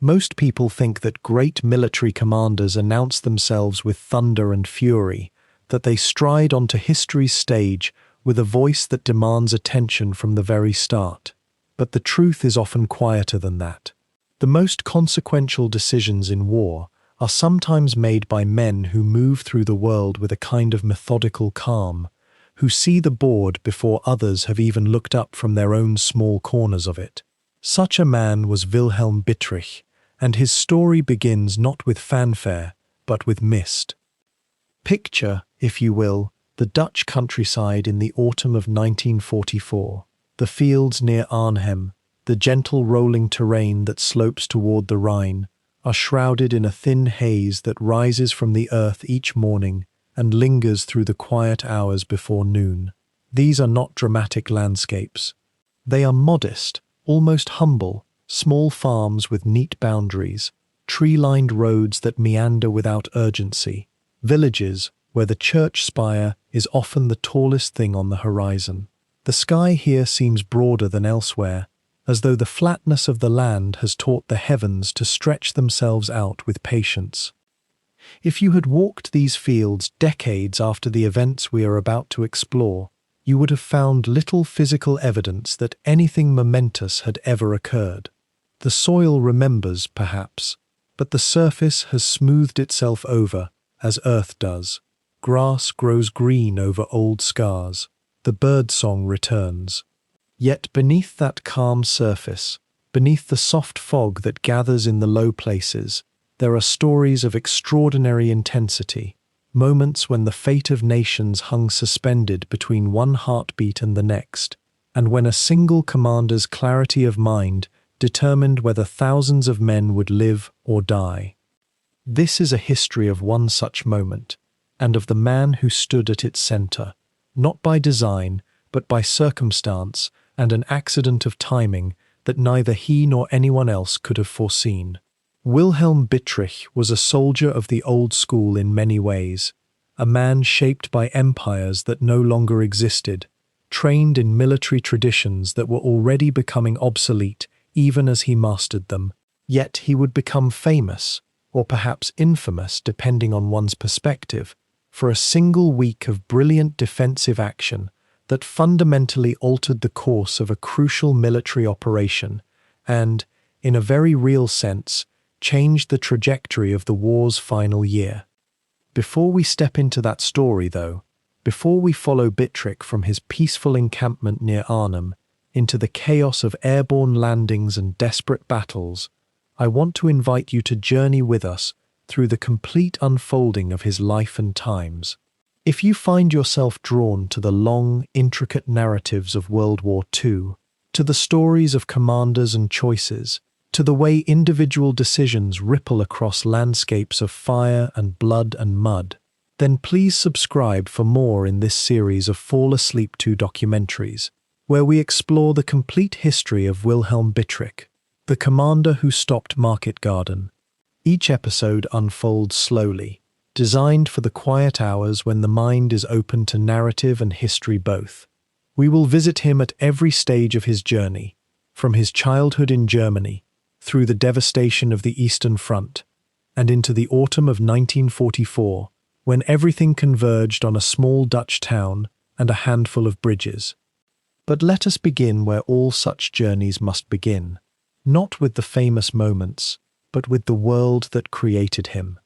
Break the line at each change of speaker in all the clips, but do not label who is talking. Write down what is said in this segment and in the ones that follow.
Most people think that great military commanders announce themselves with thunder and fury, that they stride onto history's stage with a voice that demands attention from the very start. But the truth is often quieter than that. The most consequential decisions in war are sometimes made by men who move through the world with a kind of methodical calm, who see the board before others have even looked up from their own small corners of it. Such a man was Wilhelm Bittrich, and his story begins not with fanfare, but with mist. Picture, if you will, the Dutch countryside in the autumn of 1944, the fields near Arnhem, the gentle rolling terrain that slopes toward the Rhine, are shrouded in a thin haze that rises from the earth each morning and lingers through the quiet hours before noon. These are not dramatic landscapes. They are modest, almost humble, small farms with neat boundaries, tree-lined roads that meander without urgency, villages where the church spire is often the tallest thing on the horizon. The sky here seems broader than elsewhere, as though the flatness of the land has taught the heavens to stretch themselves out with patience. If you had walked these fields decades after the events we are about to explore, you would have found little physical evidence that anything momentous had ever occurred. The soil remembers, perhaps, but the surface has smoothed itself over, as earth does. Grass grows green over old scars. The birdsong returns. Yet beneath that calm surface, beneath the soft fog that gathers in the low places, there are stories of extraordinary intensity, moments when the fate of nations hung suspended between one heartbeat and the next, and when a single commander's clarity of mind determined whether thousands of men would live or die. This is a history of one such moment, and of the man who stood at its center, not by design, but by circumstance and an accident of timing that neither he nor anyone else could have foreseen. Wilhelm Bittrich was a soldier of the old school in many ways, a man shaped by empires that no longer existed, trained in military traditions that were already becoming obsolete even as he mastered them. Yet he would become famous, or perhaps infamous depending on one's perspective, for a single week of brilliant defensive action that fundamentally altered the course of a crucial military operation and, in a very real sense, changed the trajectory of the war's final year. Before we step into that story, though, before we follow Bittrich from his peaceful encampment near Arnhem into the chaos of airborne landings and desperate battles, I want to invite you to journey with us through the complete unfolding of his life and times. If you find yourself drawn to the long, intricate narratives of World War II, to the stories of commanders and choices, to the way individual decisions ripple across landscapes of fire and blood and mud, then please subscribe for more in this series of Fall Asleep to documentaries, where we explore the complete history of Wilhelm Bittrich, the commander who stopped Market Garden. Each episode unfolds slowly, designed for the quiet hours when the mind is open to narrative and history both. We will visit him at every stage of his journey, from his childhood in Germany, through the devastation of the Eastern Front, and into the autumn of 1944, when everything converged on a small Dutch town and a handful of bridges. But let us begin where all such journeys must begin, not with the famous moments, but with the world that created him.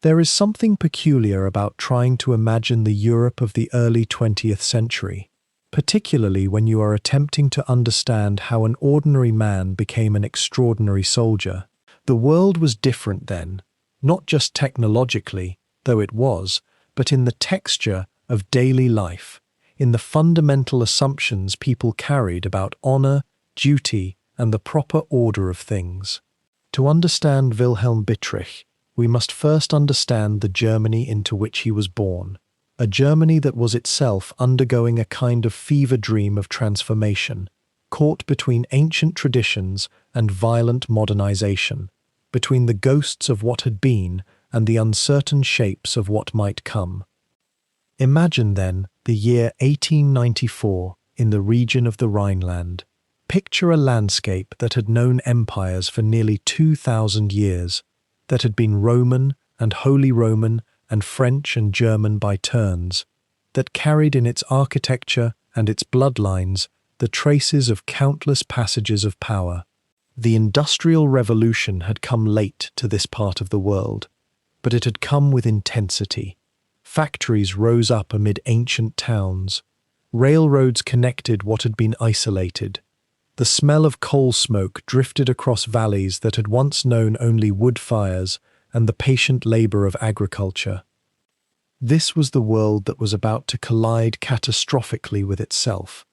There is something peculiar about trying to imagine the Europe of the early 20th century, particularly when you are attempting to understand how an ordinary man became an extraordinary soldier. The world was different then, not just technologically, though it was, but in the texture of daily life, in the fundamental assumptions people carried about honor, duty, and the proper order of things. To understand Wilhelm Bittrich, we must first understand the Germany into which he was born, a Germany that was itself undergoing a kind of fever dream of transformation, caught between ancient traditions and violent modernization, between the ghosts of what had been and the uncertain shapes of what might come. Imagine, then, the year 1894 in the region of the Rhineland. Picture a landscape that had known empires for nearly 2,000 years, that had been Roman and Holy Roman and French and German by turns, that carried in its architecture and its bloodlines the traces of countless passages of power. The Industrial Revolution had come late to this part of the world, but it had come with intensity. Factories rose up amid ancient towns. Railroads connected what had been isolated. The smell of coal smoke drifted across valleys that had once known only wood fires and the patient labor of agriculture. This was the world that was about to collide catastrophically with itself.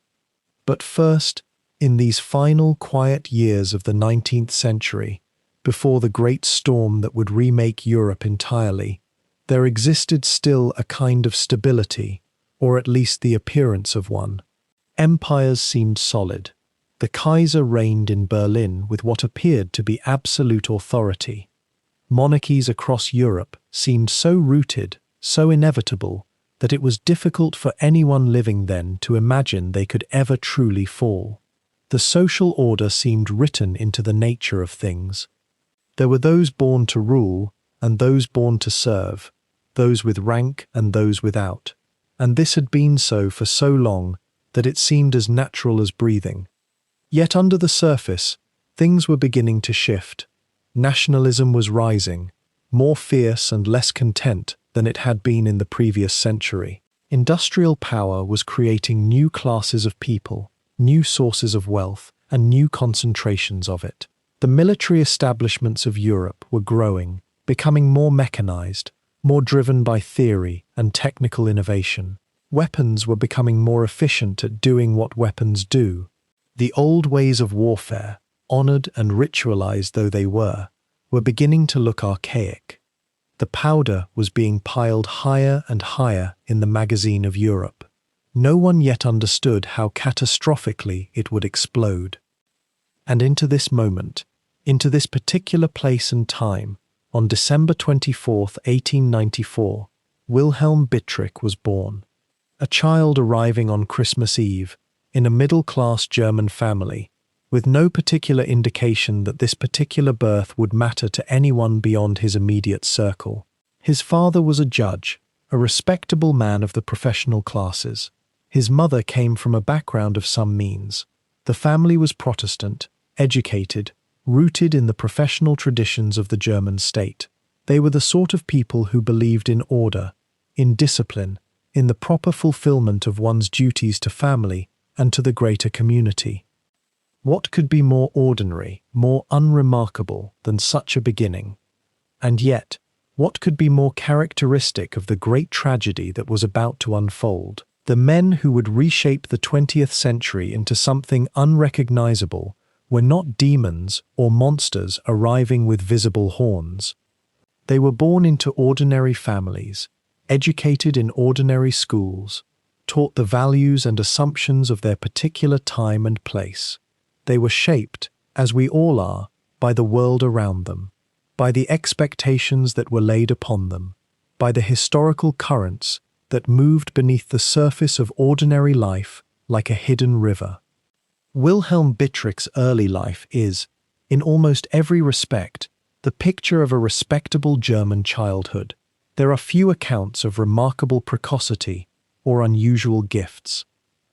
But first, in these final quiet years of the 19th century, before the great storm that would remake Europe entirely, there existed still a kind of stability, or at least the appearance of one. Empires seemed solid. The Kaiser reigned in Berlin with what appeared to be absolute authority. Monarchies across Europe seemed so rooted, so inevitable, that it was difficult for anyone living then to imagine they could ever truly fall. The social order seemed written into the nature of things. There were those born to rule and those born to serve, those with rank and those without, and this had been so for so long that it seemed as natural as breathing. Yet under the surface, things were beginning to shift. Nationalism was rising, more fierce and less content than it had been in the previous century. Industrial power was creating new classes of people, new sources of wealth, and new concentrations of it. The military establishments of Europe were growing, becoming more mechanized, more driven by theory and technical innovation. Weapons were becoming more efficient at doing what weapons do. The old ways of warfare, honored and ritualized though they were beginning to look archaic. The powder was being piled higher and higher in the magazine of Europe. No one yet understood how catastrophically it would explode. And into this moment, into this particular place and time, on December 24th, 1894, Wilhelm Bittrich was born. A child arriving on Christmas Eve, in a middle-class German family, with no particular indication that this particular birth would matter to anyone beyond his immediate circle. His father was a judge, a respectable man of the professional classes. His mother came from a background of some means. The family was Protestant, educated, rooted in the professional traditions of the German state. They were the sort of people who believed in order, in discipline, in the proper fulfillment of one's duties to family and to the greater community. What could be more ordinary, more unremarkable than such a beginning? And yet, what could be more characteristic of the great tragedy that was about to unfold? The men who would reshape the 20th century into something unrecognizable were not demons or monsters arriving with visible horns. They were born into ordinary families, educated in ordinary schools, taught the values and assumptions of their particular time and place. They were shaped, as we all are, by the world around them, by the expectations that were laid upon them, by the historical currents that moved beneath the surface of ordinary life like a hidden river. Wilhelm Bittrich's early life is, in almost every respect, the picture of a respectable German childhood. There are few accounts of remarkable precocity or unusual gifts.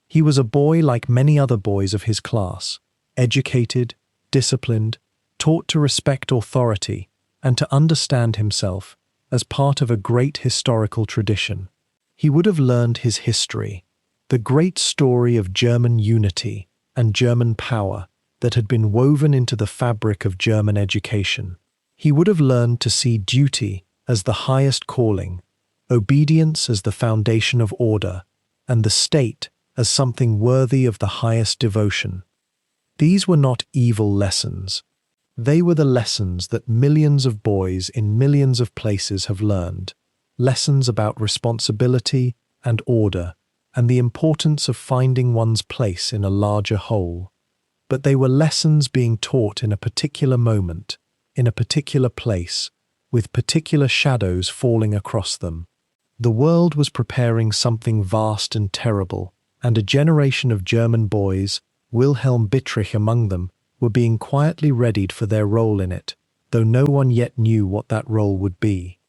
He was a boy like many other boys of his class, educated, disciplined, taught to respect authority and to understand himself as part of a great historical tradition. He would have learned his history, the great story of German unity and German power that had been woven into the fabric of German education. He would have learned to see duty as the highest calling, obedience as the foundation of order, and the state as something worthy of the highest devotion. These were not evil lessons. They were the lessons that millions of boys in millions of places have learned, lessons about responsibility and order and the importance of finding one's place in a larger whole. But they were lessons being taught in a particular moment, in a particular place, with particular shadows falling across them. The world was preparing something vast and terrible, and a generation of German boys, Wilhelm Bittrich among them, were being quietly readied for their role in it, though no one yet knew what that role would be.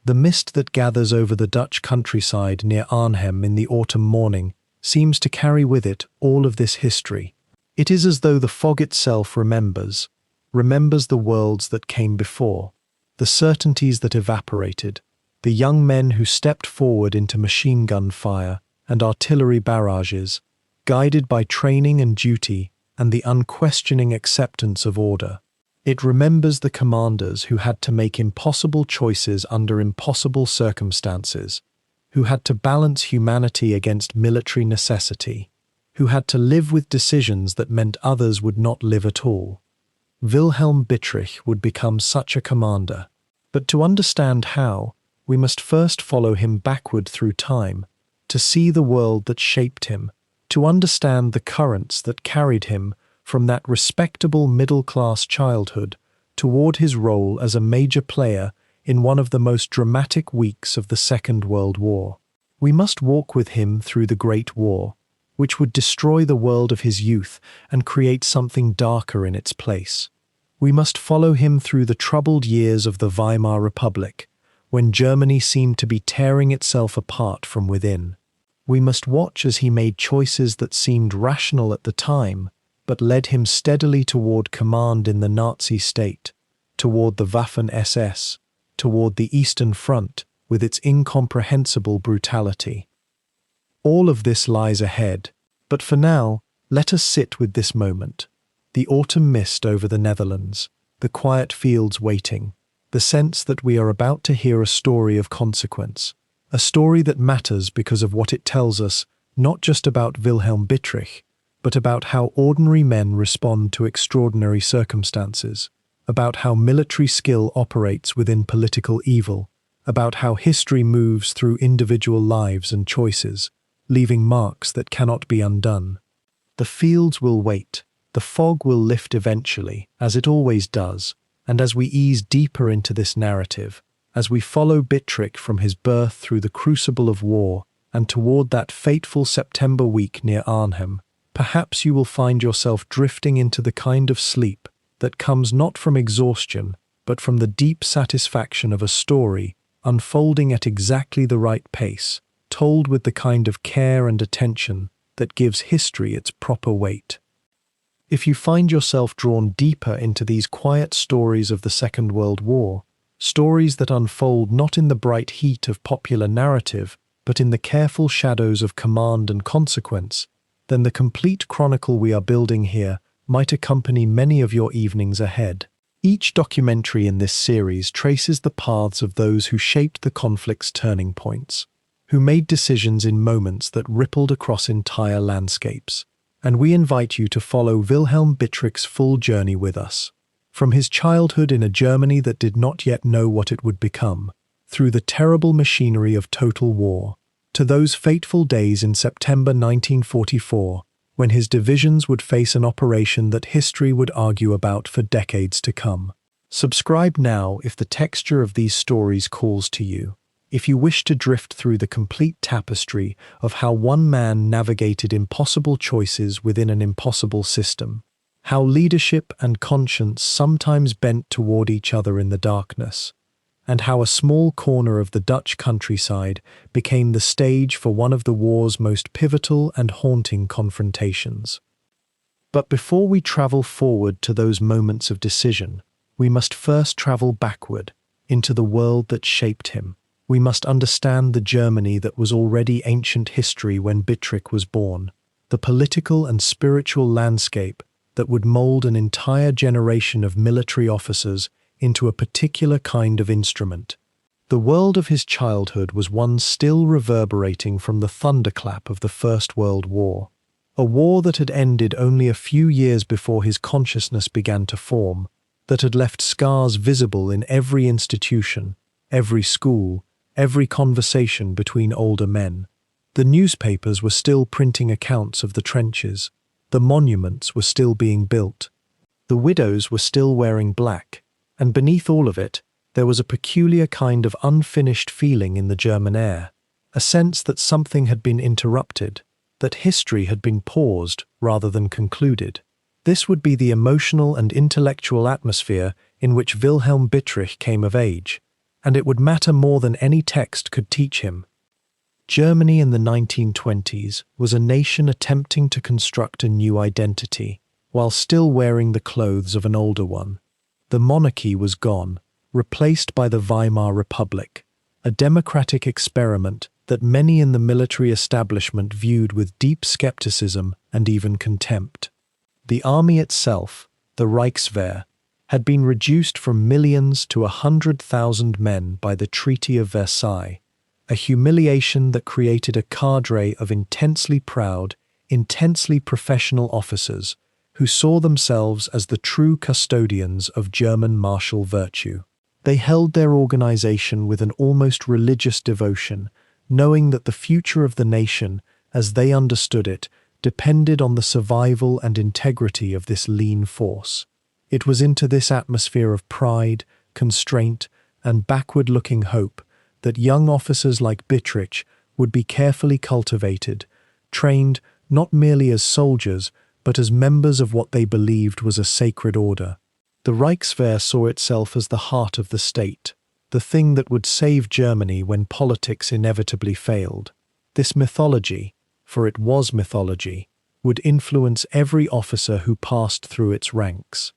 The mist that gathers over the Dutch countryside near Arnhem in the autumn morning seems to carry with it all of this history. It is as though the fog itself remembers the worlds that came before, the certainties that evaporated, the young men who stepped forward into machine gun fire and artillery barrages, guided by training and duty and the unquestioning acceptance of order. It remembers the commanders who had to make impossible choices under impossible circumstances, who had to balance humanity against military necessity, who had to live with decisions that meant others would not live at all. Wilhelm Bittrich would become such a commander. But to understand how, we must first follow him backward through time, to see the world that shaped him, to understand the currents that carried him from that respectable middle-class childhood toward his role as a major player in one of the most dramatic weeks of the Second World War. We must walk with him through the Great War, which would destroy the world of his youth and create something darker in its place. We must follow him through the troubled years of the Weimar Republic, when Germany seemed to be tearing itself apart from within. We must watch as he made choices that seemed rational at the time, but led him steadily toward command in the Nazi state, toward the Waffen-SS, toward the Eastern Front with its incomprehensible brutality. All of this lies ahead, but for now, let us sit with this moment. The autumn mist over the Netherlands, the quiet fields waiting, the sense that we are about to hear a story of consequence, a story that matters because of what it tells us, not just about Wilhelm Bittrich, but about how ordinary men respond to extraordinary circumstances, about how military skill operates within political evil, about how history moves through individual lives and choices, leaving marks that cannot be undone. The fields will wait, the fog will lift eventually, as it always does, and as we ease deeper into this narrative, as we follow Bittrich from his birth through the crucible of war and toward that fateful September week near Arnhem, perhaps you will find yourself drifting into the kind of sleep that comes not from exhaustion, but from the deep satisfaction of a story unfolding at exactly the right pace, told with the kind of care and attention that gives history its proper weight. If you find yourself drawn deeper into these quiet stories of the Second World War, stories that unfold not in the bright heat of popular narrative, but in the careful shadows of command and consequence, then the complete chronicle we are building here might accompany many of your evenings ahead. Each documentary in this series traces the paths of those who shaped the conflict's turning points, who made decisions in moments that rippled across entire landscapes. And we invite you to follow Wilhelm Bittrich's full journey with us, from his childhood in a Germany that did not yet know what it would become, through the terrible machinery of total war, to those fateful days in September 1944, when his divisions would face an operation that history would argue about for decades to come. Subscribe now if the texture of these stories calls to you, if you wish to drift through the complete tapestry of how one man navigated impossible choices within an impossible system, how leadership and conscience sometimes bent toward each other in the darkness, and how a small corner of the Dutch countryside became the stage for one of the war's most pivotal and haunting confrontations. But before we travel forward to those moments of decision, we must first travel backward into the world that shaped him. We must understand the Germany that was already ancient history when Bittrich was born, the political and spiritual landscape that would mold an entire generation of military officers into a particular kind of instrument. The world of his childhood was one still reverberating from the thunderclap of the First World War, a war that had ended only a few years before his consciousness began to form, that had left scars visible in every institution, every school, every conversation between older men. The newspapers were still printing accounts of the trenches, the monuments were still being built, the widows were still wearing black, and beneath all of it, there was a peculiar kind of unfinished feeling in the German air, a sense that something had been interrupted, that history had been paused rather than concluded. This would be the emotional and intellectual atmosphere in which Wilhelm Bittrich came of age, and it would matter more than any text could teach him. Germany in the 1920s was a nation attempting to construct a new identity, while still wearing the clothes of an older one. The monarchy was gone, replaced by the Weimar Republic, a democratic experiment that many in the military establishment viewed with deep skepticism and even contempt. The army itself, the Reichswehr, had been reduced from millions to 100,000 men by the Treaty of Versailles, a humiliation that created a cadre of intensely proud, intensely professional officers who saw themselves as the true custodians of German martial virtue. They held their organization with an almost religious devotion, knowing that the future of the nation, as they understood it, depended on the survival and integrity of this lean force. It was into this atmosphere of pride, constraint, and backward-looking hope that young officers like Bittrich would be carefully cultivated, trained not merely as soldiers, but as members of what they believed was a sacred order. The Reichswehr saw itself as the heart of the state, the thing that would save Germany when politics inevitably failed. This mythology, for it was mythology, would influence every officer who passed through its ranks.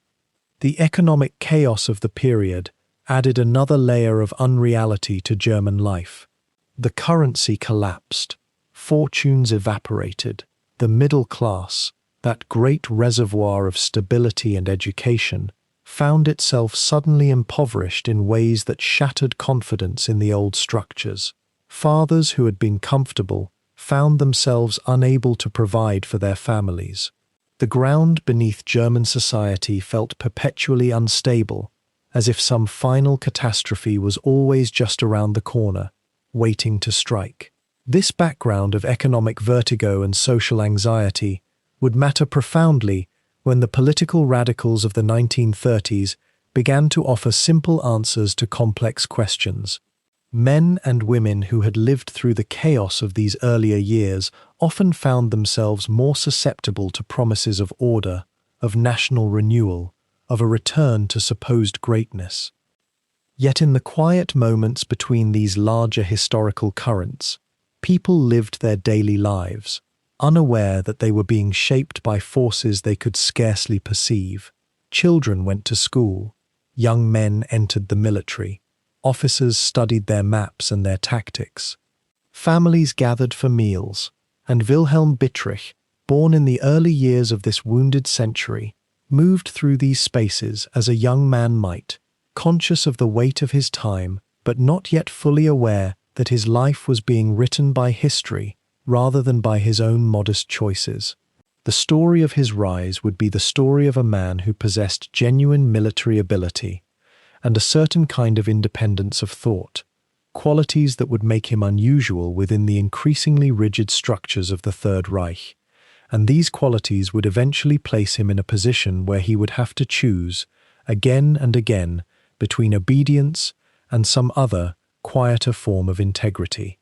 The economic chaos of the period added another layer of unreality to German life. The currency collapsed, fortunes evaporated, the middle class, that great reservoir of stability and education, found itself suddenly impoverished in ways that shattered confidence in the old structures. Fathers who had been comfortable found themselves unable to provide for their families. The ground beneath German society felt perpetually unstable, as if some final catastrophe was always just around the corner, waiting to strike. This background of economic vertigo and social anxiety would matter profoundly when the political radicals of the 1930s began to offer simple answers to complex questions. Men and women who had lived through the chaos of these earlier years often found themselves more susceptible to promises of order, of national renewal, of a return to supposed greatness. Yet in the quiet moments between these larger historical currents, people lived their daily lives, unaware that they were being shaped by forces they could scarcely perceive. Children went to school, young men entered the military, officers studied their maps and their tactics. Families gathered for meals, and Wilhelm Bittrich, born in the early years of this wounded century, moved through these spaces as a young man might, conscious of the weight of his time, but not yet fully aware that his life was being written by history rather than by his own modest choices. The story of his rise would be the story of a man who possessed genuine military ability and a certain kind of independence of thought, qualities that would make him unusual within the increasingly rigid structures of the Third Reich, and these qualities would eventually place him in a position where he would have to choose, again and again, between obedience and some other, quieter form of integrity.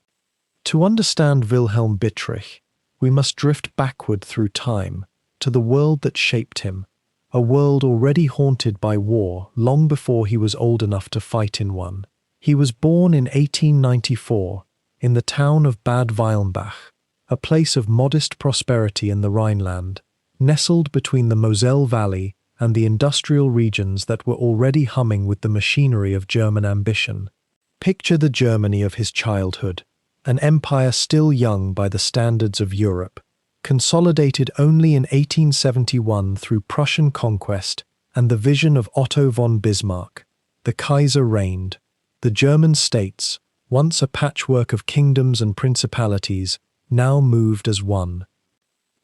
To understand Wilhelm Bittrich, we must drift backward through time to the world that shaped him, a world already haunted by war long before he was old enough to fight in one. He was born in 1894 in the town of Bad Weilenbach, a place of modest prosperity in the Rhineland, nestled between the Moselle Valley and the industrial regions that were already humming with the machinery of German ambition. Picture the Germany of his childhood, an empire still young by the standards of Europe, consolidated only in 1871 through Prussian conquest and the vision of Otto von Bismarck. The Kaiser reigned. The German states, once a patchwork of kingdoms and principalities, now moved as one.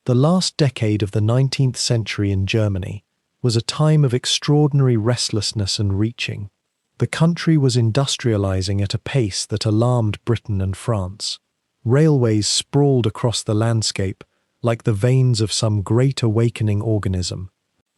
The last decade of the 19th century in Germany was a time of extraordinary restlessness and reaching. The country was industrializing at a pace that alarmed Britain and France. Railways sprawled across the landscape like the veins of some great awakening organism.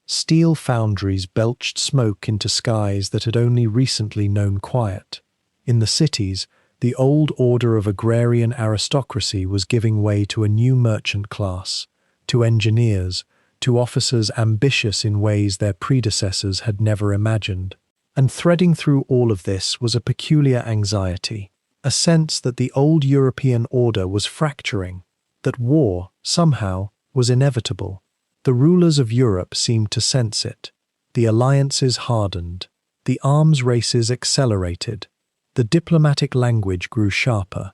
Steel foundries belched smoke into skies that had only recently known quiet. In the cities, the old order of agrarian aristocracy was giving way to a new merchant class, to engineers, to officers ambitious in ways their predecessors had never imagined. And threading through all of this was a peculiar anxiety, a sense that the old European order was fracturing, that war, somehow, was inevitable. The rulers of Europe seemed to sense it. The alliances hardened. The arms races accelerated. The diplomatic language grew sharper.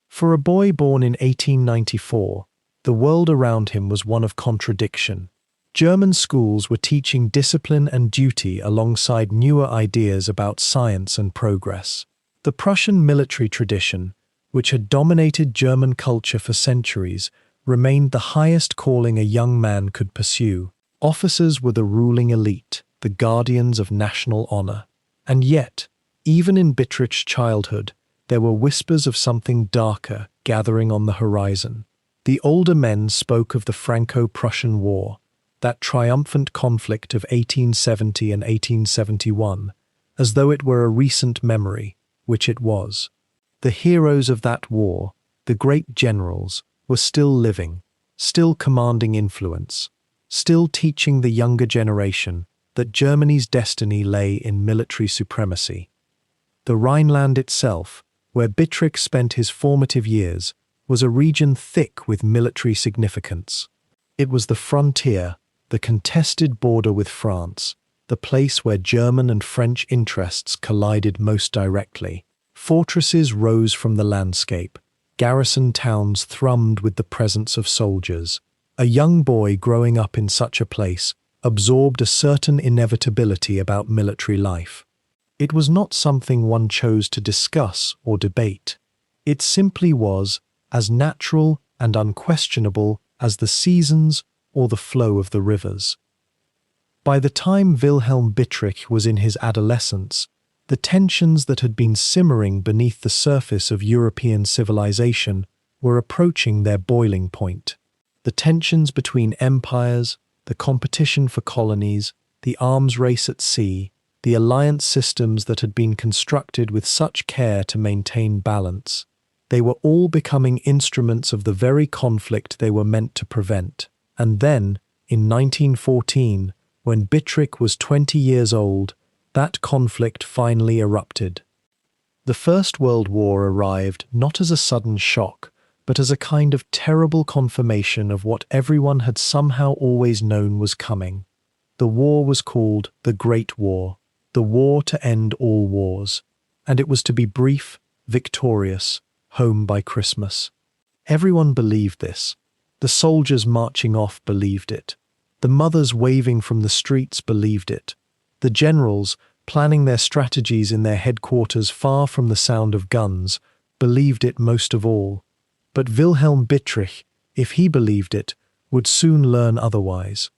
For a boy born in 1894, the world around him was one of contradiction. German schools were teaching discipline and duty alongside newer ideas about science and progress. The Prussian military tradition, which had dominated German culture for centuries, remained the highest calling a young man could pursue. Officers were the ruling elite, the guardians of national honor. And yet, even in Bittrich's childhood, there were whispers of something darker gathering on the horizon. The older men spoke of the Franco-Prussian War, that triumphant conflict of 1870 and 1871, as though it were a recent memory, which it was. The heroes of that war, the great generals, were still living, still commanding influence, still teaching the younger generation that Germany's destiny lay in military supremacy. The Rhineland itself, where Bittrich spent his formative years, was a region thick with military significance. It was the frontier, the contested border with France, the place where German and French interests collided most directly. Fortresses rose from the landscape. Garrison towns thrummed with the presence of soldiers. A young boy growing up in such a place absorbed a certain inevitability about military life. It was not something one chose to discuss or debate. It simply was as natural and unquestionable as the seasons or the flow of the rivers. By the time Wilhelm Bittrich was in his adolescence, the tensions that had been simmering beneath the surface of European civilization were approaching their boiling point. The tensions between empires, the competition for colonies, the arms race at sea, the alliance systems that had been constructed with such care to maintain balance, they were all becoming instruments of the very conflict they were meant to prevent. And then, in 1914, when Bittrich was 20 years old, that conflict finally erupted. The First World War arrived not as a sudden shock, but as a kind of terrible confirmation of what everyone had somehow always known was coming. The war was called the Great War, the war to end all wars, and it was to be brief, victorious, home by Christmas. Everyone believed this. The soldiers marching off believed it. The mothers waving from the streets believed it. The generals, planning their strategies in their headquarters far from the sound of guns, believed it most of all. But Wilhelm Bittrich, if he believed it, would soon learn otherwise.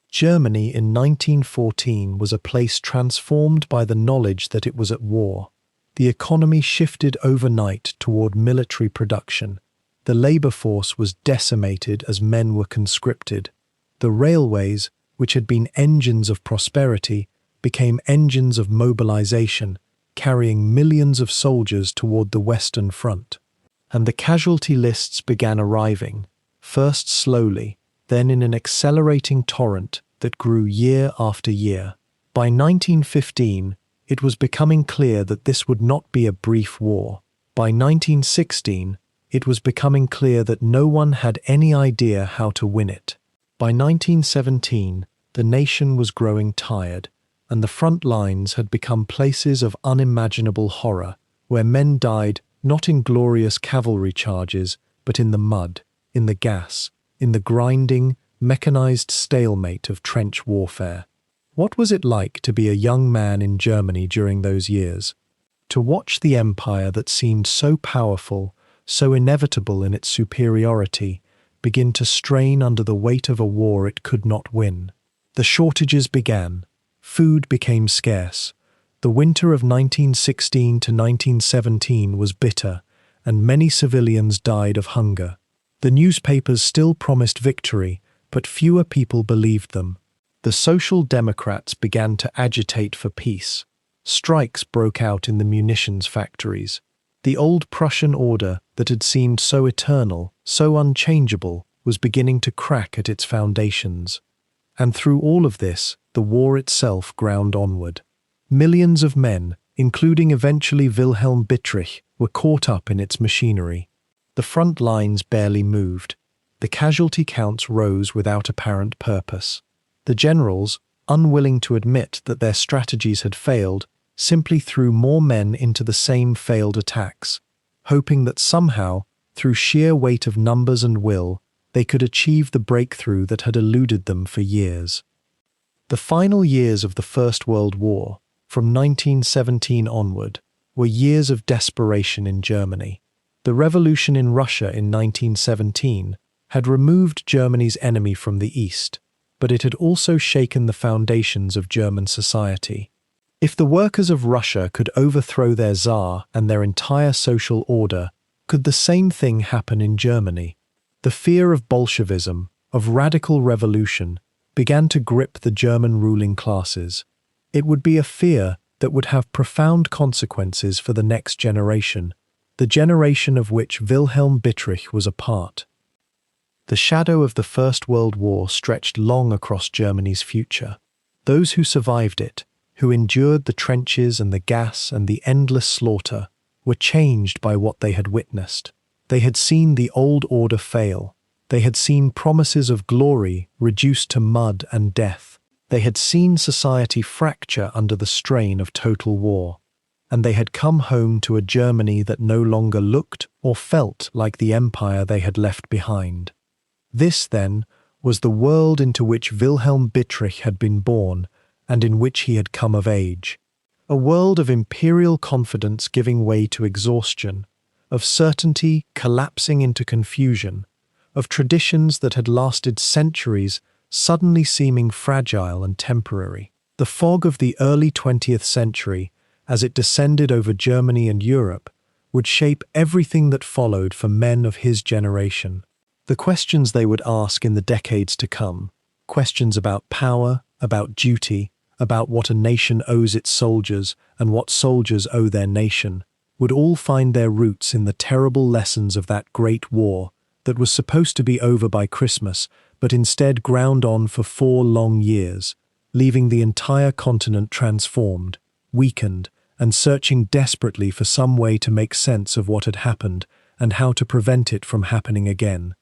Germany in 1914 was a place transformed by the knowledge that it was at war. The economy shifted overnight toward military production. The labor force was decimated as men were conscripted. The railways, which had been engines of prosperity, became engines of mobilization, carrying millions of soldiers toward the Western Front. And the casualty lists began arriving, first slowly, then in an accelerating torrent that grew year after year. By 1915, it was becoming clear that this would not be a brief war. By 1916, it was becoming clear that no one had any idea how to win it. By 1917, the nation was growing tired, and the front lines had become places of unimaginable horror, where men died not in glorious cavalry charges, but in the mud, in the gas, in the grinding, mechanized stalemate of trench warfare. What was it like to be a young man in Germany during those years? To watch the empire that seemed so powerful, so inevitable in its superiority, begin to strain under the weight of a war it could not win. The shortages began. Food became scarce. The winter of 1916 to 1917 was bitter, and many civilians died of hunger. The newspapers still promised victory, but fewer people believed them. The Social Democrats began to agitate for peace. Strikes broke out in the munitions factories. The old Prussian order that had seemed so eternal, so unchangeable, was beginning to crack at its foundations. And through all of this, the war itself ground onward. Millions of men, including eventually Wilhelm Bittrich, were caught up in its machinery. The front lines barely moved. The casualty counts rose without apparent purpose. The generals, unwilling to admit that their strategies had failed, simply threw more men into the same failed attacks, hoping that somehow, through sheer weight of numbers and will, they could achieve the breakthrough that had eluded them for years. The final years of the First World War, from 1917 onward, were years of desperation in Germany. The revolution in Russia in 1917 had removed Germany's enemy from the east, but it had also shaken the foundations of German society. If the workers of Russia could overthrow their Tsar and their entire social order, could the same thing happen in Germany? The fear of Bolshevism, of radical revolution, began to grip the German ruling classes. It would be a fear that would have profound consequences for the next generation, the generation of which Wilhelm Bittrich was a part. The shadow of the First World War stretched long across Germany's future. Those who survived it, who endured the trenches and the gas and the endless slaughter, were changed by what they had witnessed. They had seen the old order fail. They had seen promises of glory reduced to mud and death. They had seen society fracture under the strain of total war. And they had come home to a Germany that no longer looked or felt like the empire they had left behind. This, then, was the world into which Wilhelm Bittrich had been born and in which he had come of age. A world of imperial confidence giving way to exhaustion, of certainty collapsing into confusion, of traditions that had lasted centuries suddenly seeming fragile and temporary. The fog of the early 20th century, as it descended over Germany and Europe, would shape everything that followed for men of his generation. The questions they would ask in the decades to come, questions about power, about duty, about what a nation owes its soldiers and what soldiers owe their nation, would all find their roots in the terrible lessons of that great war that was supposed to be over by Christmas, but instead ground on for 4 long years, leaving the entire continent transformed, weakened, and searching desperately for some way to make sense of what had happened and how to prevent it from happening again.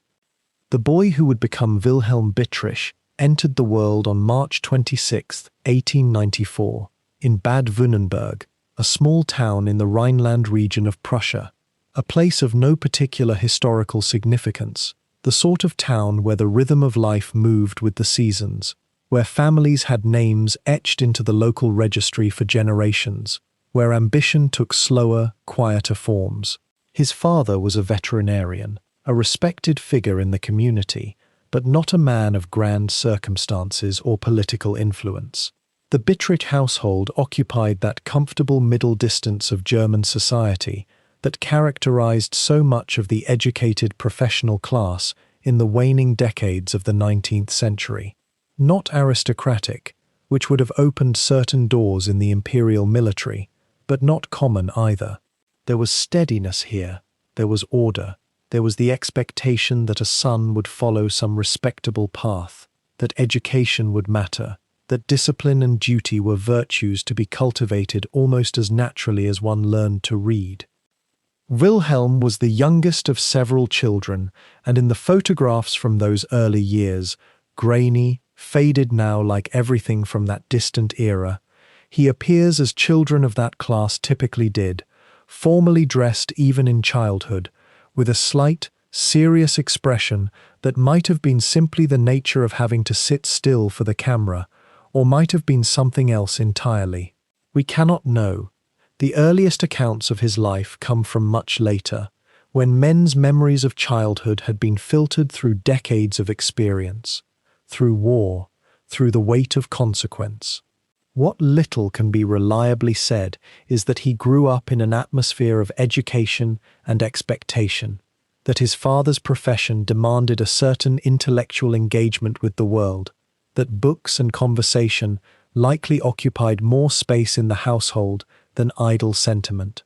The boy who would become Wilhelm Bittrich entered the world on March 26, 1894, in Bad Wünnenberg, a small town in the Rhineland region of Prussia, a place of no particular historical significance, the sort of town where the rhythm of life moved with the seasons, where families had names etched into the local registry for generations, where ambition took slower, quieter forms. His father was a veterinarian, a respected figure in the community, but not a man of grand circumstances or political influence. The Bittrich household occupied that comfortable middle distance of German society that characterized so much of the educated professional class in the waning decades of the 19th century. Not aristocratic, which would have opened certain doors in the imperial military, but not common either. There was steadiness here, there was order, there was the expectation that a son would follow some respectable path, that education would matter, that discipline and duty were virtues to be cultivated almost as naturally as one learned to read. Wilhelm was the youngest of several children, and in the photographs from those early years, grainy, faded now like everything from that distant era, he appears as children of that class typically did, formally dressed even in childhood, with a slight, serious expression that might have been simply the nature of having to sit still for the camera, or might have been something else entirely. We cannot know. The earliest accounts of his life come from much later, when men's memories of childhood had been filtered through decades of experience, through war, through the weight of consequence. What little can be reliably said is that he grew up in an atmosphere of education and expectation, that his father's profession demanded a certain intellectual engagement with the world, that books and conversation likely occupied more space in the household than idle sentiment.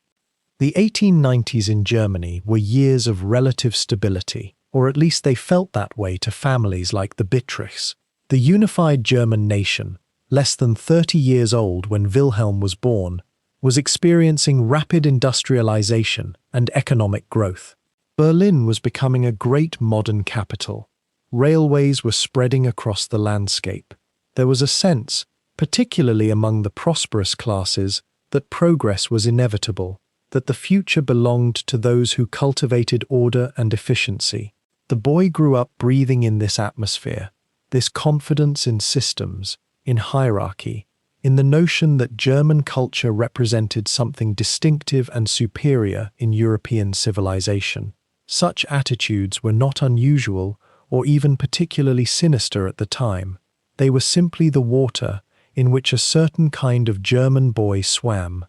The 1890s in Germany were years of relative stability, or at least they felt that way to families like the Bittrichs. The unified German nation, less than 30 years old when Wilhelm was born, was experiencing rapid industrialization and economic growth. Berlin was becoming a great modern capital. Railways were spreading across the landscape. There was a sense, particularly among the prosperous classes, that progress was inevitable, that the future belonged to those who cultivated order and efficiency. The boy grew up breathing in this atmosphere, this confidence in systems, in hierarchy, in the notion that German culture represented something distinctive and superior in European civilization. Such attitudes were not unusual or even particularly sinister at the time. They were simply the water in which a certain kind of German boy swam.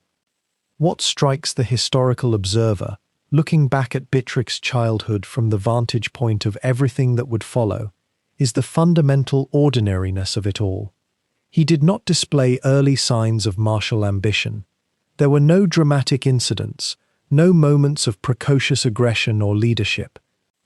What strikes the historical observer, looking back at Bittrich's childhood from the vantage point of everything that would follow, is the fundamental ordinariness of it all. He did not display early signs of martial ambition. There were no dramatic incidents, no moments of precocious aggression or leadership.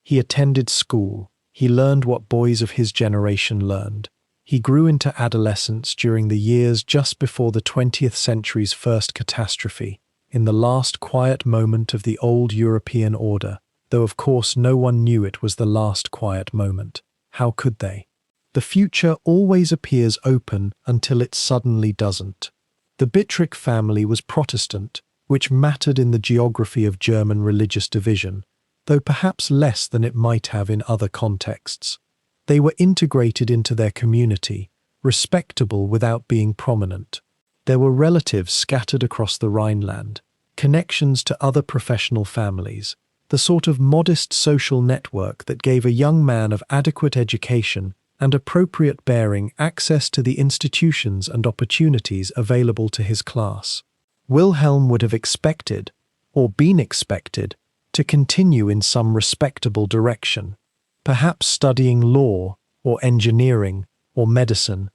He attended school. He learned what boys of his generation learned. He grew into adolescence during the years just before the 20th century's first catastrophe, in the last quiet moment of the old European order, though of course no one knew it was the last quiet moment. How could they? The future always appears open until it suddenly doesn't. The Bittrich family was Protestant, which mattered in the geography of German religious division, though perhaps less than it might have in other contexts. They were integrated into their community, respectable without being prominent. There were relatives scattered across the Rhineland, connections to other professional families, the sort of modest social network that gave a young man of adequate education and appropriate bearing access to the institutions and opportunities available to his class. Wilhelm would have expected, or been expected, to continue in some respectable direction, perhaps studying law, or engineering, or medicine,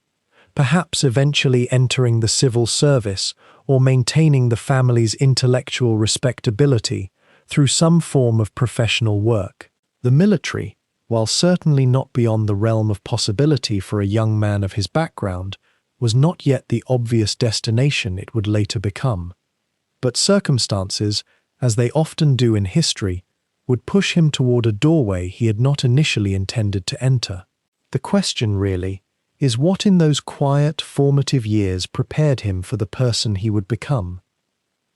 perhaps eventually entering the civil service or maintaining the family's intellectual respectability through some form of professional work. The military, while certainly not beyond the realm of possibility for a young man of his background, was not yet the obvious destination it would later become. But circumstances, as they often do in history, would push him toward a doorway he had not initially intended to enter. The question, really, is what in those quiet, formative years prepared him for the person he would become?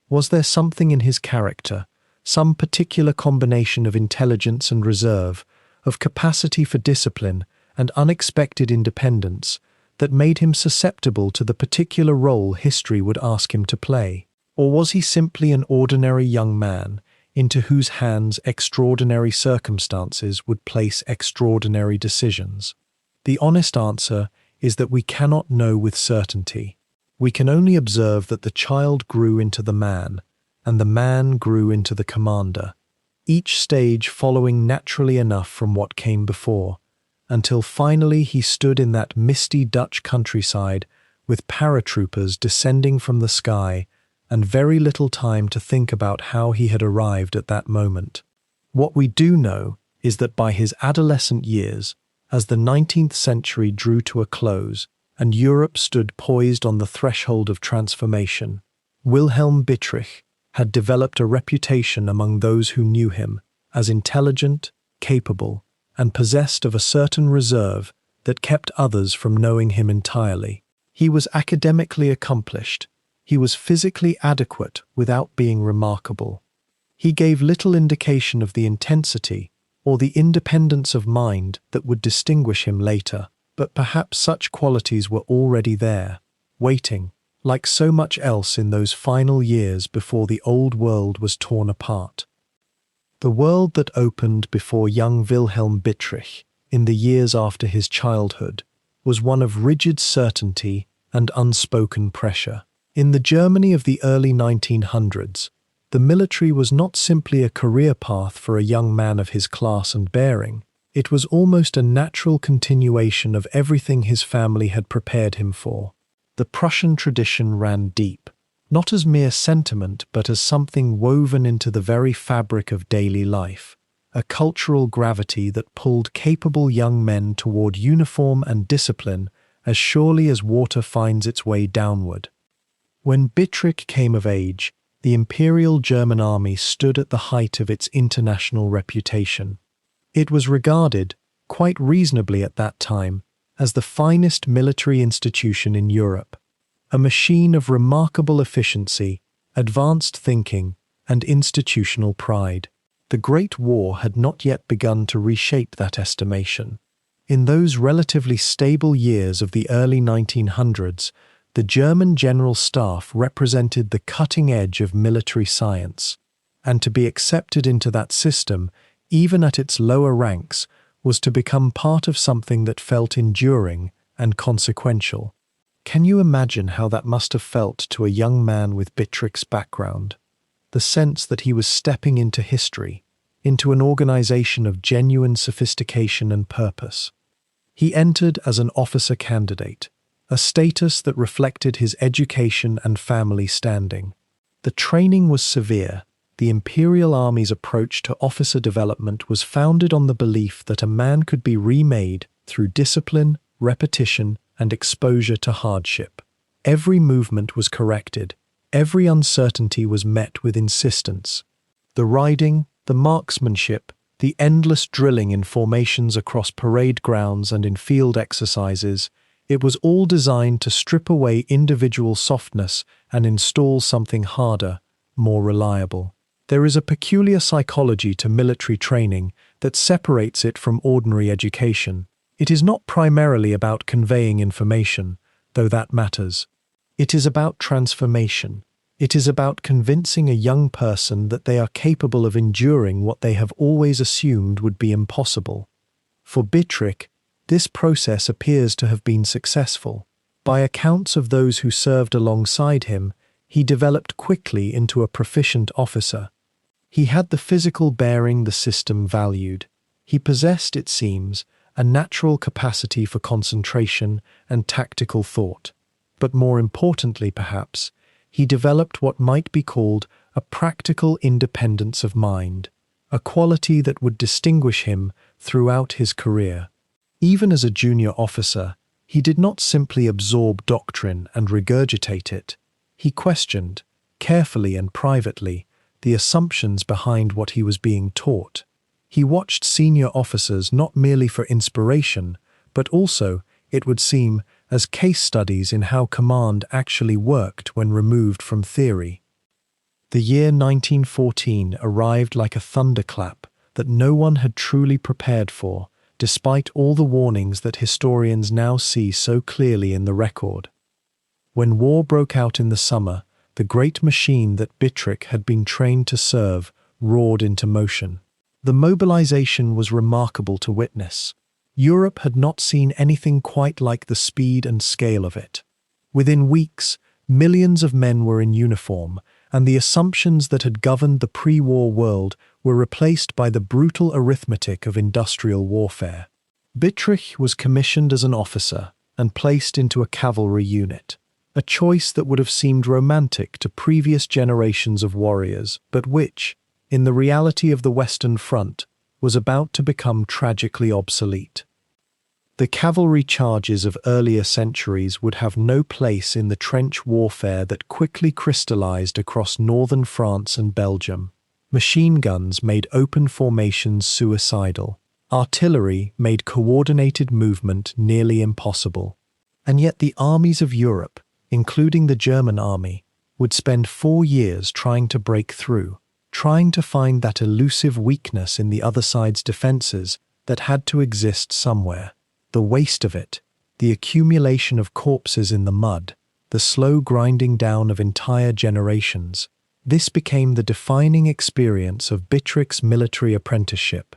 Was there something in his character, some particular combination of intelligence and reserve, of capacity for discipline and unexpected independence, that made him susceptible to the particular role history would ask him to play? Or was he simply an ordinary young man into whose hands extraordinary circumstances would place extraordinary decisions? The honest answer is that we cannot know with certainty. We can only observe that the child grew into the man, and the man grew into the commander, each stage following naturally enough from what came before, until finally he stood in that misty Dutch countryside with paratroopers descending from the sky and very little time to think about how he had arrived at that moment. What we do know is that by his adolescent years, as the 19th century drew to a close and Europe stood poised on the threshold of transformation, Wilhelm Bittrich had developed a reputation among those who knew him as intelligent, capable, and possessed of a certain reserve that kept others from knowing him entirely. He was academically accomplished. He was physically adequate without being remarkable. He gave little indication of the intensity or the independence of mind that would distinguish him later, but perhaps such qualities were already there, waiting, like so much else in those final years before the old world was torn apart. The world that opened before young Wilhelm Bittrich in the years after his childhood was one of rigid certainty and unspoken pressure. In the Germany of the early 1900s, the military was not simply a career path for a young man of his class and bearing. It was almost a natural continuation of everything his family had prepared him for. The Prussian tradition ran deep, not as mere sentiment but as something woven into the very fabric of daily life, a cultural gravity that pulled capable young men toward uniform and discipline as surely as water finds its way downward. When Bittrich came of age, the Imperial German Army stood at the height of its international reputation. It was regarded, quite reasonably at that time, as the finest military institution in Europe, a machine of remarkable efficiency, advanced thinking, and institutional pride. The Great War had not yet begun to reshape that estimation. In those relatively stable years of the early 1900s, the German General Staff represented the cutting edge of military science, and to be accepted into that system, even at its lower ranks, was to become part of something that felt enduring and consequential. Can you imagine how that must have felt to a young man with Bittrich's background? The sense that he was stepping into history, into an organization of genuine sophistication and purpose. He entered as an officer candidate, a status that reflected his education and family standing. The training was severe. The Imperial Army's approach to officer development was founded on the belief that a man could be remade through discipline, repetition, and exposure to hardship. Every movement was corrected. Every uncertainty was met with insistence. The riding, the marksmanship, the endless drilling in formations across parade grounds and in field exercises, it was all designed to strip away individual softness and install something harder, more reliable. There is a peculiar psychology to military training that separates it from ordinary education. It is not primarily about conveying information, though that matters. It is about transformation. It is about convincing a young person that they are capable of enduring what they have always assumed would be impossible. For Bittrich, this process appears to have been successful. By accounts of those who served alongside him, he developed quickly into a proficient officer. He had the physical bearing the system valued. He possessed, it seems, a natural capacity for concentration and tactical thought. But more importantly, perhaps, he developed what might be called a practical independence of mind, a quality that would distinguish him throughout his career. Even as a junior officer, he did not simply absorb doctrine and regurgitate it. He questioned, carefully and privately, the assumptions behind what he was being taught. He watched senior officers not merely for inspiration, but also, it would seem, as case studies in how command actually worked when removed from theory. The year 1914 arrived like a thunderclap that no one had truly prepared for, despite all the warnings that historians now see so clearly in the record. When war broke out in the summer, the great machine that Bittrich had been trained to serve roared into motion. The mobilization was remarkable to witness. Europe had not seen anything quite like the speed and scale of it. Within weeks, millions of men were in uniform, and the assumptions that had governed the pre-war world were replaced by the brutal arithmetic of industrial warfare. Bittrich was commissioned as an officer and placed into a cavalry unit, a choice that would have seemed romantic to previous generations of warriors, but which, in the reality of the Western Front, was about to become tragically obsolete. The cavalry charges of earlier centuries would have no place in the trench warfare that quickly crystallized across northern France and Belgium. Machine guns made open formations suicidal. Artillery made coordinated movement nearly impossible. And yet the armies of Europe, including the German army, would spend 4 years trying to break through, trying to find that elusive weakness in the other side's defenses that had to exist somewhere. The waste of it, the accumulation of corpses in the mud, the slow grinding down of entire generations, this became the defining experience of Bittrich's military apprenticeship.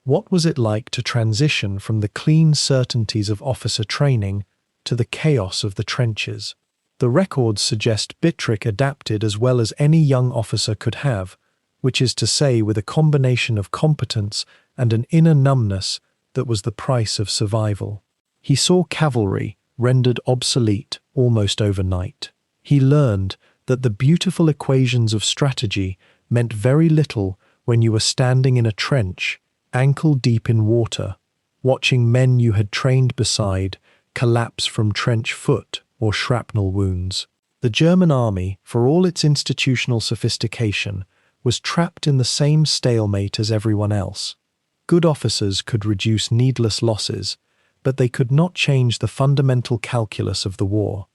What was it like to transition from the clean certainties of officer training to the chaos of the trenches? The records suggest Bittrich adapted as well as any young officer could have, which is to say with a combination of competence and an inner numbness that was the price of survival. He saw cavalry rendered obsolete almost overnight. He learned that the beautiful equations of strategy meant very little when you were standing in a trench, ankle deep in water, watching men you had trained beside collapse from trench foot or shrapnel wounds. The German army, for all its institutional sophistication, was trapped in the same stalemate as everyone else. Good officers could reduce needless losses, but they could not change the fundamental calculus of the war.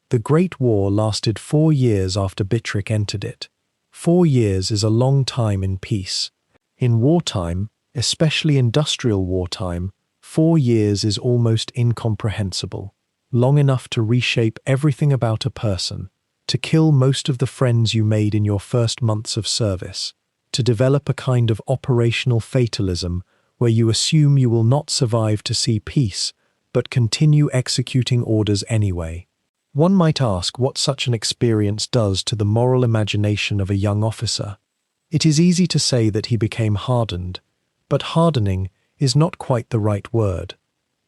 The Great War lasted 4 years after Bittrich entered it. 4 years is a long time in peace. In wartime, especially industrial wartime, 4 years is almost incomprehensible. Long enough to reshape everything about a person, to kill most of the friends you made in your first months of service, to develop a kind of operational fatalism where you assume you will not survive to see peace, but continue executing orders anyway. One might ask what such an experience does to the moral imagination of a young officer. It is easy to say that he became hardened, but hardening is not quite the right word.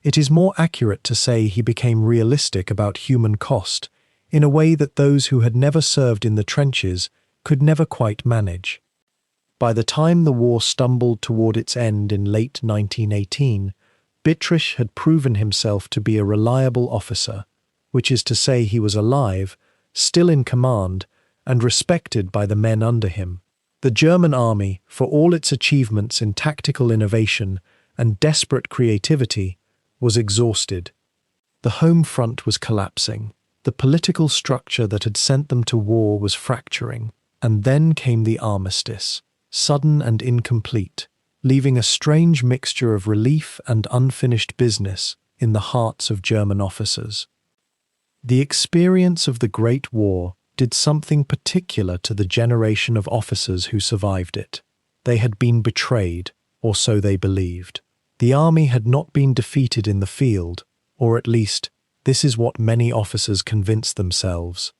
It is more accurate to say he became realistic about human cost, in a way that those who had never served in the trenches could never quite manage. By the time the war stumbled toward its end in late 1918, Bittrich had proven himself to be a reliable officer, which is to say he was alive, still in command, and respected by the men under him. The German army, for all its achievements in tactical innovation and desperate creativity, was exhausted. The home front was collapsing. The political structure that had sent them to war was fracturing. And then came the armistice, sudden and incomplete, leaving a strange mixture of relief and unfinished business in the hearts of German officers. The experience of the Great War did something particular to the generation of officers who survived it. They had been betrayed, or so they believed. The army had not been defeated in the field, or at least, this is what many officers convinced themselves.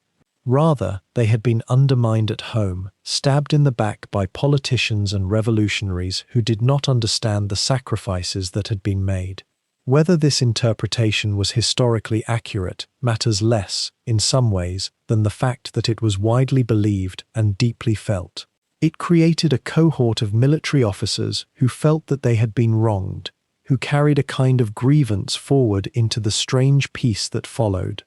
Rather, they had been undermined at home, stabbed in the back by politicians and revolutionaries who did not understand the sacrifices that had been made. Whether this interpretation was historically accurate matters less, in some ways, than the fact that it was widely believed and deeply felt. It created a cohort of military officers who felt that they had been wronged, who carried a kind of grievance forward into the strange peace that followed.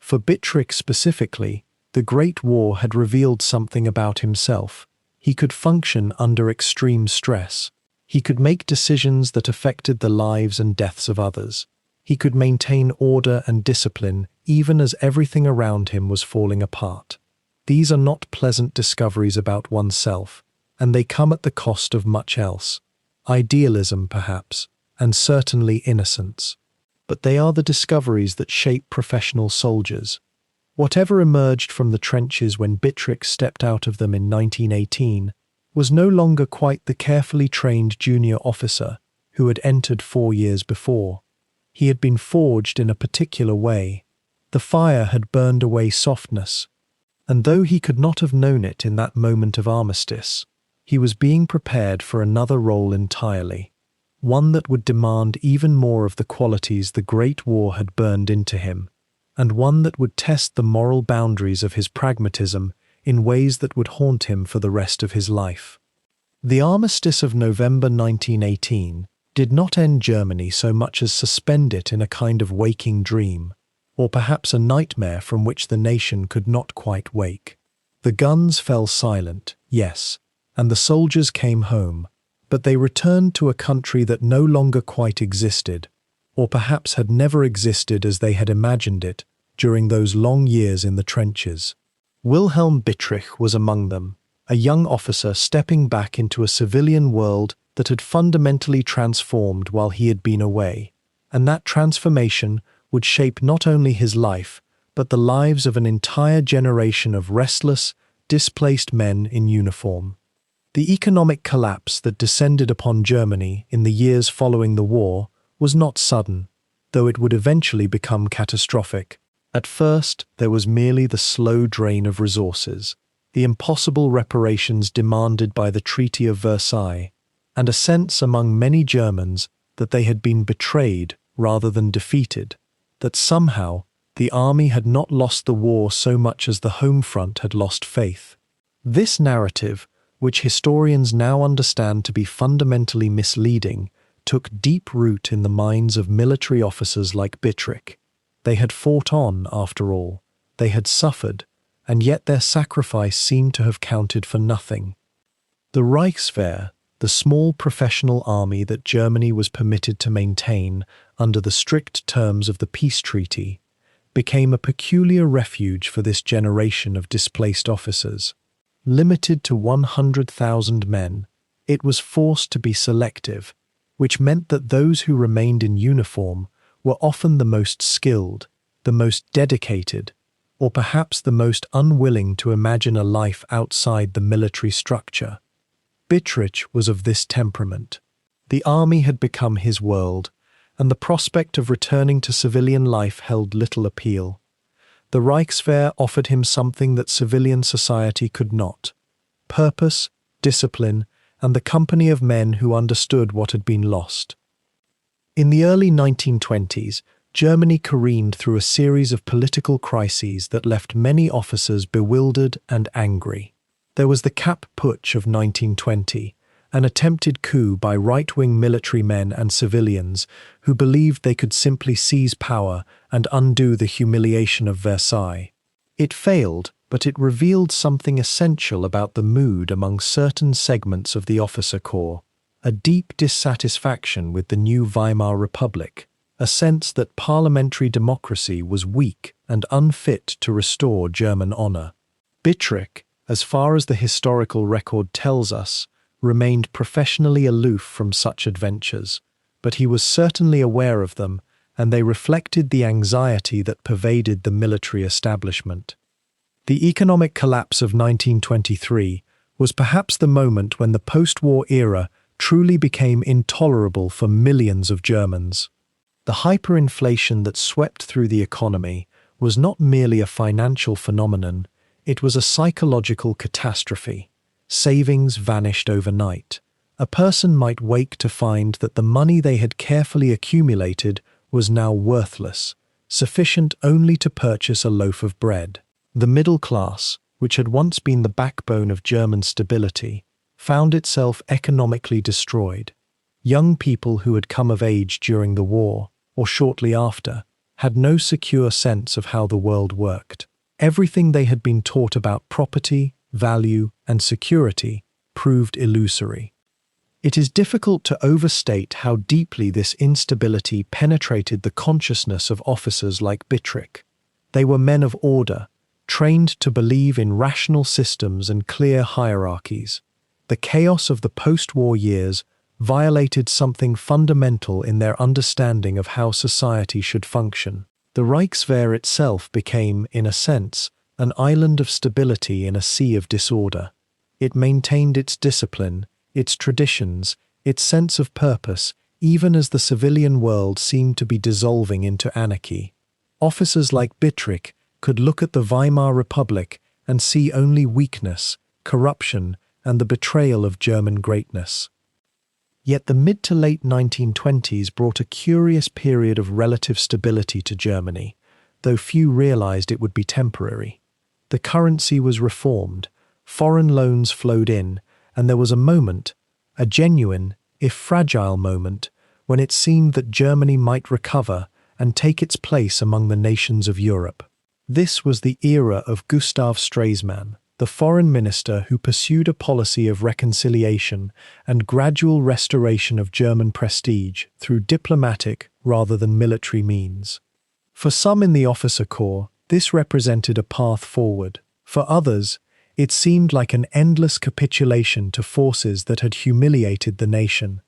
For Bittrich specifically, the Great War had revealed something about himself. He could function under extreme stress. He could make decisions that affected the lives and deaths of others. He could maintain order and discipline even as everything around him was falling apart. These are not pleasant discoveries about oneself, and they come at the cost of much else. Idealism, perhaps, and certainly innocence. But they are the discoveries that shape professional soldiers. Whatever emerged from the trenches when Bittrich stepped out of them in 1918 was no longer quite the carefully trained junior officer who had entered 4 years before. He had been forged in a particular way. The fire had burned away softness, and though he could not have known it in that moment of armistice, he was being prepared for another role entirely, one that would demand even more of the qualities the Great War had burned into him, and one that would test the moral boundaries of his pragmatism in ways that would haunt him for the rest of his life. The armistice of November 1918 did not end Germany so much as suspend it in a kind of waking dream, or perhaps a nightmare from which the nation could not quite wake. The guns fell silent, yes, and the soldiers came home, but they returned to a country that no longer quite existed, or perhaps had never existed as they had imagined it during those long years in the trenches. Wilhelm Bittrich was among them, a young officer stepping back into a civilian world that had fundamentally transformed while he had been away, and that transformation would shape not only his life, but the lives of an entire generation of restless, displaced men in uniform. The economic collapse that descended upon Germany in the years following the war was not sudden, though it would eventually become catastrophic. At first, there was merely the slow drain of resources, the impossible reparations demanded by the Treaty of Versailles, and a sense among many Germans that they had been betrayed rather than defeated, that somehow the army had not lost the war so much as the home front had lost faith. This narrative which historians now understand to be fundamentally misleading, took deep root in the minds of military officers like Bittrich. They had fought on, after all. They had suffered, and yet their sacrifice seemed to have counted for nothing. The Reichswehr, the small professional army that Germany was permitted to maintain under the strict terms of the peace treaty, became a peculiar refuge for this generation of displaced officers. Limited to 100,000 men, it was forced to be selective, which meant that those who remained in uniform were often the most skilled, the most dedicated, or perhaps the most unwilling to imagine a life outside the military structure. Bittrich was of this temperament. The army had become his world, and the prospect of returning to civilian life held little appeal. The Reichswehr offered him something that civilian society could not: purpose, discipline, and the company of men who understood what had been lost. In the early 1920s, Germany careened through a series of political crises that left many officers bewildered and angry. There was the Kapp Putsch of 1920, an attempted coup by right-wing military men and civilians who believed they could simply seize power and undo the humiliation of Versailles. It failed, but it revealed something essential about the mood among certain segments of the officer corps: a deep dissatisfaction with the new Weimar Republic, a sense that parliamentary democracy was weak and unfit to restore German honor. Bittrich, as far as the historical record tells us, remained professionally aloof from such adventures, but he was certainly aware of them, and they reflected the anxiety that pervaded the military establishment. The economic collapse of 1923 was perhaps the moment when the post-war era truly became intolerable for millions of Germans. The hyperinflation that swept through the economy was not merely a financial phenomenon, it was a psychological catastrophe. Savings vanished overnight. A person might wake to find that the money they had carefully accumulated was now worthless, sufficient only to purchase a loaf of bread. The middle class, which had once been the backbone of German stability, found itself economically destroyed. Young people who had come of age during the war, or shortly after, had no secure sense of how the world worked. Everything they had been taught about property, value, and security proved illusory. It is difficult to overstate how deeply this instability penetrated the consciousness of officers like Bittrich. They were men of order, trained to believe in rational systems and clear hierarchies. The chaos of the post-war years violated something fundamental in their understanding of how society should function. The Reichswehr itself became, in a sense, an island of stability in a sea of disorder. It maintained its discipline, its traditions, its sense of purpose, even as the civilian world seemed to be dissolving into anarchy. Officers like Bittrich could look at the Weimar Republic and see only weakness, corruption, and the betrayal of German greatness. Yet the mid to late 1920s brought a curious period of relative stability to Germany, though few realized it would be temporary. The currency was reformed, foreign loans flowed in, and there was a moment, a genuine, if fragile moment, when it seemed that Germany might recover and take its place among the nations of Europe. This was the era of Gustav Stresemann, the foreign minister who pursued a policy of reconciliation and gradual restoration of German prestige through diplomatic rather than military means. For some in the officer corps, this represented a path forward. For others, it seemed like an endless capitulation to forces that had humiliated the nation.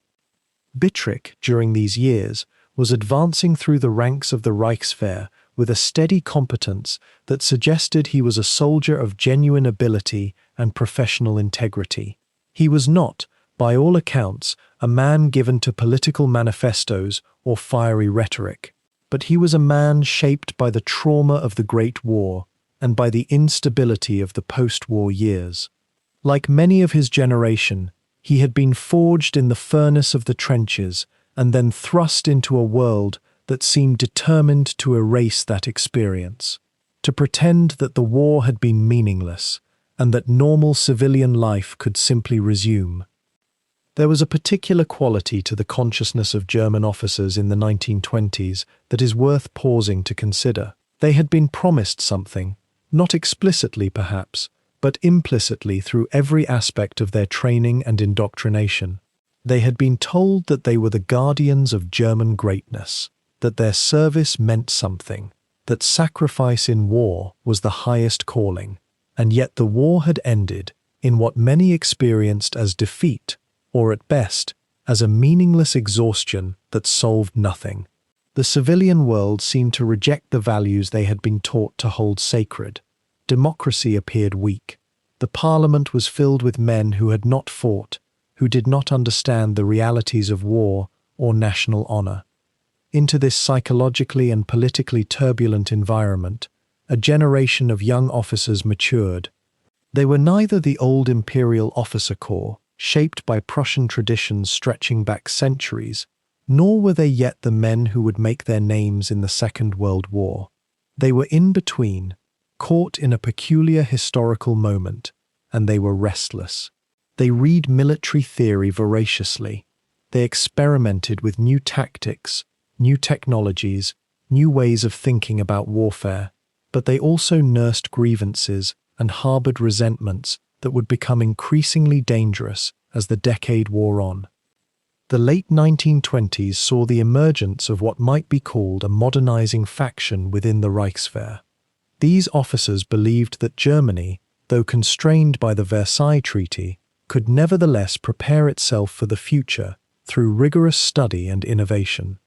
Bittrich, during these years, was advancing through the ranks of the Reichswehr with a steady competence that suggested he was a soldier of genuine ability and professional integrity. He was not, by all accounts, a man given to political manifestos or fiery rhetoric, but he was a man shaped by the trauma of the Great War and by the instability of the post-war years. Like many of his generation, he had been forged in the furnace of the trenches and then thrust into a world that seemed determined to erase that experience, to pretend that the war had been meaningless, and that normal civilian life could simply resume. There was a particular quality to the consciousness of German officers in the 1920s that is worth pausing to consider. They had been promised something, not explicitly perhaps, but implicitly through every aspect of their training and indoctrination. They had been told that they were the guardians of German greatness, that their service meant something, that sacrifice in war was the highest calling, and yet the war had ended in what many experienced as defeat, or at best, as a meaningless exhaustion that solved nothing. The civilian world seemed to reject the values they had been taught to hold sacred. Democracy appeared weak. The parliament was filled with men who had not fought, who did not understand the realities of war or national honor. Into this psychologically and politically turbulent environment, a generation of young officers matured. They were neither the old imperial officer corps, shaped by Prussian traditions stretching back centuries, nor were they yet the men who would make their names in the Second World War. They were in between, caught in a peculiar historical moment, and they were restless. They read military theory voraciously. They experimented with new tactics, new technologies, new ways of thinking about warfare, but they also nursed grievances and harbored resentments that would become increasingly dangerous as the decade wore on. The late 1920s saw the emergence of what might be called a modernizing faction within the Reichswehr. These officers believed that Germany, though constrained by the Versailles Treaty, could nevertheless prepare itself for the future through rigorous study and innovation.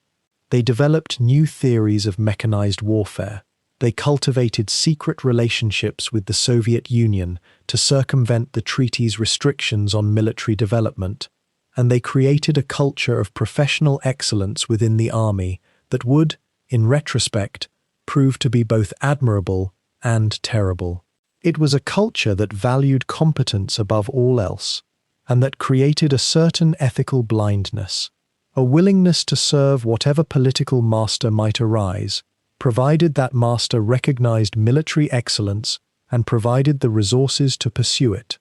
They developed new theories of mechanized warfare. They cultivated secret relationships with the Soviet Union to circumvent the treaty's restrictions on military development, and they created a culture of professional excellence within the army that would, in retrospect, prove to be both admirable and terrible. It was a culture that valued competence above all else, and that created a certain ethical blindness, a willingness to serve whatever political master might arise, provided that master recognized military excellence and provided the resources to pursue it.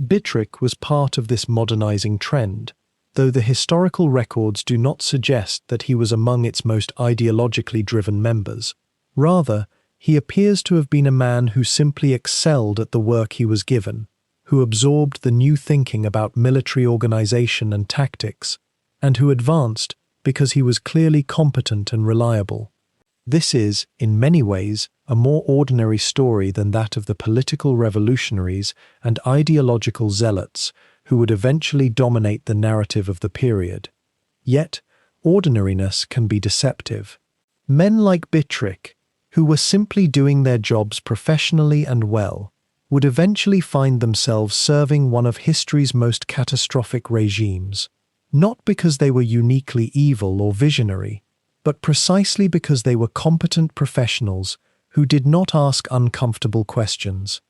Bittrich was part of this modernizing trend, though the historical records do not suggest that he was among its most ideologically driven members. Rather, he appears to have been a man who simply excelled at the work he was given, who absorbed the new thinking about military organization and tactics, and who advanced because he was clearly competent and reliable. This is, in many ways, a more ordinary story than that of the political revolutionaries and ideological zealots who would eventually dominate the narrative of the period. Yet, ordinariness can be deceptive. Men like Bittrich, who were simply doing their jobs professionally and well, would eventually find themselves serving one of history's most catastrophic regimes, not because they were uniquely evil or visionary, but precisely because they were competent professionals who did not ask uncomfortable questions.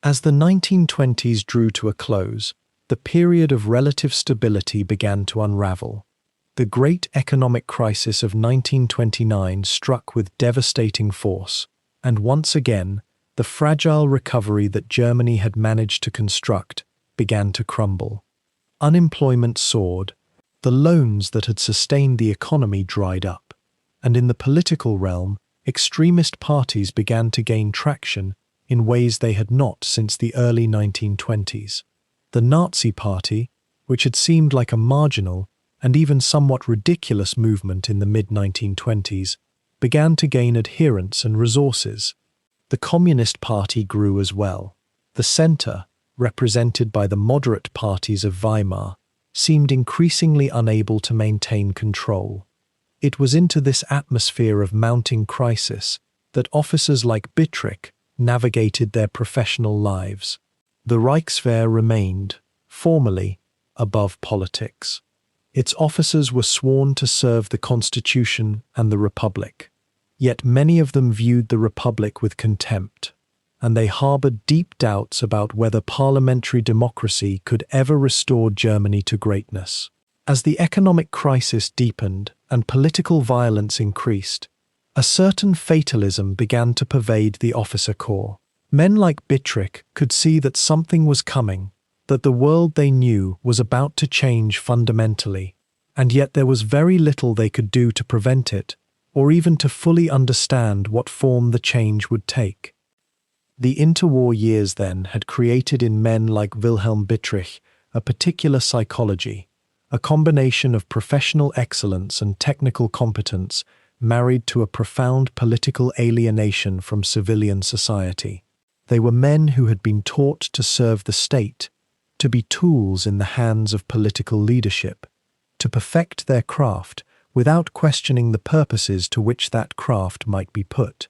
As the 1920s drew to a close, the period of relative stability began to unravel. The great economic crisis of 1929 struck with devastating force, and once again, the fragile recovery that Germany had managed to construct began to crumble. Unemployment soared, the loans that had sustained the economy dried up, and in the political realm, extremist parties began to gain traction in ways they had not since the early 1920s. The Nazi Party, which had seemed like a marginal and even somewhat ridiculous movement in the mid-1920s, began to gain adherents and resources. The Communist Party grew as well. The centre, represented by the moderate parties of Weimar, seemed increasingly unable to maintain control. It was into this atmosphere of mounting crisis that officers like Bittrich navigated their professional lives. The Reichswehr remained, formally, above politics. Its officers were sworn to serve the Constitution and the Republic, yet many of them viewed the Republic with contempt, and they harbored deep doubts about whether parliamentary democracy could ever restore Germany to greatness. As the economic crisis deepened and political violence increased, a certain fatalism began to pervade the officer corps. Men like Bittrich could see that something was coming, that the world they knew was about to change fundamentally, and yet there was very little they could do to prevent it, or even to fully understand what form the change would take. The interwar years, then, had created in men like Wilhelm Bittrich a particular psychology, a combination of professional excellence and technical competence married to a profound political alienation from civilian society. They were men who had been taught to serve the state, to be tools in the hands of political leadership, to perfect their craft without questioning the purposes to which that craft might be put.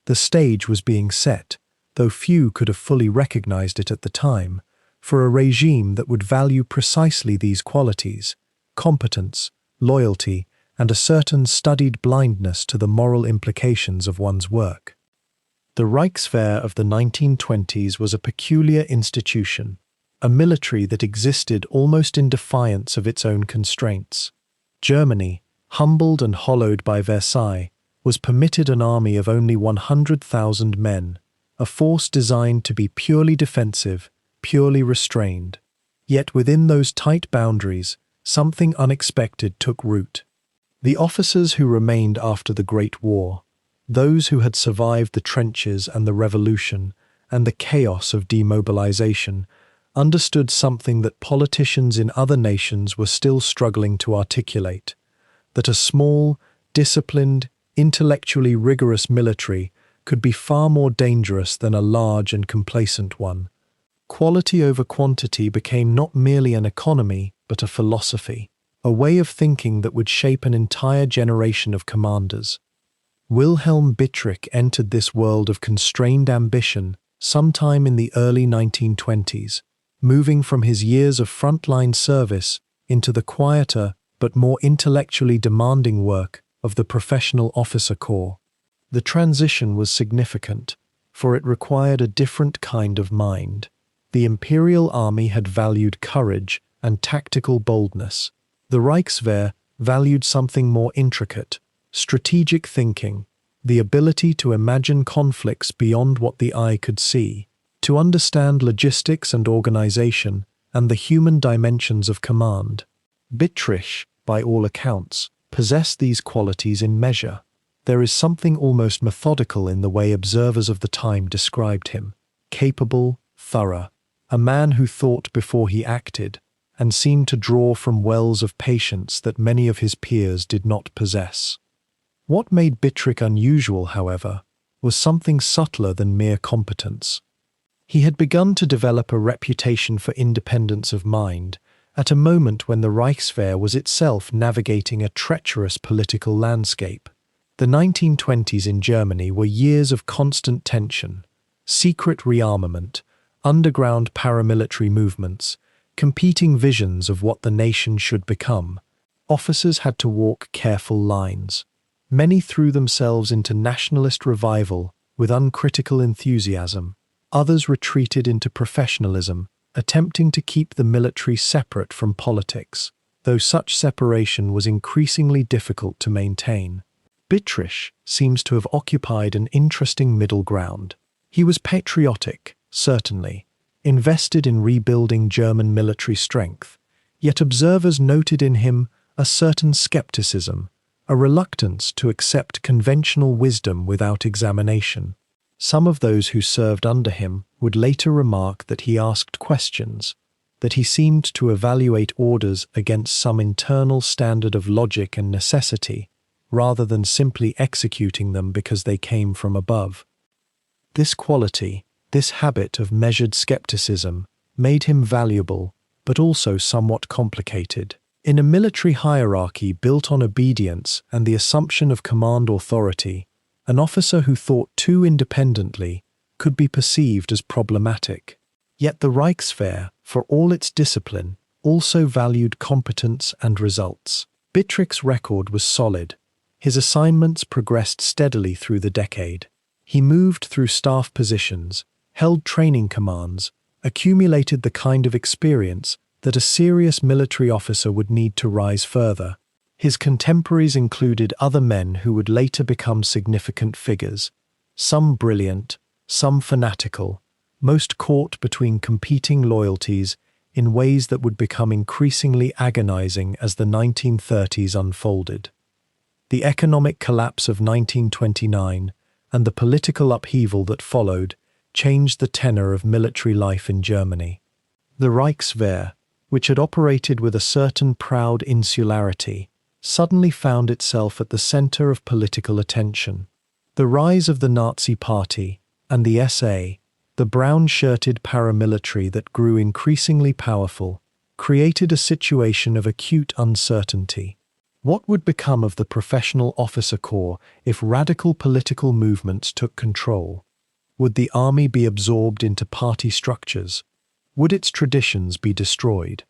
The stage was being set, though few could have fully recognized it at the time, for a regime that would value precisely these qualities: competence, loyalty, and a certain studied blindness to the moral implications of one's work. The Reichswehr of the 1920s was a peculiar institution, a military that existed almost in defiance of its own constraints. Germany, humbled and hollowed by Versailles, was permitted an army of only 100,000 men, a force designed to be purely defensive, purely restrained. Yet within those tight boundaries, something unexpected took root. The officers who remained after the Great War, those who had survived the trenches and the revolution and the chaos of demobilization, understood something that politicians in other nations were still struggling to articulate: that a small, disciplined, intellectually rigorous military could be far more dangerous than a large and complacent one. Quality over quantity became not merely an economy, but a philosophy, a way of thinking that would shape an entire generation of commanders. Wilhelm Bittrich entered this world of constrained ambition sometime in the early 1920s, moving from his years of frontline service into the quieter but more intellectually demanding work of the professional officer corps. The transition was significant, for it required a different kind of mind. The Imperial Army had valued courage and tactical boldness. The Reichswehr valued something more intricate: strategic thinking, the ability to imagine conflicts beyond what the eye could see, to understand logistics and organization, and the human dimensions of command. Bittrich, by all accounts, possessed these qualities in measure. There is something almost methodical in the way observers of the time described him: capable, thorough, a man who thought before he acted, and seemed to draw from wells of patience that many of his peers did not possess. What made Bittrich unusual, however, was something subtler than mere competence. He had begun to develop a reputation for independence of mind at a moment when the Reichswehr was itself navigating a treacherous political landscape. The 1920s in Germany were years of constant tension, secret rearmament, underground paramilitary movements, competing visions of what the nation should become. Officers had to walk careful lines. Many threw themselves into nationalist revival with uncritical enthusiasm. Others retreated into professionalism, attempting to keep the military separate from politics, though such separation was increasingly difficult to maintain. Bittrich seems to have occupied an interesting middle ground. He was patriotic, certainly, invested in rebuilding German military strength, yet observers noted in him a certain skepticism, a reluctance to accept conventional wisdom without examination. Some of those who served under him would later remark that he asked questions, that he seemed to evaluate orders against some internal standard of logic and necessity, rather than simply executing them because they came from above. This quality, this habit of measured skepticism, made him valuable, but also somewhat complicated. In a military hierarchy built on obedience and the assumption of command authority, an officer who thought too independently could be perceived as problematic. Yet the Reichswehr, for all its discipline, also valued competence and results. Bittrich's record was solid. His assignments progressed steadily through the decade. He moved through staff positions, held training commands, accumulated the kind of experience that a serious military officer would need to rise further. His contemporaries included other men who would later become significant figures, some brilliant, some fanatical, most caught between competing loyalties in ways that would become increasingly agonizing as the 1930s unfolded. The economic collapse of 1929 and the political upheaval that followed changed the tenor of military life in Germany. The Reichswehr, which had operated with a certain proud insularity, suddenly found itself at the center of political attention. The rise of the Nazi Party and the SA, the brown-shirted paramilitary that grew increasingly powerful, created a situation of acute uncertainty. What would become of the professional officer corps if radical political movements took control? Would the army be absorbed into party structures? Would its traditions be destroyed?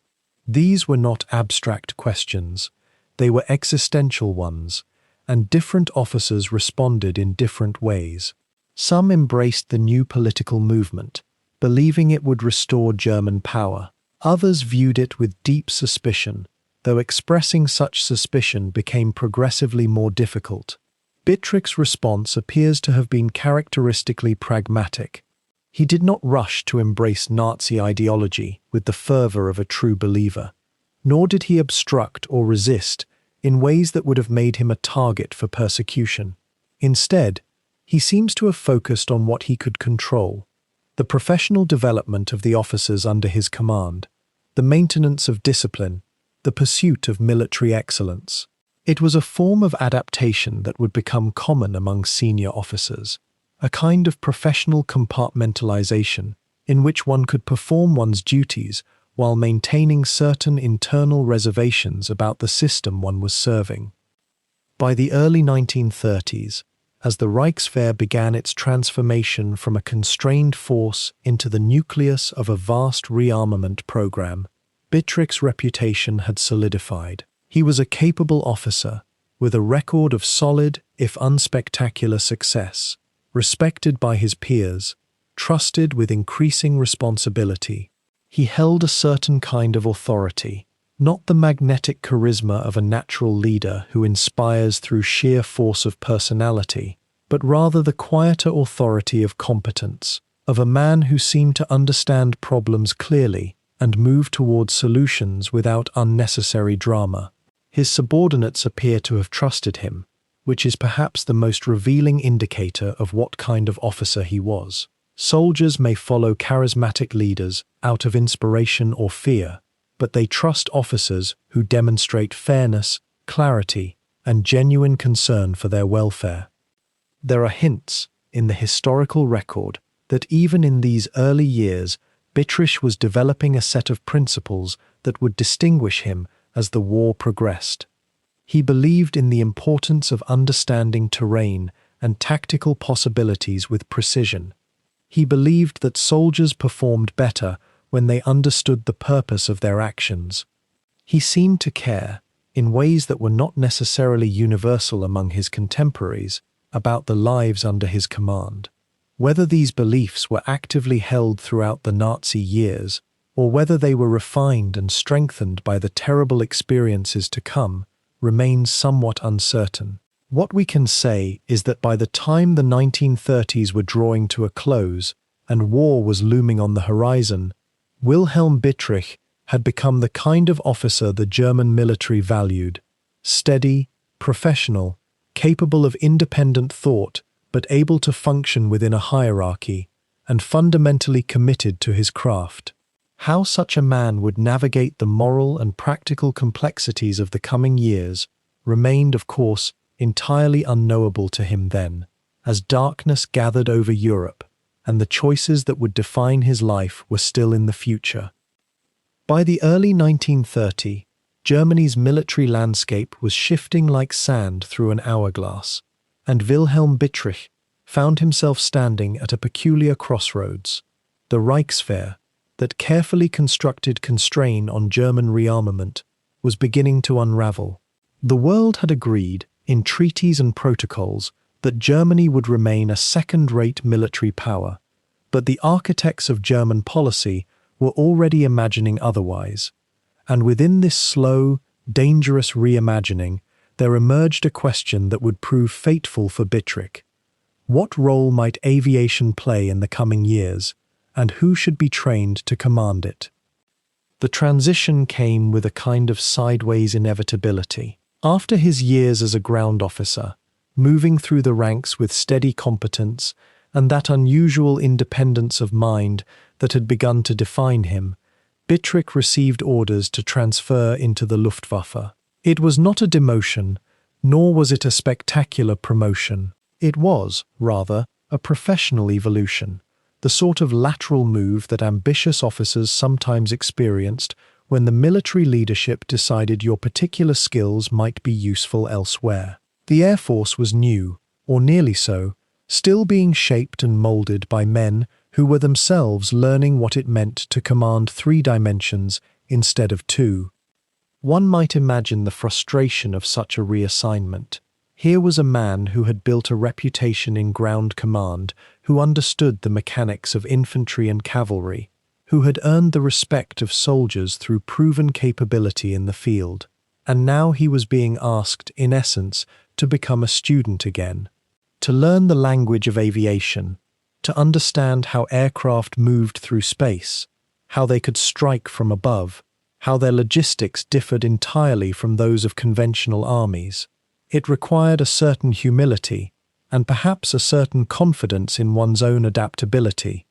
These were not abstract questions. They were existential ones, and different officers responded in different ways. Some embraced the new political movement, believing it would restore German power. Others viewed it with deep suspicion, though expressing such suspicion became progressively more difficult. Bittrich's response appears to have been characteristically pragmatic. He did not rush to embrace Nazi ideology with the fervor of a true believer, nor did he obstruct or resist in ways that would have made him a target for persecution. Instead, he seems to have focused on what he could control: the professional development of the officers under his command, the maintenance of discipline, the pursuit of military excellence. It was a form of adaptation that would become common among senior officers, a kind of professional compartmentalization in which one could perform one's duties while maintaining certain internal reservations about the system one was serving. By the early 1930s, as the Reichswehr began its transformation from a constrained force into the nucleus of a vast rearmament program, Bittrich's reputation had solidified. He was a capable officer, with a record of solid, if unspectacular, success, respected by his peers, trusted with increasing responsibility. He held a certain kind of authority, not the magnetic charisma of a natural leader who inspires through sheer force of personality, but rather the quieter authority of competence, of a man who seemed to understand problems clearly and move towards solutions without unnecessary drama. His subordinates appear to have trusted him, which is perhaps the most revealing indicator of what kind of officer he was. Soldiers may follow charismatic leaders out of inspiration or fear, but they trust officers who demonstrate fairness, clarity, and genuine concern for their welfare. There are hints in the historical record that even in these early years, Bittrich was developing a set of principles that would distinguish him as the war progressed. He believed in the importance of understanding terrain and tactical possibilities with precision. He believed that soldiers performed better when they understood the purpose of their actions. He seemed to care, in ways that were not necessarily universal among his contemporaries, about the lives under his command. Whether these beliefs were actively held throughout the Nazi years, or whether they were refined and strengthened by the terrible experiences to come, remains somewhat uncertain. What we can say is that by the time the 1930s were drawing to a close and war was looming on the horizon, Wilhelm Bittrich had become the kind of officer the German military valued: steady, professional, capable of independent thought, but able to function within a hierarchy, and fundamentally committed to his craft. How such a man would navigate the moral and practical complexities of the coming years remained, of course, entirely unknowable to him then, as darkness gathered over Europe, and the choices that would define his life were still in the future. By the early 1930s, Germany's military landscape was shifting like sand through an hourglass, and Wilhelm Bittrich found himself standing at a peculiar crossroads. The Reichswehr, that carefully constructed constraint on German rearmament, was beginning to unravel. The world had agreed, in treaties and protocols, that Germany would remain a second-rate military power, but the architects of German policy were already imagining otherwise. And within this slow, dangerous reimagining, there emerged a question that would prove fateful for Bittrich. What role might aviation play in the coming years, and who should be trained to command it? The transition came with a kind of sideways inevitability. After his years as a ground officer, moving through the ranks with steady competence and that unusual independence of mind that had begun to define him, Bittrich received orders to transfer into the Luftwaffe. It was not a demotion, nor was it a spectacular promotion. It was, rather, a professional evolution, the sort of lateral move that ambitious officers sometimes experienced when the military leadership decided your particular skills might be useful elsewhere. The Air Force was new, or nearly so, still being shaped and molded by men who were themselves learning what it meant to command 3 dimensions instead of 2. One might imagine the frustration of such a reassignment. Here was a man who had built a reputation in ground command, who understood the mechanics of infantry and cavalry, who had earned the respect of soldiers through proven capability in the field. And now he was being asked, in essence, to become a student again, to learn the language of aviation, to understand how aircraft moved through space, how they could strike from above, how their logistics differed entirely from those of conventional armies. It required a certain humility, and perhaps a certain confidence in one's own adaptability.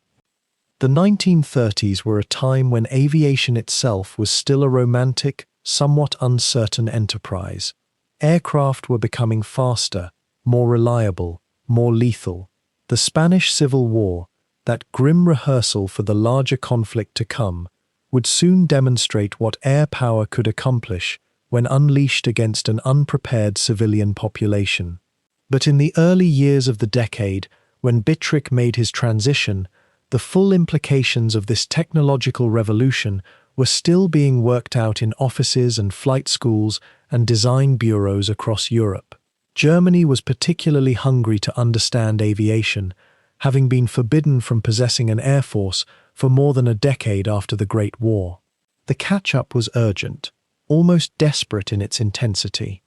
The 1930s were a time when aviation itself was still a romantic, somewhat uncertain enterprise. Aircraft were becoming faster, more reliable, more lethal. The Spanish Civil War, that grim rehearsal for the larger conflict to come, would soon demonstrate what air power could accomplish when unleashed against an unprepared civilian population. But in the early years of the decade, when Bittrich made his transition, the full implications of this technological revolution were still being worked out in offices and flight schools and design bureaus across Europe. Germany was particularly hungry to understand aviation, having been forbidden from possessing an air force for more than a decade after the Great War. The catch-up was urgent, almost desperate in its intensity.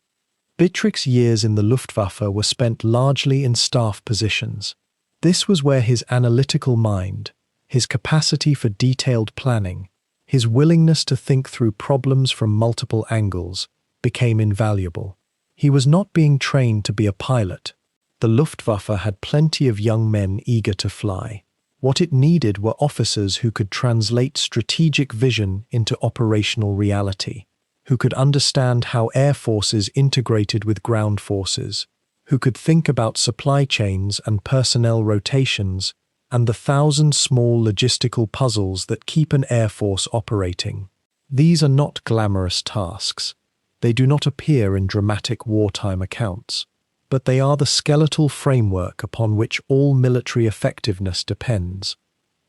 Bittrich's years in the Luftwaffe were spent largely in staff positions. This was where his analytical mind, his capacity for detailed planning, his willingness to think through problems from multiple angles, became invaluable. He was not being trained to be a pilot. The Luftwaffe had plenty of young men eager to fly. What it needed were officers who could translate strategic vision into operational reality, who could understand how air forces integrated with ground forces, who could think about supply chains and personnel rotations and the 1,000 small logistical puzzles that keep an air force operating. These are not glamorous tasks. They do not appear in dramatic wartime accounts, but they are the skeletal framework upon which all military effectiveness depends.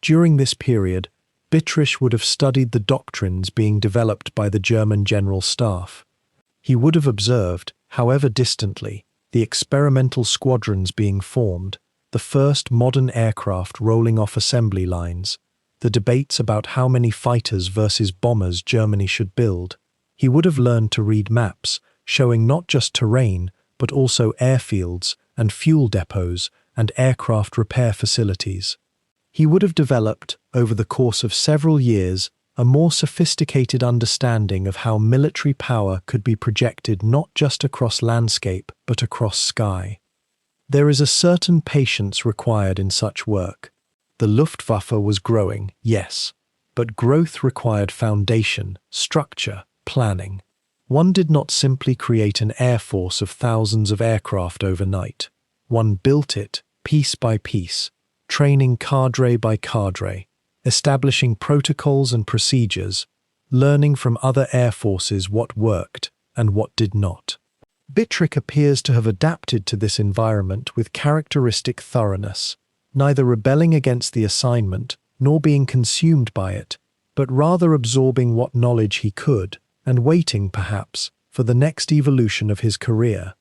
During this period, Bittrich would have studied the doctrines being developed by the German General Staff. He would have observed, however distantly, the experimental squadrons being formed, the first modern aircraft rolling off assembly lines, the debates about how many fighters versus bombers Germany should build. He would have learned to read maps, showing not just terrain, but also airfields and fuel depots and aircraft repair facilities. He would have developed, over the course of several years, a more sophisticated understanding of how military power could be projected not just across landscape, but across sky. There is a certain patience required in such work. The Luftwaffe was growing, yes, but growth required foundation, structure, planning. One did not simply create an air force of thousands of aircraft overnight. One built it, piece by piece, training cadre by cadre, establishing protocols and procedures, learning from other air forces what worked and what did not. Bittrich appears to have adapted to this environment with characteristic thoroughness, neither rebelling against the assignment nor being consumed by it, but rather absorbing what knowledge he could and waiting, perhaps, for the next evolution of his career.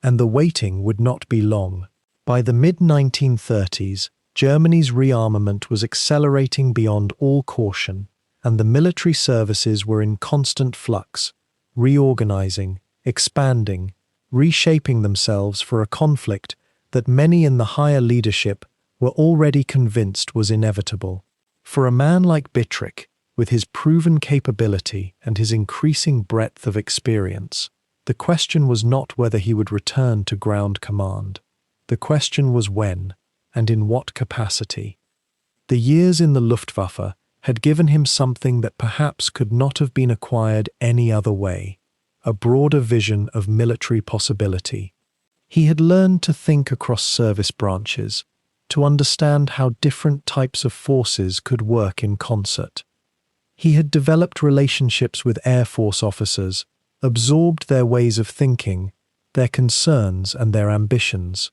And the waiting would not be long. By the mid-1930s, Germany's rearmament was accelerating beyond all caution, and the military services were in constant flux, reorganizing, expanding, reshaping themselves for a conflict that many in the higher leadership were already convinced was inevitable. For a man like Bittrich, with his proven capability and his increasing breadth of experience, the question was not whether he would return to ground command. The question was when, and in what capacity. The years in the Luftwaffe had given him something that perhaps could not have been acquired any other way: a broader vision of military possibility. He had learned to think across service branches, to understand how different types of forces could work in concert. He had developed relationships with Air Force officers, absorbed their ways of thinking, their concerns and their ambitions.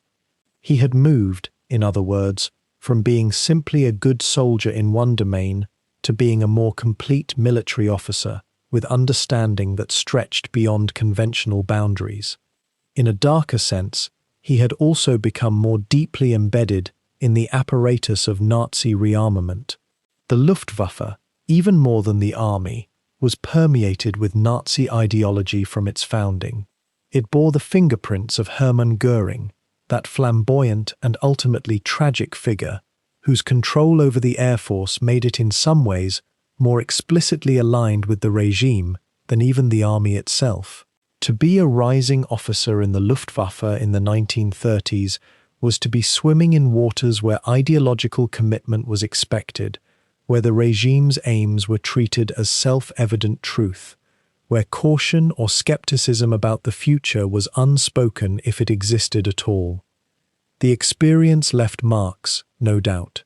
He had moved, in other words, from being simply a good soldier in one domain to being a more complete military officer with understanding that stretched beyond conventional boundaries. In a darker sense, he had also become more deeply embedded in the apparatus of Nazi rearmament. The Luftwaffe, even more than the army, was permeated with Nazi ideology from its founding. It bore the fingerprints of Hermann Göring, that flamboyant and ultimately tragic figure whose control over the Air Force made it in some ways more explicitly aligned with the regime than even the army itself. To be a rising officer in the Luftwaffe in the 1930s was to be swimming in waters where ideological commitment was expected, where the regime's aims were treated as self-evident truth, where caution or skepticism about the future was unspoken if it existed at all. The experience left marks, no doubt.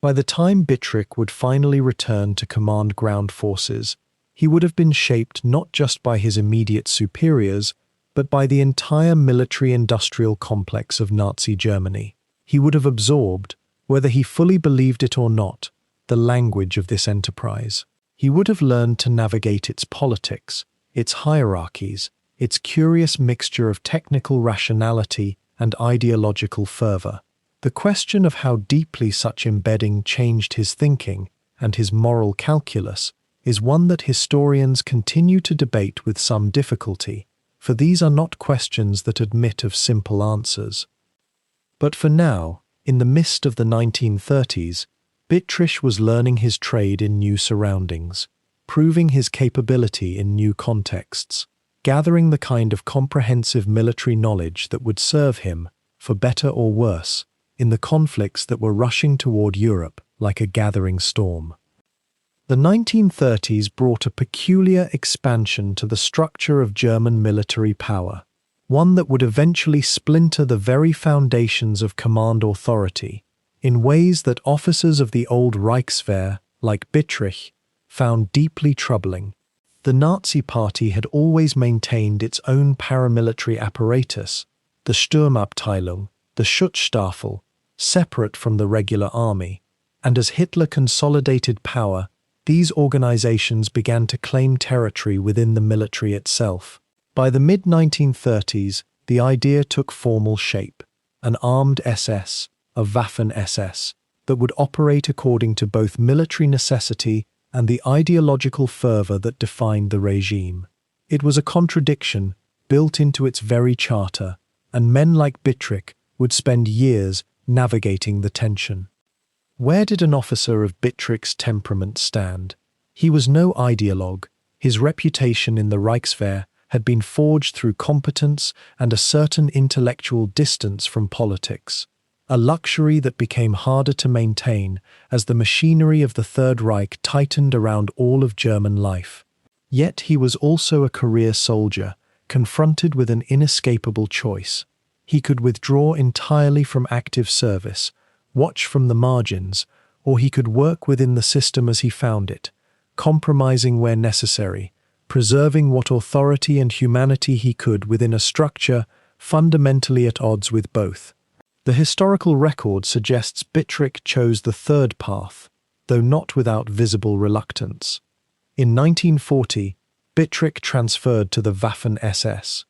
By the time Bittrich would finally return to command ground forces, he would have been shaped not just by his immediate superiors, but by the entire military-industrial complex of Nazi Germany. He would have absorbed, whether he fully believed it or not, the language of this enterprise. He would have learned to navigate its politics, its hierarchies, its curious mixture of technical rationality and ideological fervor. The question of how deeply such embedding changed his thinking and his moral calculus is one that historians continue to debate with some difficulty, for these are not questions that admit of simple answers. But for now, in the mist of the 1930s, Bittrich was learning his trade in new surroundings, proving his capability in new contexts, gathering the kind of comprehensive military knowledge that would serve him, for better or worse, in the conflicts that were rushing toward Europe like a gathering storm. The 1930s brought a peculiar expansion to the structure of German military power, one that would eventually splinter the very foundations of command authority in ways that officers of the old Reichswehr, like Bittrich, found deeply troubling. The Nazi Party had always maintained its own paramilitary apparatus, the Sturmabteilung, the Schutzstaffel, separate from the regular army, and as Hitler consolidated power, these organizations began to claim territory within the military itself. By the mid-1930s, the idea took formal shape: an armed SS, a Waffen-SS, that would operate according to both military necessity and the ideological fervor that defined the regime. It was a contradiction built into its very charter, and men like Bittrich would spend years navigating the tension. Where did an officer of Bittrich's temperament stand? He was no ideologue. His reputation in the Reichswehr had been forged through competence and a certain intellectual distance from politics, a luxury that became harder to maintain as the machinery of the Third Reich tightened around all of German life. Yet he was also a career soldier, confronted with an inescapable choice. He could withdraw entirely from active service, watch from the margins, or he could work within the system as he found it, compromising where necessary, preserving what authority and humanity he could within a structure fundamentally at odds with both. The historical record suggests Bittrich chose the third path, though not without visible reluctance. In 1940, Bittrich transferred to the Waffen-SS.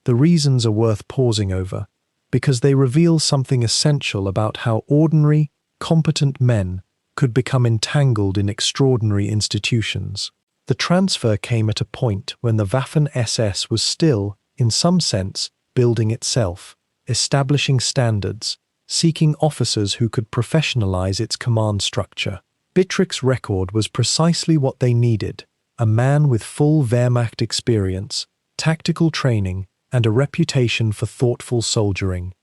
The reasons are worth pausing over, because they reveal something essential about how ordinary, competent men could become entangled in extraordinary institutions. The transfer came at a point when the Waffen-SS was still, in some sense, building itself, establishing standards, seeking officers who could professionalize its command structure. Bittrich's record was precisely what they needed: a man with full Wehrmacht experience, tactical training, and a reputation for thoughtful soldiering.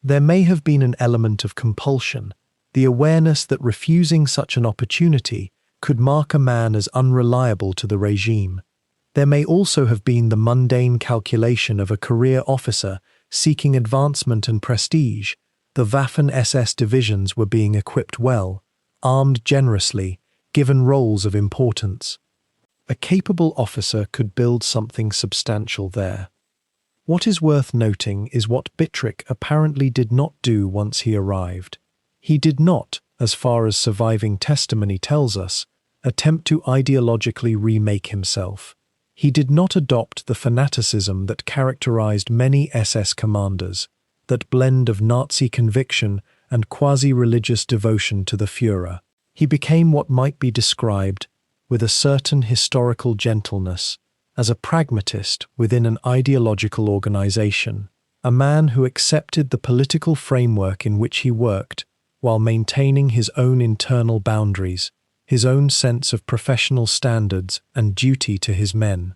There may have been an element of compulsion, the awareness that refusing such an opportunity could mark a man as unreliable to the regime. There may also have been the mundane calculation of a career officer seeking advancement and prestige. The Waffen-SS divisions were being equipped well, armed generously, given roles of importance. A capable officer could build something substantial there. What is worth noting is what Bittrich apparently did not do once he arrived. He did not, as far as surviving testimony tells us, attempt to ideologically remake himself. He did not adopt the fanaticism that characterized many SS commanders, that blend of Nazi conviction and quasi-religious devotion to the Führer. He became what might be described, with a certain historical gentleness, as a pragmatist within an ideological organization, a man who accepted the political framework in which he worked while maintaining his own internal boundaries, his own sense of professional standards and duty to his men.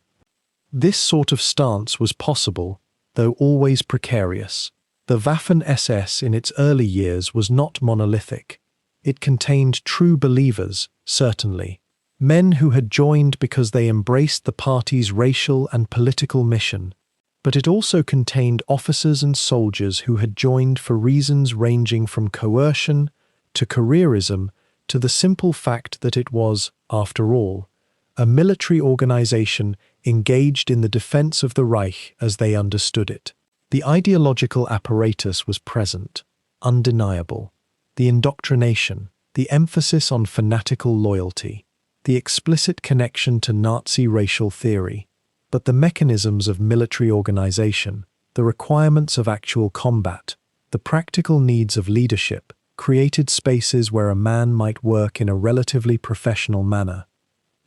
This sort of stance was possible, though always precarious. The Waffen-SS in its early years was not monolithic. It contained true believers, certainly, men who had joined because they embraced the party's racial and political mission, but it also contained officers and soldiers who had joined for reasons ranging from coercion to careerism to the simple fact that it was, after all, a military organization engaged in the defense of the Reich as they understood it. The ideological apparatus was present, undeniable. The indoctrination, the emphasis on fanatical loyalty, the explicit connection to Nazi racial theory, but the mechanisms of military organization, the requirements of actual combat, the practical needs of leadership, created spaces where a man might work in a relatively professional manner.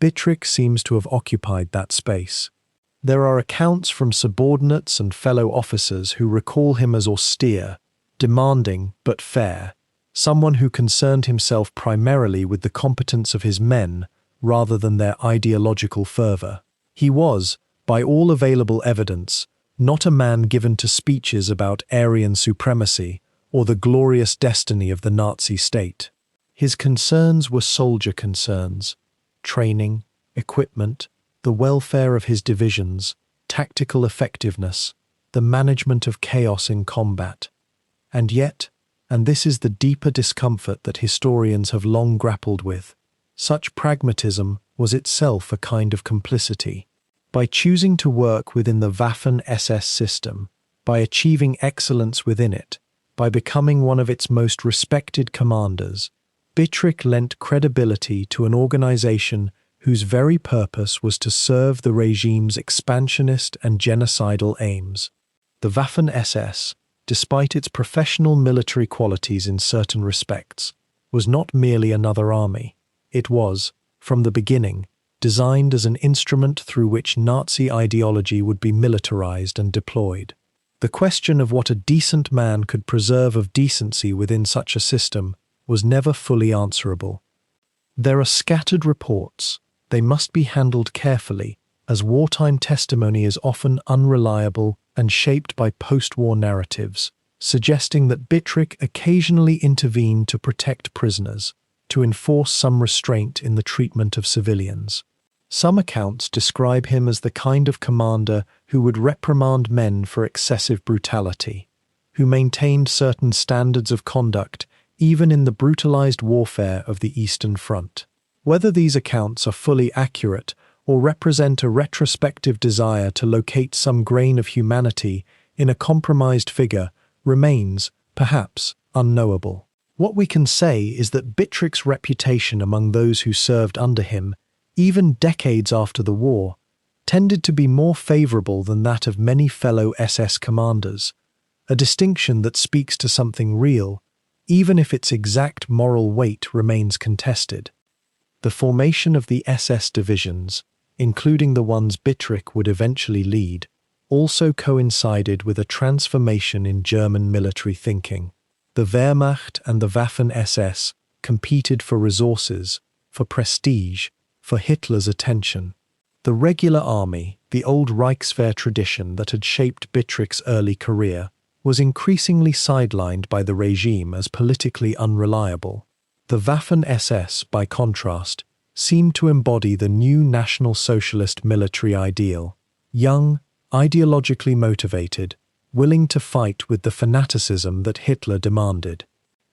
Bittrich seems to have occupied that space. There are accounts from subordinates and fellow officers who recall him as austere, demanding but fair, someone who concerned himself primarily with the competence of his men rather than their ideological fervor. He was, by all available evidence, not a man given to speeches about Aryan supremacy or the glorious destiny of the Nazi state. His concerns were soldier concerns: training, equipment, the welfare of his divisions, tactical effectiveness, the management of chaos in combat. And yet, and this is the deeper discomfort that historians have long grappled with, such pragmatism was itself a kind of complicity. By choosing to work within the Waffen-SS system, by achieving excellence within it, by becoming one of its most respected commanders, Bittrich lent credibility to an organization whose very purpose was to serve the regime's expansionist and genocidal aims. The Waffen-SS, despite its professional military qualities in certain respects, was not merely another army. It was, from the beginning, designed as an instrument through which Nazi ideology would be militarized and deployed. The question of what a decent man could preserve of decency within such a system was never fully answerable. There are scattered reports. They must be handled carefully, as wartime testimony is often unreliable and shaped by post-war narratives, suggesting that Bittrich occasionally intervened to protect prisoners, to enforce some restraint in the treatment of civilians. Some accounts describe him as the kind of commander who would reprimand men for excessive brutality, who maintained certain standards of conduct even in the brutalized warfare of the Eastern Front. Whether these accounts are fully accurate or represent a retrospective desire to locate some grain of humanity in a compromised figure remains, perhaps, unknowable. What we can say is that Bittrich's reputation among those who served under him, even decades after the war, tended to be more favorable than that of many fellow SS commanders, a distinction that speaks to something real, even if its exact moral weight remains contested. The formation of the SS divisions, including the ones Bittrich would eventually lead, also coincided with a transformation in German military thinking. The Wehrmacht and the Waffen-SS competed for resources, for prestige, for Hitler's attention. The regular army, the old Reichswehr tradition that had shaped Bittrich's early career, was increasingly sidelined by the regime as politically unreliable. The Waffen-SS, by contrast, seemed to embody the new National Socialist military ideal: young, ideologically motivated, willing to fight with the fanaticism that Hitler demanded.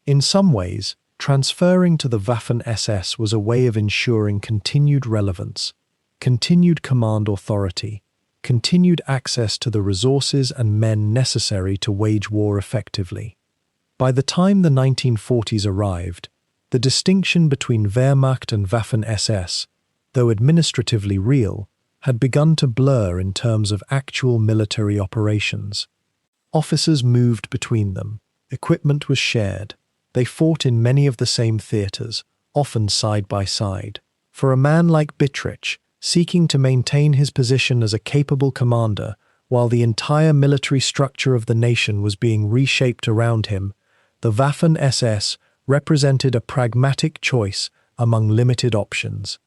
In some ways, transferring to the Waffen-SS was a way of ensuring continued relevance, continued command authority, continued access to the resources and men necessary to wage war effectively. By the time the 1940s arrived, the distinction between Wehrmacht and Waffen-SS, though administratively real, had begun to blur in terms of actual military operations. Officers moved between them, equipment was shared, they fought in many of the same theatres, often side by side. For a man like Bittrich, seeking to maintain his position as a capable commander while the entire military structure of the nation was being reshaped around him, the Waffen-SS represented a pragmatic choice among limited options.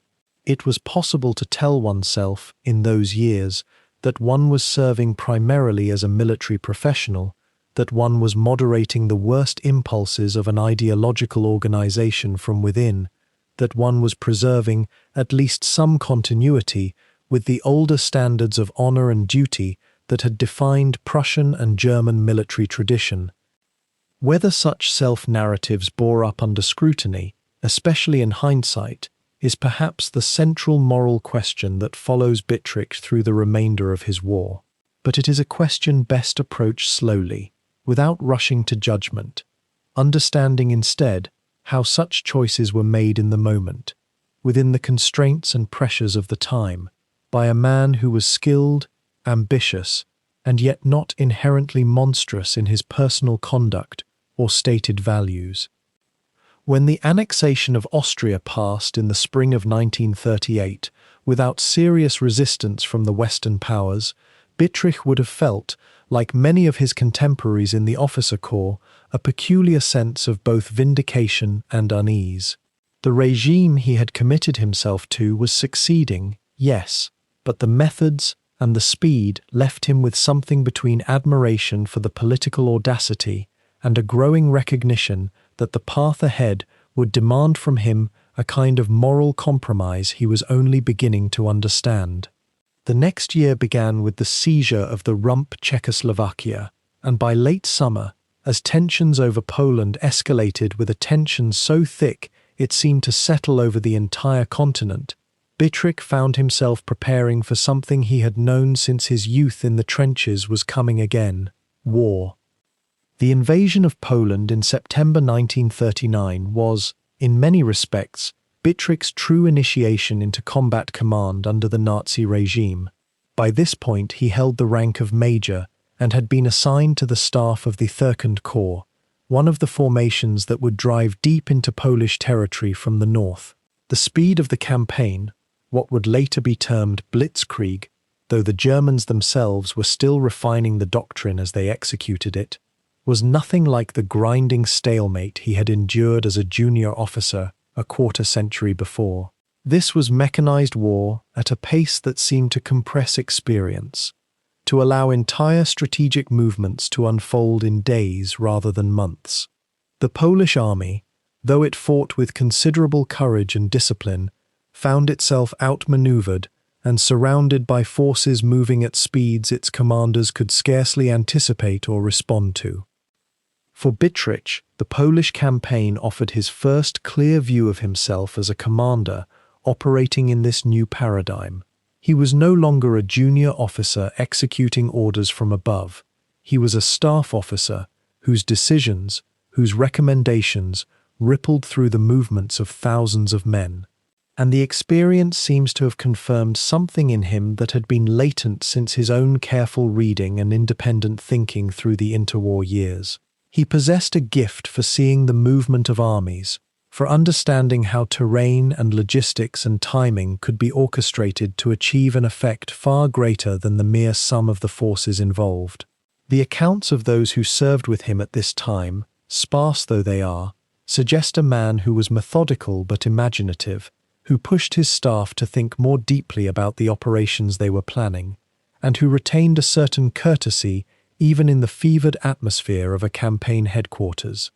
It was possible to tell oneself, in those years, that one was serving primarily as a military professional, that one was moderating the worst impulses of an ideological organization from within, that one was preserving at least some continuity with the older standards of honor and duty that had defined Prussian and German military tradition. Whether such self-narratives bore up under scrutiny, especially in hindsight, is perhaps the central moral question that follows Bittrich through the remainder of his war. But it is a question best approached slowly, without rushing to judgment, understanding instead how such choices were made in the moment, within the constraints and pressures of the time, by a man who was skilled, ambitious, and yet not inherently monstrous in his personal conduct or stated values. When the annexation of Austria passed in the spring of 1938, without serious resistance from the Western powers, Bittrich would have felt, like many of his contemporaries in the officer corps, a peculiar sense of both vindication and unease. The regime he had committed himself to was succeeding, yes, but the methods and the speed left him with something between admiration for the political audacity and a growing recognition that the path ahead would demand from him a kind of moral compromise he was only beginning to understand. The next year began with the seizure of the rump Czechoslovakia, and by late summer, as tensions over Poland escalated with a tension so thick it seemed to settle over the entire continent, Bittrich found himself preparing for something he had known since his youth in the trenches was coming again: war. The invasion of Poland in September 1939 was, in many respects, Bittrich's true initiation into combat command under the Nazi regime. By this point he held the rank of major and had been assigned to the staff of the II Corps, one of the formations that would drive deep into Polish territory from the north. The speed of the campaign, what would later be termed blitzkrieg, though the Germans themselves were still refining the doctrine as they executed it, was nothing like the grinding stalemate he had endured as a junior officer a quarter-century before. This was mechanized war at a pace that seemed to compress experience, to allow entire strategic movements to unfold in days rather than months. The Polish army, though it fought with considerable courage and discipline, found itself outmaneuvered and surrounded by forces moving at speeds its commanders could scarcely anticipate or respond to. For Bittrich, the Polish campaign offered his first clear view of himself as a commander operating in this new paradigm. He was no longer a junior officer executing orders from above. He was a staff officer whose decisions, whose recommendations rippled through the movements of thousands of men. And the experience seems to have confirmed something in him that had been latent since his own careful reading and independent thinking through the interwar years. He possessed a gift for seeing the movement of armies, for understanding how terrain and logistics and timing could be orchestrated to achieve an effect far greater than the mere sum of the forces involved. The accounts of those who served with him at this time, sparse though they are, suggest a man who was methodical but imaginative, who pushed his staff to think more deeply about the operations they were planning, and who retained a certain courtesy even in the fevered atmosphere of a campaign headquarters.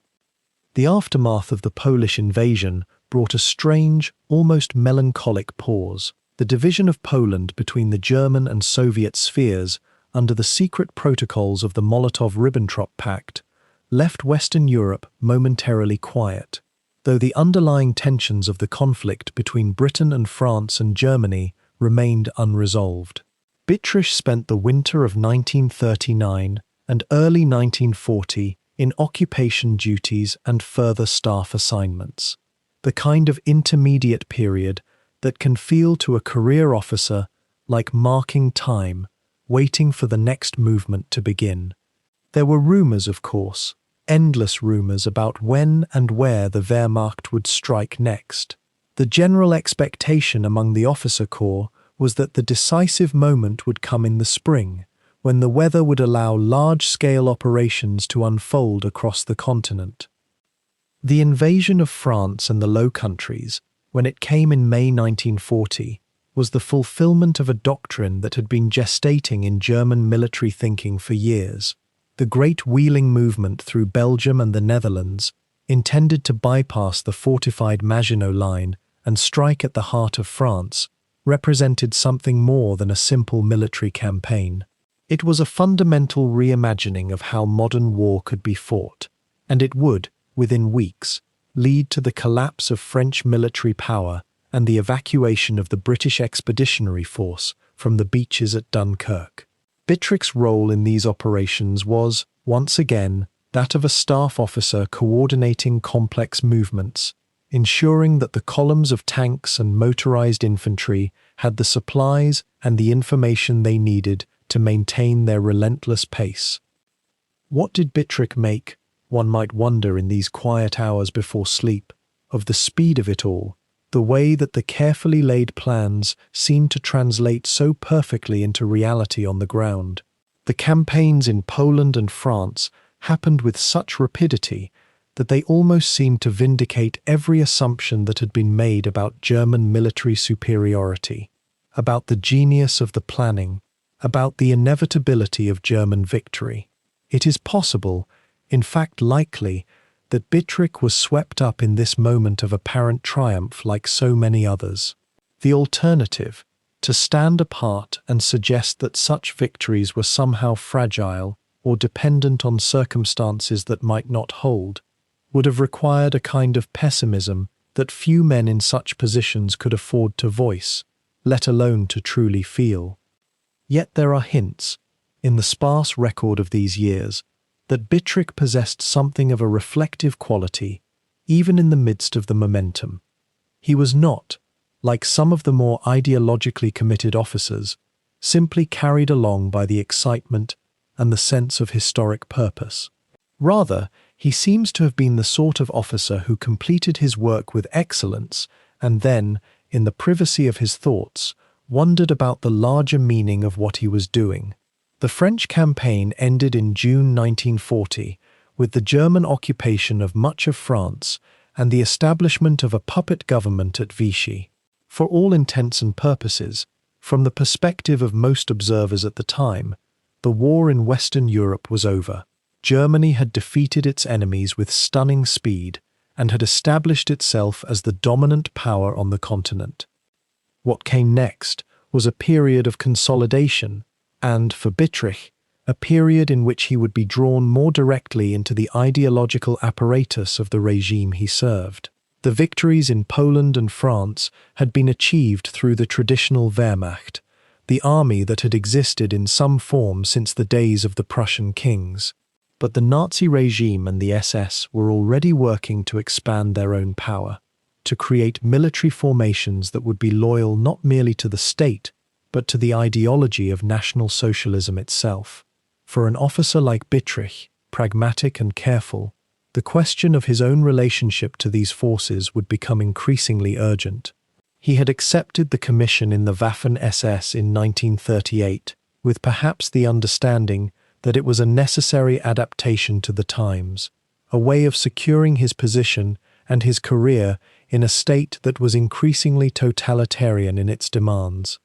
The aftermath of the Polish invasion brought a strange, almost melancholic pause. The division of Poland between the German and Soviet spheres under the secret protocols of the Molotov-Ribbentrop Pact left Western Europe momentarily quiet, though the underlying tensions of the conflict between Britain and France and Germany remained unresolved. Bittrich spent the winter of 1939 and early 1940 in occupation duties and further staff assignments, the kind of intermediate period that can feel to a career officer like marking time, waiting for the next movement to begin. There were rumors, of course, endless rumors about when and where the Wehrmacht would strike next. The general expectation among the officer corps was that the decisive moment would come in the spring, when the weather would allow large-scale operations to unfold across the continent. The invasion of France and the Low Countries, when it came in May 1940, was the fulfillment of a doctrine that had been gestating in German military thinking for years. The Great Wheeling Movement through Belgium and the Netherlands, intended to bypass the fortified Maginot Line and strike at the heart of France, represented something more than a simple military campaign. It was a fundamental reimagining of how modern war could be fought, and it would, within weeks, lead to the collapse of French military power and the evacuation of the British Expeditionary Force from the beaches at Dunkirk. Bittrich's role in these operations was, once again, that of a staff officer coordinating complex movements, ensuring that the columns of tanks and motorized infantry had the supplies and the information they needed to maintain their relentless pace. What did Bittrich make, one might wonder in these quiet hours before sleep, of the speed of it all, the way that the carefully laid plans seemed to translate so perfectly into reality on the ground? The campaigns in Poland and France happened with such rapidity that they almost seemed to vindicate every assumption that had been made about German military superiority, about the genius of the planning, about the inevitability of German victory. It is possible, in fact likely, that Bittrich was swept up in this moment of apparent triumph like so many others. The alternative, to stand apart and suggest that such victories were somehow fragile or dependent on circumstances that might not hold, would have required a kind of pessimism that few men in such positions could afford to voice, let alone to truly feel. Yet there are hints, in the sparse record of these years, that Bittrich possessed something of a reflective quality, even in the midst of the momentum. He was not, like some of the more ideologically committed officers, simply carried along by the excitement and the sense of historic purpose. Rather, he seems to have been the sort of officer who completed his work with excellence and then, in the privacy of his thoughts, wondered about the larger meaning of what he was doing. The French campaign ended in June 1940 with the German occupation of much of France and the establishment of a puppet government at Vichy. For all intents and purposes, from the perspective of most observers at the time, the war in Western Europe was over. Germany had defeated its enemies with stunning speed and had established itself as the dominant power on the continent. What came next was a period of consolidation and, for Bittrich, a period in which he would be drawn more directly into the ideological apparatus of the regime he served. The victories in Poland and France had been achieved through the traditional Wehrmacht, the army that had existed in some form since the days of the Prussian kings. But the Nazi regime and the SS were already working to expand their own power, to create military formations that would be loyal not merely to the state, but to the ideology of National Socialism itself. For an officer like Bittrich, pragmatic and careful, The question of his own relationship to these forces would become increasingly urgent. He had accepted the commission in the Waffen-SS in 1938, with perhaps the understanding that it was a necessary adaptation to the times, a way of securing his position and his career in a state that was increasingly totalitarian in its demands.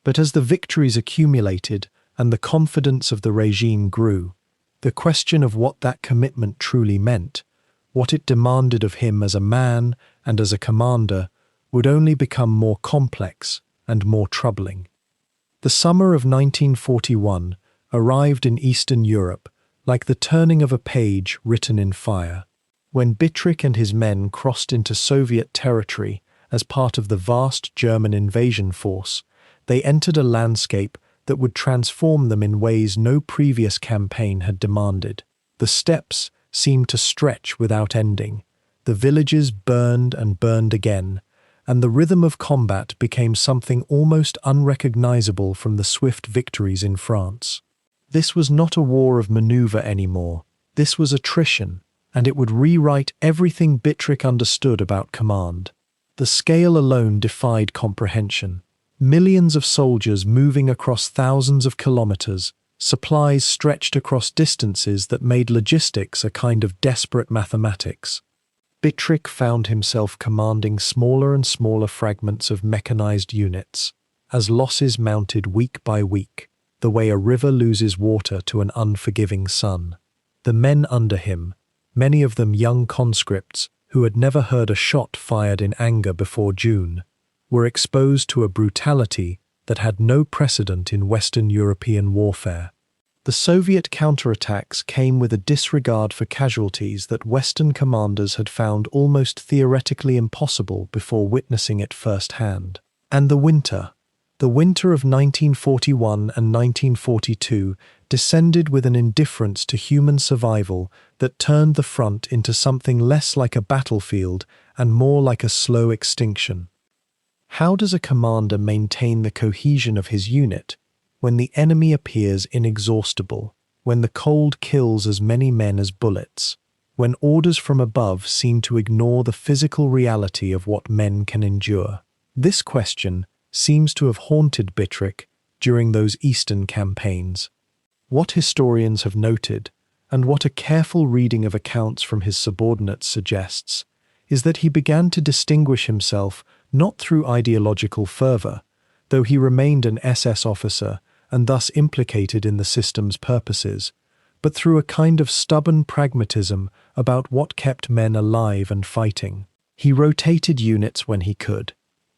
But as the victories accumulated and the confidence of the regime grew, the question of what that commitment truly meant, what it demanded of him as a man and as a commander, would only become more complex and more troubling. The summer of 1941 arrived in Eastern Europe like the turning of a page written in fire. When Bittrich and his men crossed into Soviet territory as part of the vast German invasion force, they entered a landscape that would transform them in ways no previous campaign had demanded. The steppes seemed to stretch without ending. The villages burned and burned again, and the rhythm of combat became something almost unrecognizable from the swift victories in France. This was not a war of maneuver anymore. This was attrition, and it would rewrite everything Bittrich understood about command. The scale alone defied comprehension. Millions of soldiers moving across thousands of kilometers, supplies stretched across distances that made logistics a kind of desperate mathematics. Bittrich found himself commanding smaller and smaller fragments of mechanized units, as losses mounted week by week, the way a river loses water to an unforgiving sun. The men under him, many of them young conscripts who had never heard a shot fired in anger before June, were exposed to a brutality that had no precedent in Western European warfare. The Soviet counterattacks came with a disregard for casualties that Western commanders had found almost theoretically impossible before witnessing it firsthand. And the winter of 1941 and 1942 descended with an indifference to human survival that turned the front into something less like a battlefield and more like a slow extinction. How does a commander maintain the cohesion of his unit when the enemy appears inexhaustible, when the cold kills as many men as bullets, when orders from above seem to ignore the physical reality of what men can endure? This question seems to have haunted Bittrich during those Eastern campaigns. What historians have noted, and what a careful reading of accounts from his subordinates suggests, is that he began to distinguish himself not through ideological fervor, though he remained an SS officer and thus implicated in the system's purposes, but through a kind of stubborn pragmatism about what kept men alive and fighting. He rotated units when he could,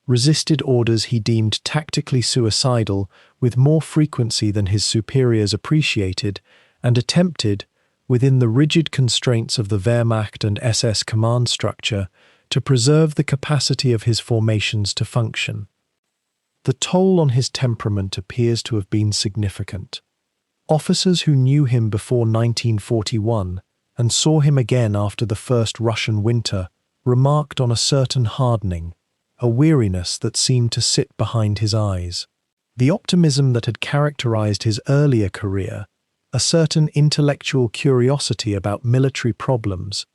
resisted orders he deemed tactically suicidal with more frequency than his superiors appreciated, and attempted, within the rigid constraints of the Wehrmacht and SS command structure, to preserve the capacity of his formations to function. The toll on his temperament appears to have been significant. Officers who knew him before 1941 and saw him again after the first Russian winter remarked on a certain hardening, a weariness that seemed to sit behind his eyes. The optimism that had characterized his earlier career, a certain intellectual curiosity about military problems,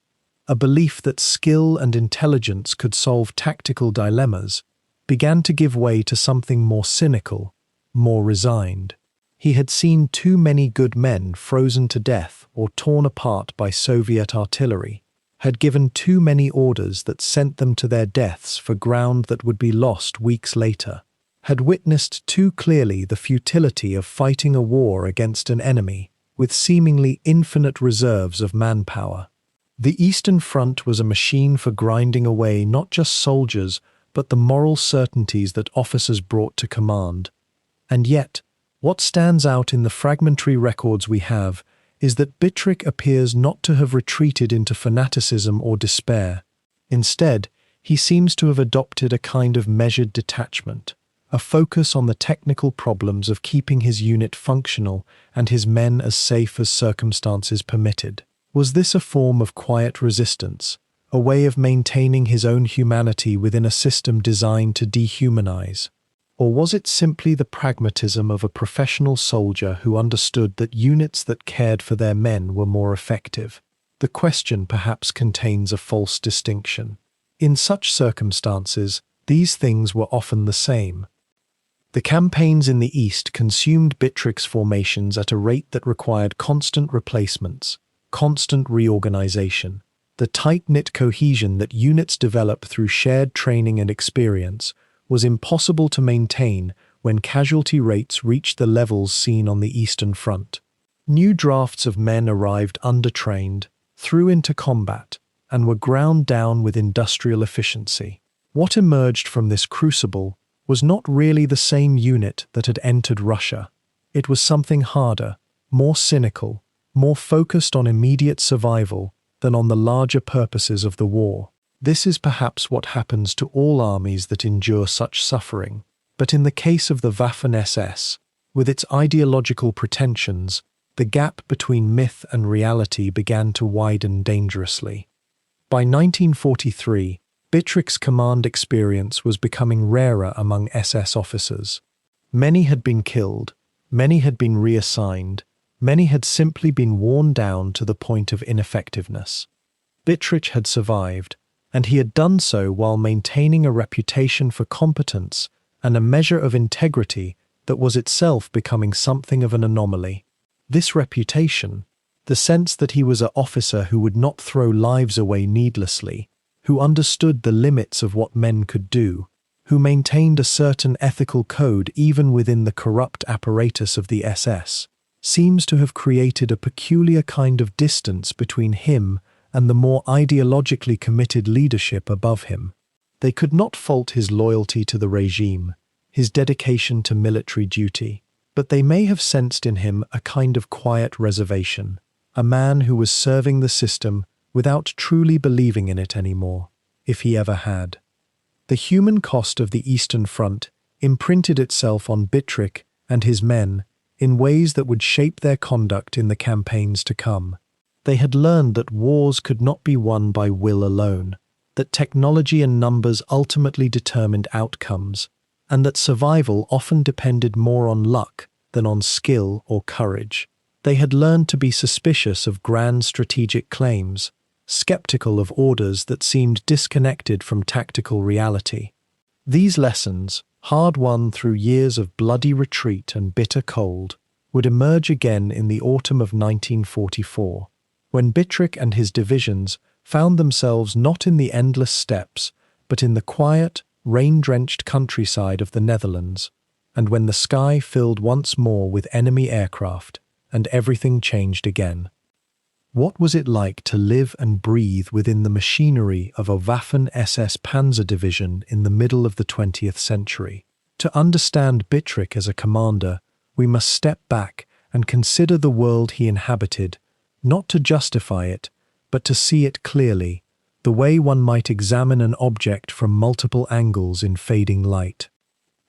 a belief that skill and intelligence could solve tactical dilemmas, began to give way to something more cynical, more resigned. He had seen too many good men frozen to death or torn apart by Soviet artillery, had given too many orders that sent them to their deaths for ground that would be lost weeks later, had witnessed too clearly the futility of fighting a war against an enemy with seemingly infinite reserves of manpower. The Eastern Front was a machine for grinding away not just soldiers, but the moral certainties that officers brought to command. And yet, what stands out in the fragmentary records we have is that Bittrich appears not to have retreated into fanaticism or despair. Instead, he seems to have adopted a kind of measured detachment, a focus on the technical problems of keeping his unit functional and his men as safe as circumstances permitted. Was this a form of quiet resistance, a way of maintaining his own humanity within a system designed to dehumanize? Or was it simply the pragmatism of a professional soldier who understood that units that cared for their men were more effective? the question perhaps contains a false distinction. In such circumstances, these things were often the same. The campaigns in the East consumed Bittrich's formations at a rate that required constant replacements, constant reorganization. The tight-knit cohesion that units develop through shared training and experience was impossible to maintain when casualty rates reached the levels seen on the Eastern Front. New drafts of men arrived undertrained, threw into combat, and were ground down with industrial efficiency. What emerged from this crucible was not really the same unit that had entered Russia. It was something harder, more cynical, more focused on immediate survival than on the larger purposes of the war. This is perhaps what happens to all armies that endure such suffering. But in the case of the Waffen-SS, with its ideological pretensions, the gap between myth and reality began to widen dangerously. By 1943, Bittrich's command experience was becoming rarer among SS officers. Many had been killed, many had been reassigned, many had simply been worn down to the point of ineffectiveness. Bittrich had survived, and he had done so while maintaining a reputation for competence and a measure of integrity that was itself becoming something of an anomaly. This reputation, the sense that he was an officer who would not throw lives away needlessly, who understood the limits of what men could do, who maintained a certain ethical code even within the corrupt apparatus of the SS, seems to have created a peculiar kind of distance between him and the more ideologically committed leadership above him. They could not fault his loyalty to the regime, his dedication to military duty, but they may have sensed in him a kind of quiet reservation, a man who was serving the system without truly believing in it anymore, if he ever had. The human cost of the Eastern Front imprinted itself on Bittrich and his men in ways that would shape their conduct in the campaigns to come. They had learned that wars could not be won by will alone, that technology and numbers ultimately determined outcomes, and that survival often depended more on luck than on skill or courage. They had learned to be suspicious of grand strategic claims, skeptical of orders that seemed disconnected from tactical reality. These lessons, hard-won through years of bloody retreat and bitter cold, would emerge again in the autumn of 1944, when Bittrich and his divisions found themselves not in the endless steppes, but in the quiet, rain-drenched countryside of the Netherlands, and when the sky filled once more with enemy aircraft, and everything changed again. What was it like to live and breathe within the machinery of a Waffen-SS Panzer division in the middle of the 20th century? To understand Bittrich as a commander, we must step back and consider the world he inhabited, not to justify it, but to see it clearly, the way one might examine an object from multiple angles in fading light.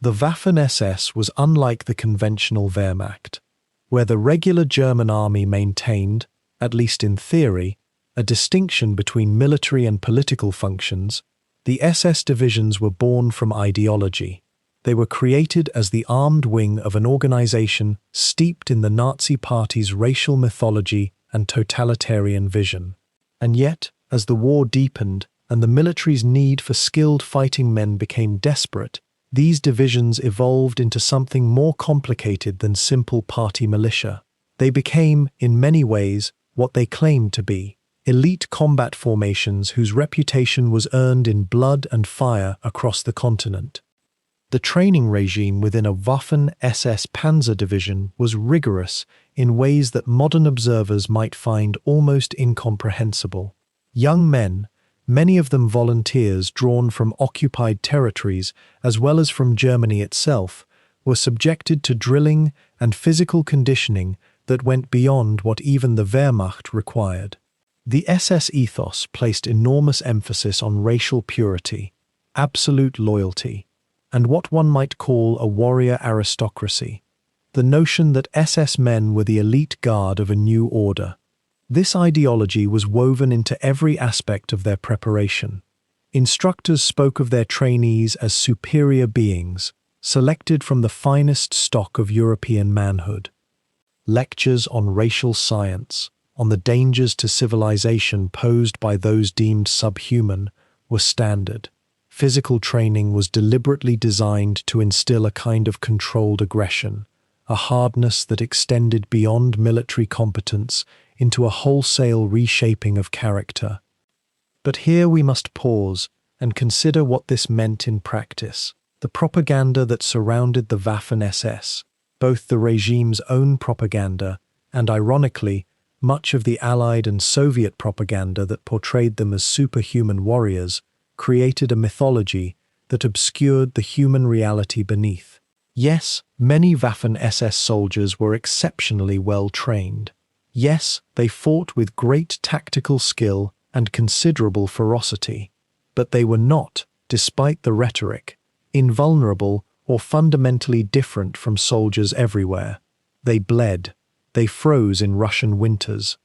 The Waffen-SS was unlike the conventional Wehrmacht, where the regular German army maintained, at least in theory, a distinction between military and political functions. The SS divisions were born from ideology. They were created as the armed wing of an organization steeped in the Nazi Party's racial mythology and totalitarian vision. And yet, as the war deepened and the military's need for skilled fighting men became desperate, these divisions evolved into something more complicated than simple party militia. They became, in many ways, what they claimed to be: elite combat formations whose reputation was earned in blood and fire across the continent. The training regime within a Waffen-SS Panzer division was rigorous in ways that modern observers might find almost incomprehensible. Young men, many of them volunteers drawn from occupied territories as well as from Germany itself, were subjected to drilling and physical conditioning that went beyond what even the Wehrmacht required. The SS ethos placed enormous emphasis on racial purity, absolute loyalty, and what one might call a warrior aristocracy, the notion that SS men were the elite guard of a new order. This ideology was woven into every aspect of their preparation. Instructors spoke of their trainees as superior beings, selected from the finest stock of European manhood. Lectures on racial science, on the dangers to civilization posed by those deemed subhuman were standard. Physical training was deliberately designed to instill a kind of controlled aggression, a hardness that extended beyond military competence into a wholesale reshaping of character. But here we must pause and consider what this meant in practice. The propaganda that surrounded the Waffen-SS, both the regime's own propaganda and, ironically, much of the Allied and Soviet propaganda that portrayed them as superhuman warriors, created a mythology that obscured the human reality beneath. Yes, many Waffen-SS soldiers were exceptionally well trained. Yes, they fought with great tactical skill and considerable ferocity. But they were not, despite the rhetoric, invulnerable or fundamentally different from soldiers everywhere. They bled. They froze in Russian winters.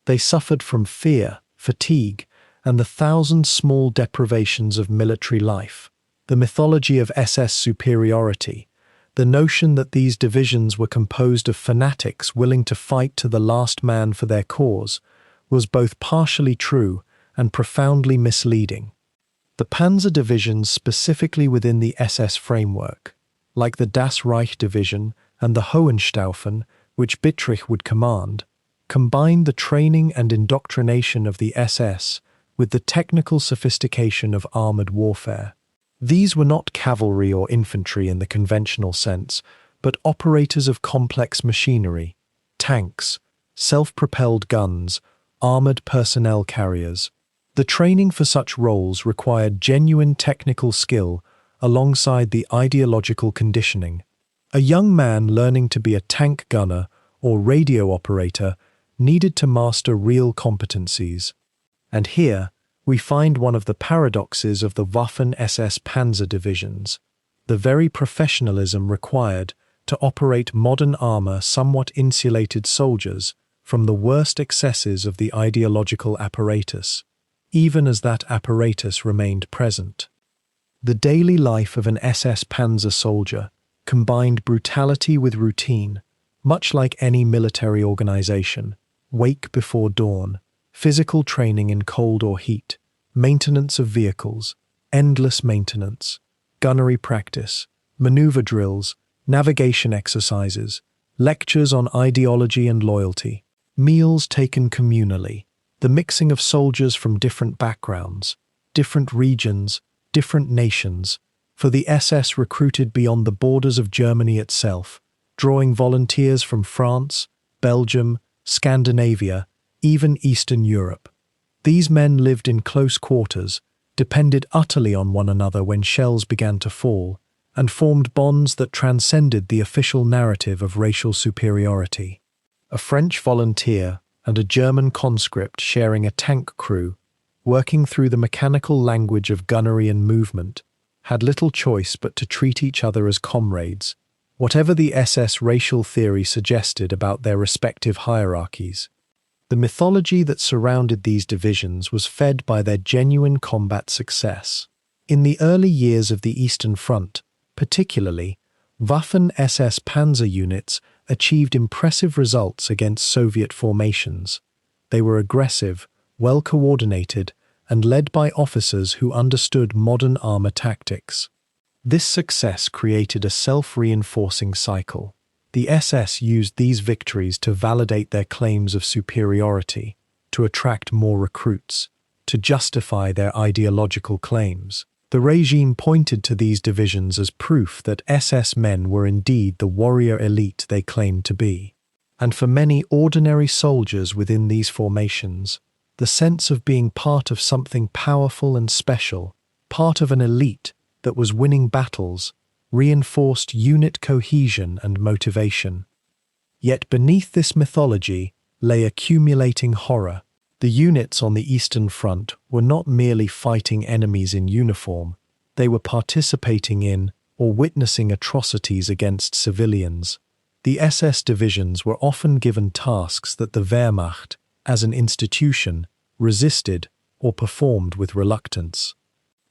They suffered from fear, fatigue, and the thousand small deprivations of military life. The mythology of SS superiority, the notion that these divisions were composed of fanatics willing to fight to the last man for their cause, was both partially true and profoundly misleading. The Panzer divisions specifically within the SS framework, like the Das Reich division and the Hohenstaufen, which Bittrich would command, combined the training and indoctrination of the SS with the technical sophistication of armored warfare. These were not cavalry or infantry in the conventional sense, but operators of complex machinery, tanks, self-propelled guns, armored personnel carriers. The training for such roles required genuine technical skill alongside the ideological conditioning. A young man learning to be a tank gunner or radio operator needed to master real competencies. And here, we find one of the paradoxes of the Waffen-SS Panzer divisions, the very professionalism required to operate modern armor somewhat insulated soldiers from the worst excesses of the ideological apparatus, even as that apparatus remained present. The daily life of an SS Panzer soldier combined brutality with routine, much like any military organization: wake before dawn, physical training in cold or heat, maintenance of vehicles, endless maintenance, gunnery practice, maneuver drills, navigation exercises, lectures on ideology and loyalty, meals taken communally, the mixing of soldiers from different backgrounds, different regions, different nations, for the SS recruited beyond the borders of Germany itself, drawing volunteers from France, Belgium, Scandinavia, even Eastern Europe. These men lived in close quarters, depended utterly on one another when shells began to fall, and formed bonds that transcended the official narrative of racial superiority. A French volunteer and a German conscript sharing a tank crew, working through the mechanical language of gunnery and movement, had little choice but to treat each other as comrades, whatever the SS racial theory suggested about their respective hierarchies. The mythology that surrounded these divisions was fed by their genuine combat success. In the early years of the Eastern Front, particularly, Waffen-SS Panzer units achieved impressive results against Soviet formations. They were aggressive, well-coordinated, and led by officers who understood modern armor tactics. This success created a self-reinforcing cycle. The SS used these victories to validate their claims of superiority, to attract more recruits, to justify their ideological claims. The regime pointed to these divisions as proof that SS men were indeed the warrior elite they claimed to be. And for many ordinary soldiers within these formations, the sense of being part of something powerful and special, part of an elite that was winning battles, reinforced unit cohesion and motivation. Yet beneath this mythology lay accumulating horror. The units on the Eastern Front were not merely fighting enemies in uniform, they were participating in or witnessing atrocities against civilians. The SS divisions were often given tasks that the Wehrmacht, as an institution, resisted or performed with reluctance.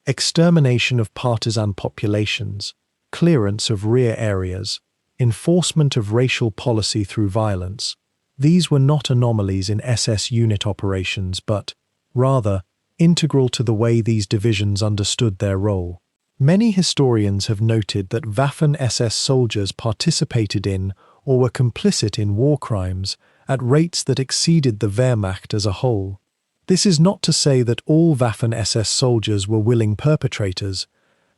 Extermination of partisan populations, clearance of rear areas, enforcement of racial policy through violence. These were not anomalies in SS unit operations, but, rather, integral to the way these divisions understood their role. Many historians have noted that Waffen-SS soldiers participated in or were complicit in war crimes at rates that exceeded the Wehrmacht as a whole. This is not to say that all Waffen-SS soldiers were willing perpetrators.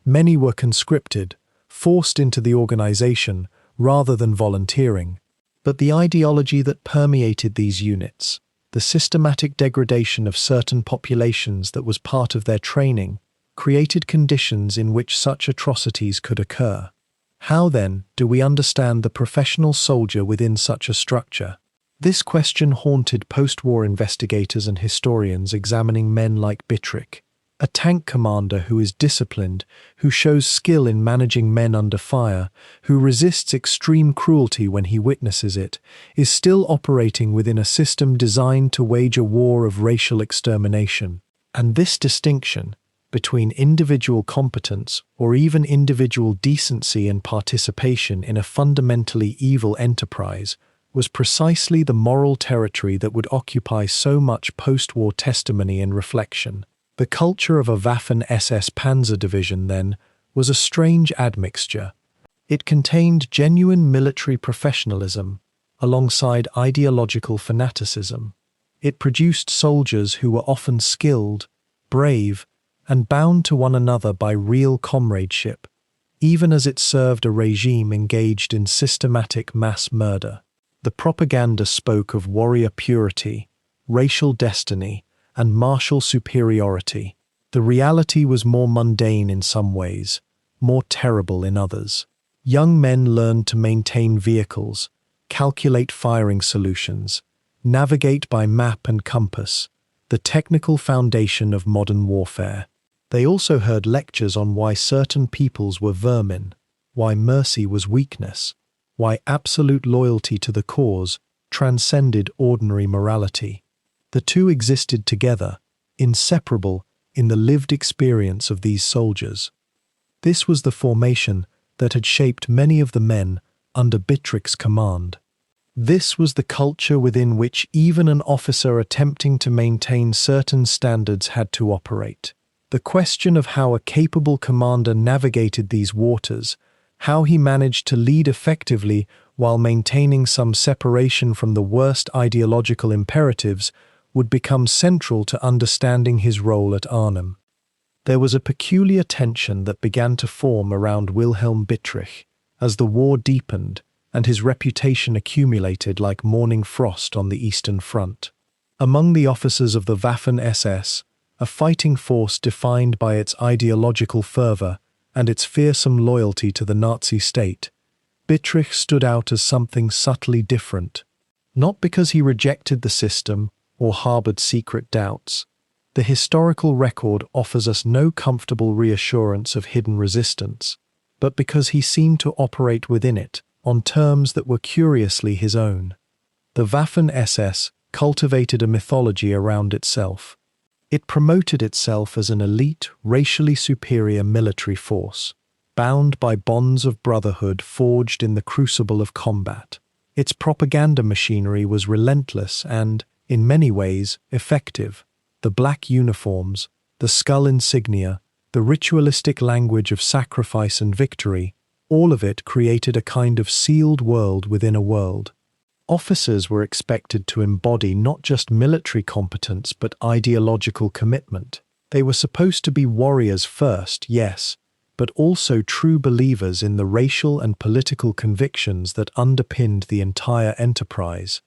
Many were conscripted, forced into the organization rather than volunteering. But the ideology that permeated these units, the systematic degradation of certain populations that was part of their training, created conditions in which such atrocities could occur. How, then, do we understand the professional soldier within such a structure? This question haunted post-war investigators and historians examining men like Bittrich, a tank commander who is disciplined, who shows skill in managing men under fire, who resists extreme cruelty when he witnesses it, is still operating within a system designed to wage a war of racial extermination. And this distinction between individual competence or even individual decency and participation in a fundamentally evil enterprise was precisely the moral territory that would occupy so much post-war testimony and reflection. The culture of a Waffen-SS Panzer division, then, was a strange admixture. It contained genuine military professionalism alongside ideological fanaticism. It produced soldiers who were often skilled, brave, and bound to one another by real comradeship, even as it served a regime engaged in systematic mass murder. The propaganda spoke of warrior purity, racial destiny, and martial superiority. The reality was more mundane in some ways, more terrible in others. Young men learned to maintain vehicles, calculate firing solutions, navigate by map and compass, the technical foundation of modern warfare. They also heard lectures on why certain peoples were vermin, why mercy was weakness, why absolute loyalty to the cause transcended ordinary morality. The two existed together, inseparable in the lived experience of these soldiers. This was the formation that had shaped many of the men under Bittrich's command. This was the culture within which even an officer attempting to maintain certain standards had to operate. The question of how a capable commander navigated these waters, how he managed to lead effectively while maintaining some separation from the worst ideological imperatives, would become central to understanding his role at Arnhem. There was a peculiar tension that began to form around Wilhelm Bittrich as the war deepened and his reputation accumulated like morning frost on the Eastern Front. Among the officers of the Waffen-SS, a fighting force defined by its ideological fervor and its fearsome loyalty to the Nazi state, Bittrich stood out as something subtly different, not because he rejected the system or harbored secret doubts. The historical record offers us no comfortable reassurance of hidden resistance, but because he seemed to operate within it on terms that were curiously his own. The Waffen-SS cultivated a mythology around itself. It promoted itself as an elite, racially superior military force, bound by bonds of brotherhood forged in the crucible of combat. Its propaganda machinery was relentless and, in many ways, effective. The black uniforms, the skull insignia, the ritualistic language of sacrifice and victory, all of it created a kind of sealed world within a world. Officers were expected to embody not just military competence but ideological commitment. They were supposed to be warriors first, yes, but also true believers in the racial and political convictions that underpinned the entire enterprise.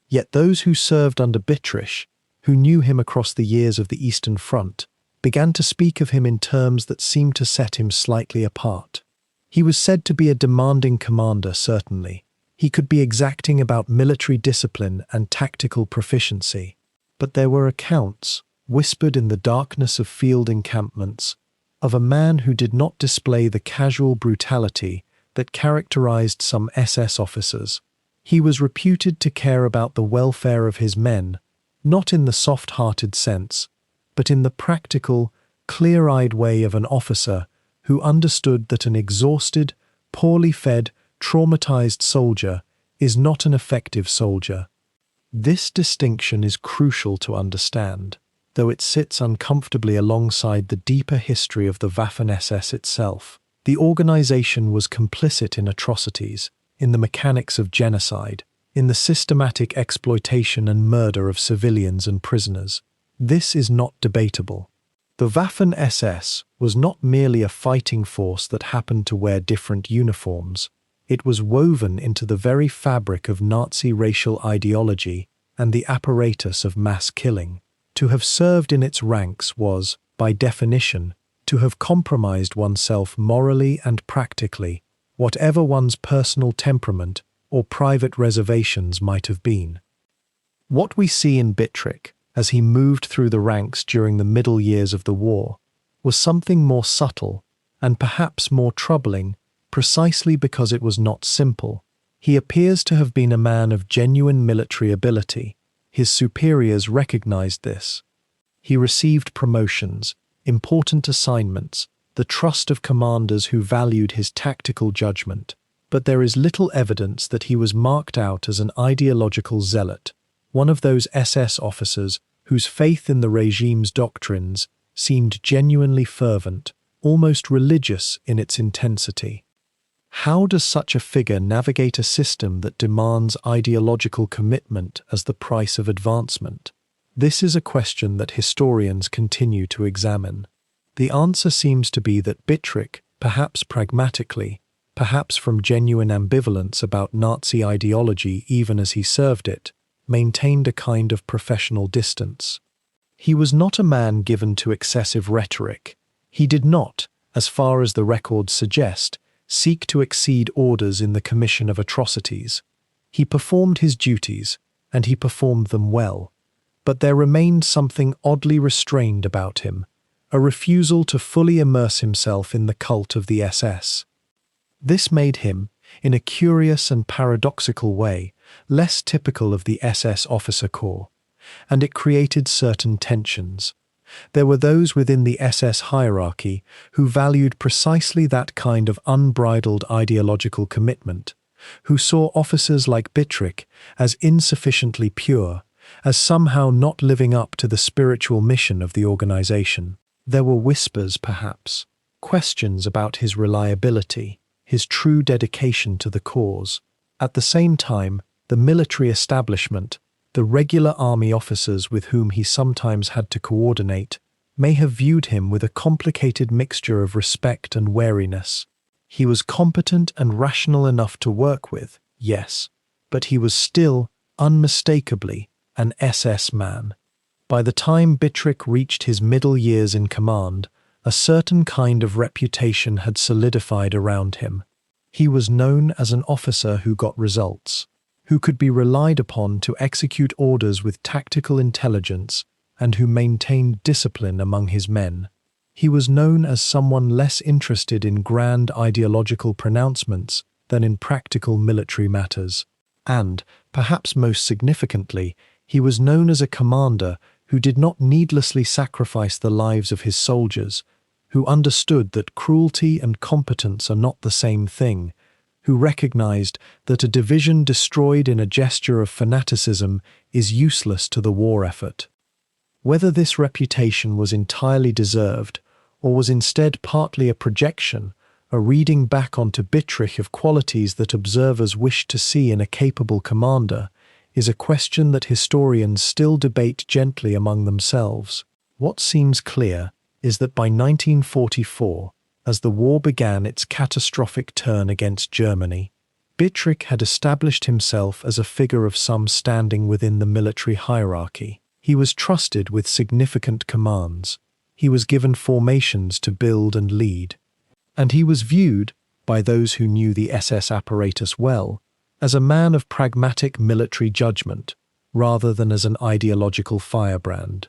Yet those who served under Bittrich, who knew him across the years of the Eastern Front, began to speak of him in terms that seemed to set him slightly apart. He was said to be a demanding commander, certainly. He could be exacting about military discipline and tactical proficiency. But there were accounts, whispered in the darkness of field encampments, of a man who did not display the casual brutality that characterized some SS officers. He was reputed to care about the welfare of his men, not in the soft-hearted sense, but in the practical, clear-eyed way of an officer who understood that an exhausted, poorly fed, traumatized soldier is not an effective soldier. This distinction is crucial to understand, though it sits uncomfortably alongside the deeper history of the Waffen-SS itself. The organization was complicit in atrocities, in the mechanics of genocide, in the systematic exploitation and murder of civilians and prisoners. This is not debatable. The Waffen-SS was not merely a fighting force that happened to wear different uniforms. It was woven into the very fabric of Nazi racial ideology and the apparatus of mass killing. To have served in its ranks was, by definition, to have compromised oneself morally and practically, whatever one's personal temperament or private reservations might have been. What we see in Bittrich, as he moved through the ranks during the middle years of the war, was something more subtle and perhaps more troubling, precisely because it was not simple. He appears to have been a man of genuine military ability. His superiors recognized this. He received promotions, important assignments, the trust of commanders who valued his tactical judgment, but there is little evidence that he was marked out as an ideological zealot, one of those SS officers whose faith in the regime's doctrines seemed genuinely fervent, almost religious in its intensity. How does such a figure navigate a system that demands ideological commitment as the price of advancement? This is a question that historians continue to examine. The answer seems to be that Bittrich, perhaps pragmatically, perhaps from genuine ambivalence about Nazi ideology even as he served it, maintained a kind of professional distance. He was not a man given to excessive rhetoric. He did not, as far as the records suggest, seek to exceed orders in the commission of atrocities. He performed his duties, and he performed them well, but there remained something oddly restrained about him, a refusal to fully immerse himself in the cult of the SS. This made him, in a curious and paradoxical way, less typical of the SS officer corps, and it created certain tensions. There were those within the SS hierarchy who valued precisely that kind of unbridled ideological commitment, who saw officers like Bittrich as insufficiently pure, as somehow not living up to the spiritual mission of the organization. There were whispers, perhaps, questions about his reliability, his true dedication to the cause. At the same time, the military establishment, the regular army officers with whom he sometimes had to coordinate, may have viewed him with a complicated mixture of respect and wariness. He was competent and rational enough to work with, yes, but he was still, unmistakably, an SS man. By the time Bittrich reached his middle years in command, a certain kind of reputation had solidified around him. He was known as an officer who got results, who could be relied upon to execute orders with tactical intelligence, and who maintained discipline among his men. He was known as someone less interested in grand ideological pronouncements than in practical military matters. And, perhaps most significantly, he was known as a commander who did not needlessly sacrifice the lives of his soldiers, who understood that cruelty and competence are not the same thing, who recognized that a division destroyed in a gesture of fanaticism is useless to the war effort. Whether this reputation was entirely deserved, or was instead partly a projection, a reading back onto Bittrich of qualities that observers wished to see in a capable commander, is a question that historians still debate gently among themselves. What seems clear is that by 1944, as the war began its catastrophic turn against Germany, Bittrich had established himself as a figure of some standing within the military hierarchy. He was trusted with significant commands. He was given formations to build and lead. And he was viewed, by those who knew the SS apparatus well, as a man of pragmatic military judgment, rather than as an ideological firebrand.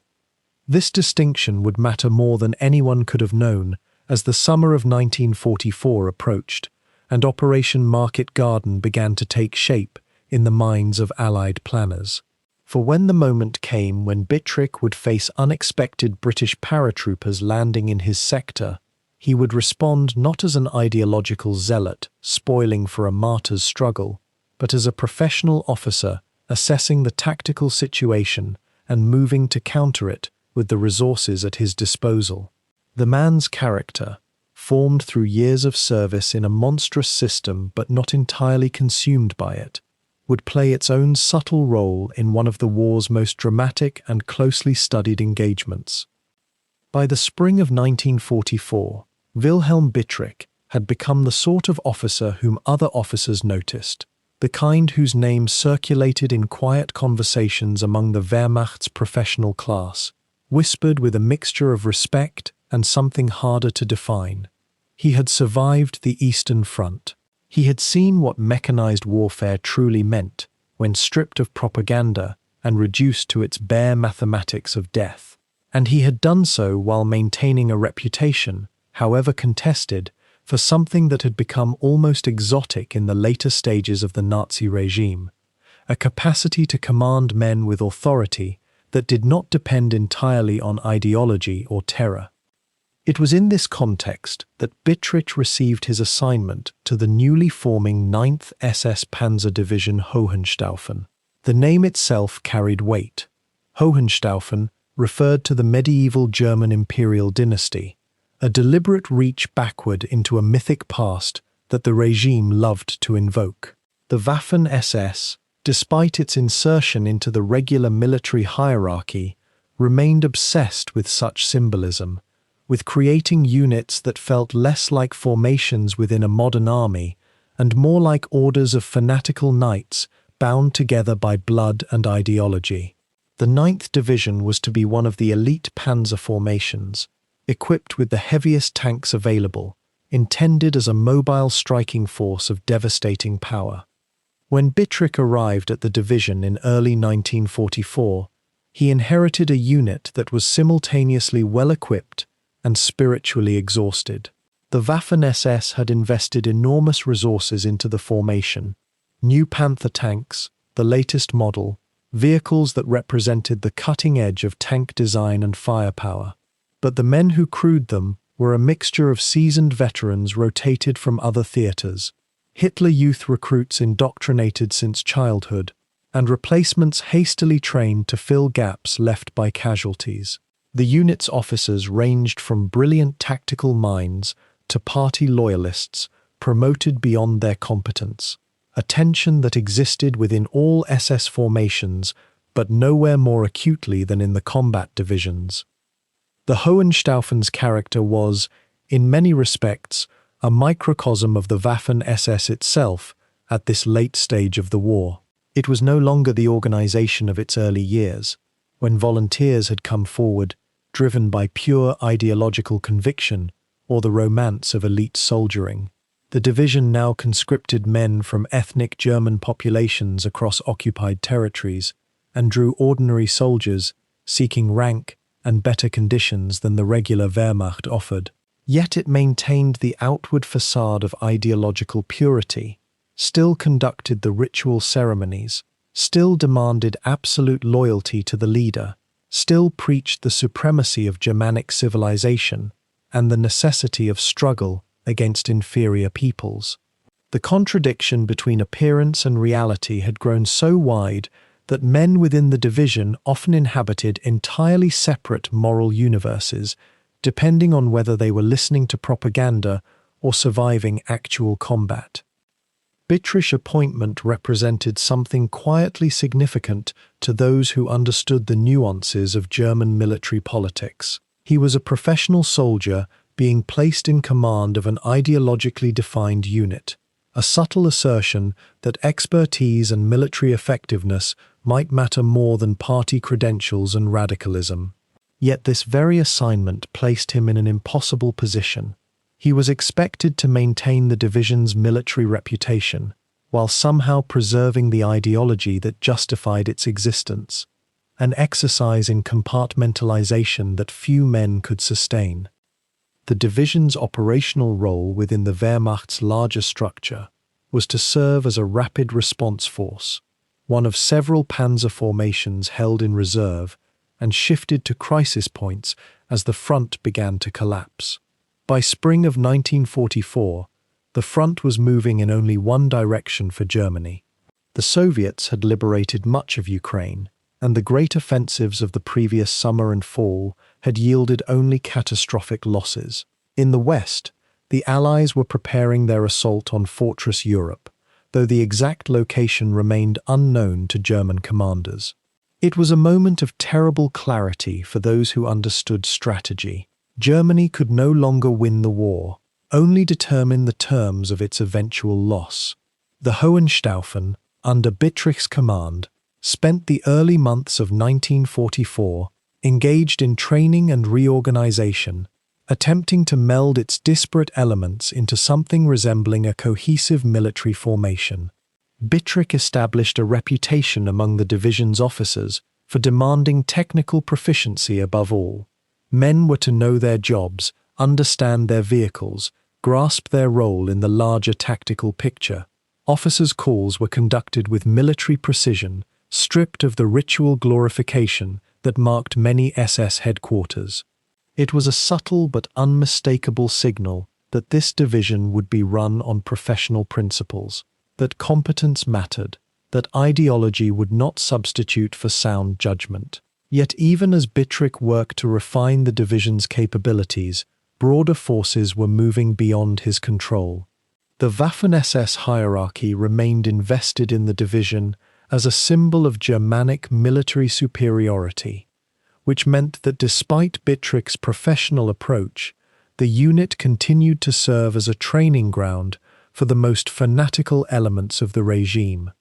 This distinction would matter more than anyone could have known as the summer of 1944 approached, and Operation Market Garden began to take shape in the minds of Allied planners. For when the moment came when Bittrich would face unexpected British paratroopers landing in his sector, he would respond not as an ideological zealot spoiling for a martyr's struggle, but as a professional officer assessing the tactical situation and moving to counter it with the resources at his disposal. The man's character, formed through years of service in a monstrous system but not entirely consumed by it, would play its own subtle role in one of the war's most dramatic and closely studied engagements. By the spring of 1944, Wilhelm Bittrich had become the sort of officer whom other officers noticed, the kind whose name circulated in quiet conversations among the Wehrmacht's professional class, whispered with a mixture of respect and something harder to define. He had survived the Eastern Front. He had seen what mechanized warfare truly meant when stripped of propaganda and reduced to its bare mathematics of death. And he had done so while maintaining a reputation, however contested, for something that had become almost exotic in the later stages of the Nazi regime, a capacity to command men with authority that did not depend entirely on ideology or terror. It was in this context that Bittrich received his assignment to the newly forming II SS Panzer Division Hohenstaufen. The name itself carried weight. Hohenstaufen referred to the medieval German imperial dynasty, a deliberate reach backward into a mythic past that the regime loved to invoke. The Waffen-SS, despite its insertion into the regular military hierarchy, remained obsessed with such symbolism, with creating units that felt less like formations within a modern army and more like orders of fanatical knights bound together by blood and ideology. The 9th Division was to be one of the elite panzer formations, equipped with the heaviest tanks available, intended as a mobile striking force of devastating power. When Bittrich arrived at the division in early 1944, he inherited a unit that was simultaneously well-equipped and spiritually exhausted. The Waffen-SS had invested enormous resources into the formation: new Panther tanks, the latest model, vehicles that represented the cutting edge of tank design and firepower. But the men who crewed them were a mixture of seasoned veterans rotated from other theaters, Hitler Youth recruits indoctrinated since childhood, and replacements hastily trained to fill gaps left by casualties. The unit's officers ranged from brilliant tactical minds to party loyalists promoted beyond their competence, a tension that existed within all SS formations, but nowhere more acutely than in the combat divisions. The Hohenstaufen's character was, in many respects, a microcosm of the Waffen-SS itself at this late stage of the war. It was no longer the organization of its early years, when volunteers had come forward, driven by pure ideological conviction or the romance of elite soldiering. The division now conscripted men from ethnic German populations across occupied territories and drew ordinary soldiers seeking rank and better conditions than the regular Wehrmacht offered. Yet it maintained the outward facade of ideological purity, still conducted the ritual ceremonies, still demanded absolute loyalty to the leader, still preached the supremacy of Germanic civilization and the necessity of struggle against inferior peoples. The contradiction between appearance and reality had grown so wide that men within the division often inhabited entirely separate moral universes, depending on whether they were listening to propaganda or surviving actual combat. Bittrich's appointment represented something quietly significant to those who understood the nuances of German military politics. He was a professional soldier being placed in command of an ideologically defined unit, a subtle assertion that expertise and military effectiveness might matter more than party credentials and radicalism. Yet this very assignment placed him in an impossible position. He was expected to maintain the division's military reputation, while somehow preserving the ideology that justified its existence, an exercise in compartmentalization that few men could sustain. The division's operational role within the Wehrmacht's larger structure was to serve as a rapid response force, one of several panzer formations held in reserve and shifted to crisis points as the front began to collapse. By spring of 1944, the front was moving in only one direction for Germany. The Soviets had liberated much of Ukraine, and the great offensives of the previous summer and fall had yielded only catastrophic losses. In the West, the Allies were preparing their assault on Fortress Europe, though the exact location remained unknown to German commanders. It was a moment of terrible clarity for those who understood strategy. Germany could no longer win the war, only determine the terms of its eventual loss. The Hohenstaufen, under Bittrich's command, spent the early months of 1944 engaged in training and reorganization, attempting to meld its disparate elements into something resembling a cohesive military formation. Bittrich established a reputation among the division's officers for demanding technical proficiency above all. Men were to know their jobs, understand their vehicles, grasp their role in the larger tactical picture. Officers' calls were conducted with military precision, stripped of the ritual glorification that marked many SS headquarters. It was a subtle but unmistakable signal that this division would be run on professional principles, that competence mattered, that ideology would not substitute for sound judgment. Yet even as Bittrich worked to refine the division's capabilities, broader forces were moving beyond his control. The Waffen-SS hierarchy remained invested in the division as a symbol of Germanic military superiority, which meant that despite Bittrich's professional approach, the unit continued to serve as a training ground for the most fanatical elements of the regime.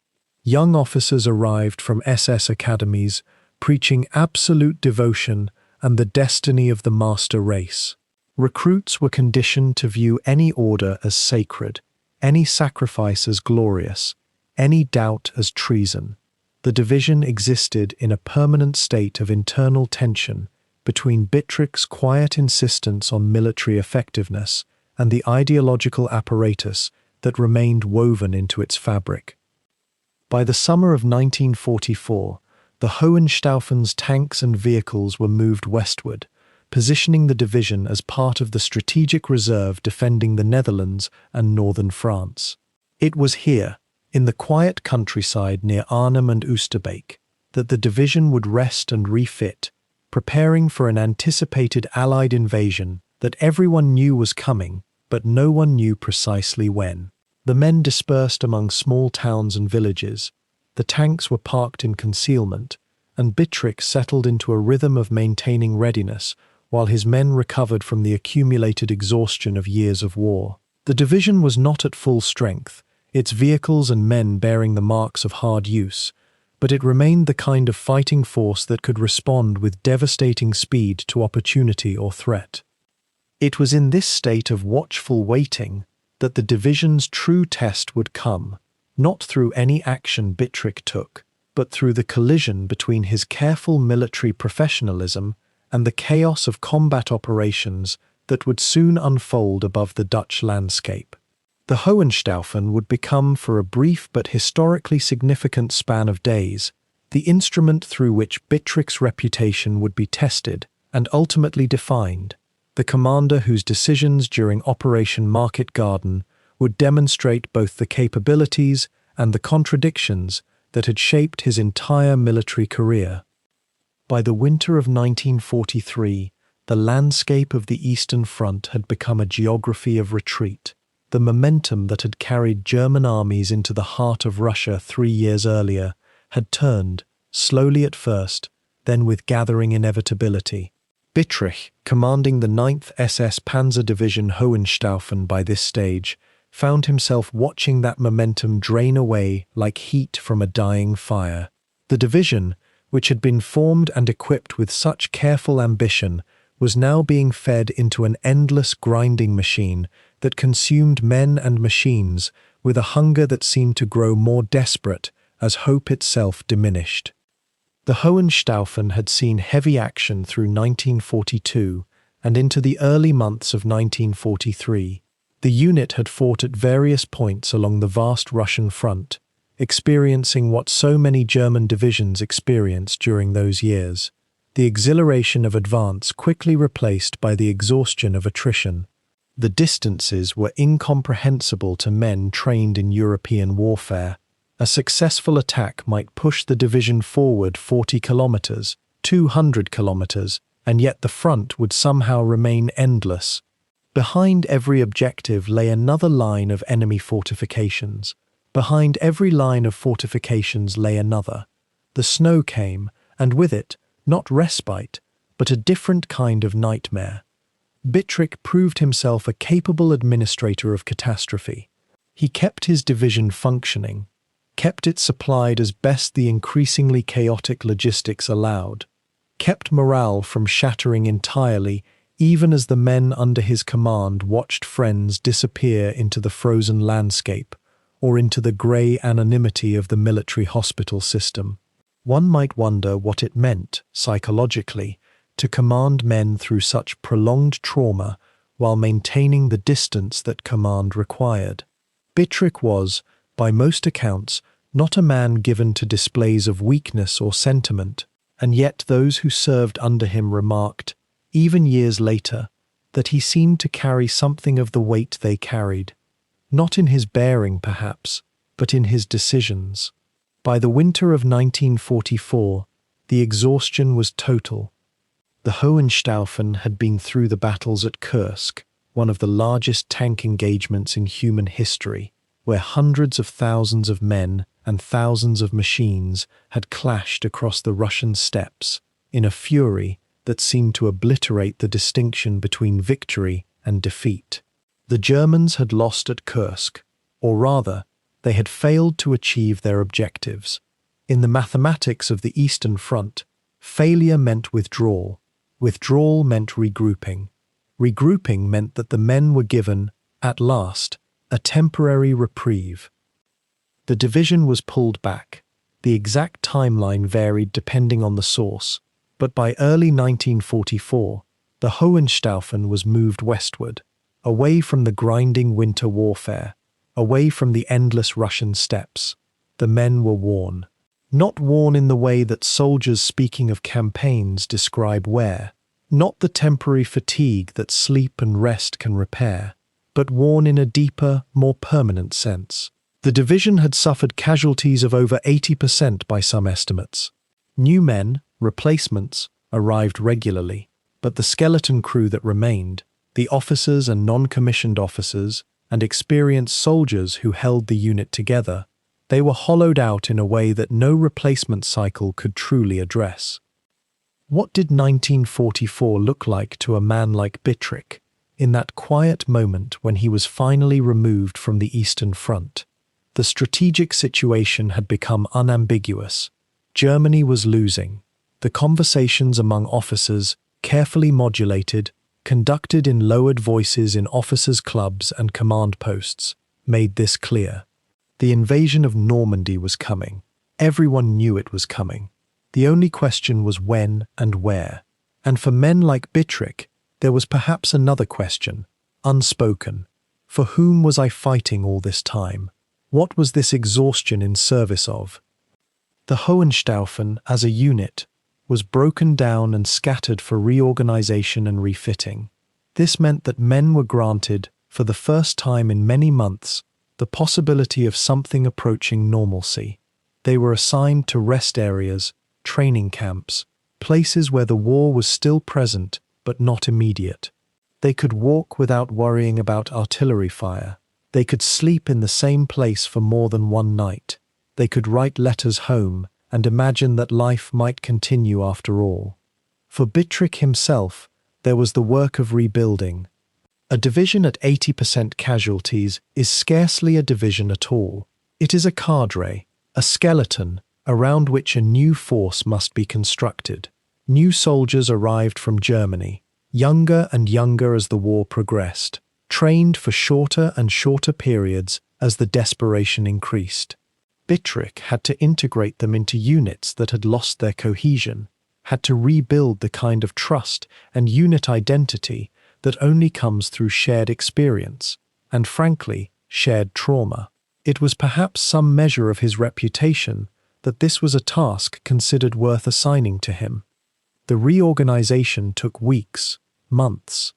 Young officers arrived from SS academies, preaching absolute devotion and the destiny of the master race. Recruits were conditioned to view any order as sacred, any sacrifice as glorious, any doubt as treason. The division existed in a permanent state of internal tension between Bittrich's quiet insistence on military effectiveness and the ideological apparatus that remained woven into its fabric. By the summer of 1944, the Hohenstaufen's tanks and vehicles were moved westward, positioning the division as part of the strategic reserve defending the Netherlands and northern France. It was here, in the quiet countryside near Arnhem and Oosterbeek, that the division would rest and refit, preparing for an anticipated Allied invasion that everyone knew was coming, but no one knew precisely when. The men dispersed among small towns and villages, the tanks were parked in concealment, and Bittrich settled into a rhythm of maintaining readiness while his men recovered from the accumulated exhaustion of years of war. The division was not at full strength, its vehicles and men bearing the marks of hard use, but it remained the kind of fighting force that could respond with devastating speed to opportunity or threat. It was in this state of watchful waiting that the division's true test would come, not through any action Bittrich took, but through the collision between his careful military professionalism and the chaos of combat operations that would soon unfold above the Dutch landscape. The Hohenstaufen would become, for a brief but historically significant span of days, the instrument through which Bittrich's reputation would be tested and ultimately defined, the commander whose decisions during Operation Market Garden would demonstrate both the capabilities and the contradictions that had shaped his entire military career. By the winter of 1943, the landscape of the Eastern Front had become a geography of retreat. The momentum that had carried German armies into the heart of Russia 3 years earlier had turned, slowly at first, then with gathering inevitability. Bittrich, commanding the II SS Panzer Division Hohenstaufen by this stage, found himself watching that momentum drain away like heat from a dying fire. The division, which had been formed and equipped with such careful ambition, was now being fed into an endless grinding machine that consumed men and machines with a hunger that seemed to grow more desperate as hope itself diminished. The Hohenstaufen had seen heavy action through 1942 and into the early months of 1943. The unit had fought at various points along the vast Russian front, experiencing what so many German divisions experienced during those years: the exhilaration of advance quickly replaced by the exhaustion of attrition. The distances were incomprehensible to men trained in European warfare, A successful attack might push the division forward 40 kilometers, 200 kilometers, and yet the front would somehow remain endless. Behind every objective lay another line of enemy fortifications. Behind every line of fortifications lay another. The snow came, and with it, not respite, but a different kind of nightmare. Bittrich proved himself a capable administrator of catastrophe. He kept his division functioning, kept it supplied as best the increasingly chaotic logistics allowed, kept morale from shattering entirely even as the men under his command watched friends disappear into the frozen landscape or into the grey anonymity of the military hospital system. One might wonder what it meant, psychologically, to command men through such prolonged trauma while maintaining the distance that command required. Bittrich was, by most accounts, not a man given to displays of weakness or sentiment, and yet those who served under him remarked, even years later, that he seemed to carry something of the weight they carried, not in his bearing perhaps, but in his decisions. By the winter of 1944, the exhaustion was total. The Hohenstaufen had been through the battles at Kursk, one of the largest tank engagements in human history, where hundreds of thousands of men and thousands of machines had clashed across the Russian steppes in a fury that seemed to obliterate the distinction between victory and defeat. The Germans had lost at Kursk, or rather, they had failed to achieve their objectives. In the mathematics of the Eastern Front, failure meant withdrawal. Withdrawal meant regrouping. Regrouping meant that the men were given, at last, a temporary reprieve. The division was pulled back. The exact timeline varied depending on the source, but by early 1944, the Hohenstaufen was moved westward, away from the grinding winter warfare, away from the endless Russian steppes. The men were worn. Not worn in the way that soldiers speaking of campaigns describe wear, not the temporary fatigue that sleep and rest can repair, but worn in a deeper, more permanent sense. The division had suffered casualties of over 80% by some estimates. New men, replacements, arrived regularly, but the skeleton crew that remained, the officers and non-commissioned officers, and experienced soldiers who held the unit together, they were hollowed out in a way that no replacement cycle could truly address. What did 1944 look like to a man like Bittrich, in that quiet moment when he was finally removed from the Eastern Front? The strategic situation had become unambiguous. Germany was losing. The conversations among officers, carefully modulated, conducted in lowered voices in officers' clubs and command posts, made this clear. The invasion of Normandy was coming. Everyone knew it was coming. The only question was when and where. And for men like Bittrich, there was perhaps another question, unspoken. For whom was I fighting all this time? What was this exhaustion in service of? The Hohenstaufen, as a unit, was broken down and scattered for reorganization and refitting. This meant that men were granted, for the first time in many months, the possibility of something approaching normalcy. They were assigned to rest areas, training camps, places where the war was still present but not immediate. They could walk without worrying about artillery fire. They could sleep in the same place for more than one night. They could write letters home and imagine that life might continue after all. For Bittrich himself, there was the work of rebuilding. A division at 80% casualties is scarcely a division at all. It is a cadre, a skeleton, around which a new force must be constructed. New soldiers arrived from Germany, younger and younger as the war progressed, trained for shorter and shorter periods as the desperation increased. Bittrich had to integrate them into units that had lost their cohesion, had to rebuild the kind of trust and unit identity that only comes through shared experience, and frankly, shared trauma. It was perhaps some measure of his reputation that this was a task considered worth assigning to him. The reorganization took weeks, months.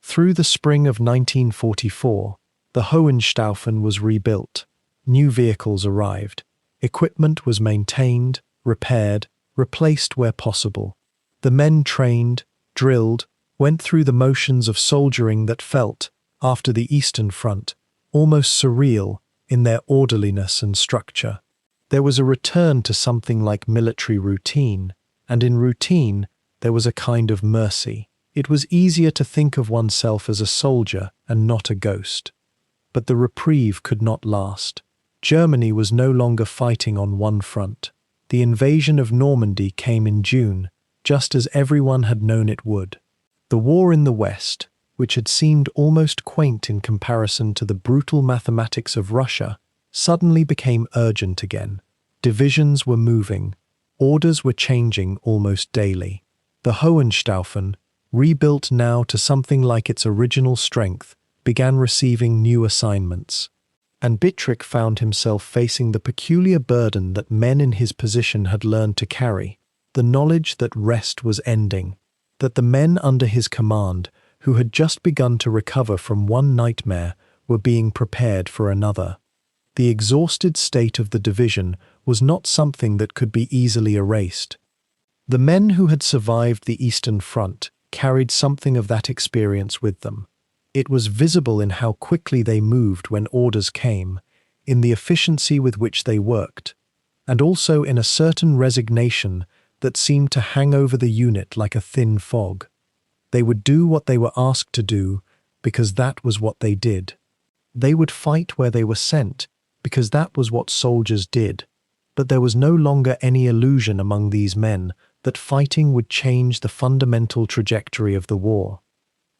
Through the spring of 1944, the Hohenstaufen was rebuilt. New vehicles arrived, Equipment was maintained, repaired, replaced where possible. The men trained, drilled, went through the motions of soldiering that felt, after the Eastern Front, almost surreal in their orderliness and structure. There was a return to something like military routine, and in routine there was a kind of mercy. It was easier to think of oneself as a soldier and not a ghost. But the reprieve could not last. Germany was no longer fighting on one front. The invasion of Normandy came in June, just as everyone had known it would. The war in the West, which had seemed almost quaint in comparison to the brutal mathematics of Russia, suddenly became urgent again. Divisions were moving. Orders were changing almost daily. The Hohenstaufen, rebuilt now to something like its original strength, began receiving new assignments. And Bittrich found himself facing the peculiar burden that men in his position had learned to carry, the knowledge that rest was ending, that the men under his command, who had just begun to recover from one nightmare, were being prepared for another. The exhausted state of the division was not something that could be easily erased. The men who had survived the Eastern Front carried something of that experience with them. It was visible in how quickly they moved when orders came, in the efficiency with which they worked, and also in a certain resignation that seemed to hang over the unit like a thin fog. They would do what they were asked to do because that was what they did. They would fight where they were sent because that was what soldiers did. But there was no longer any illusion among these men that fighting would change the fundamental trajectory of the war.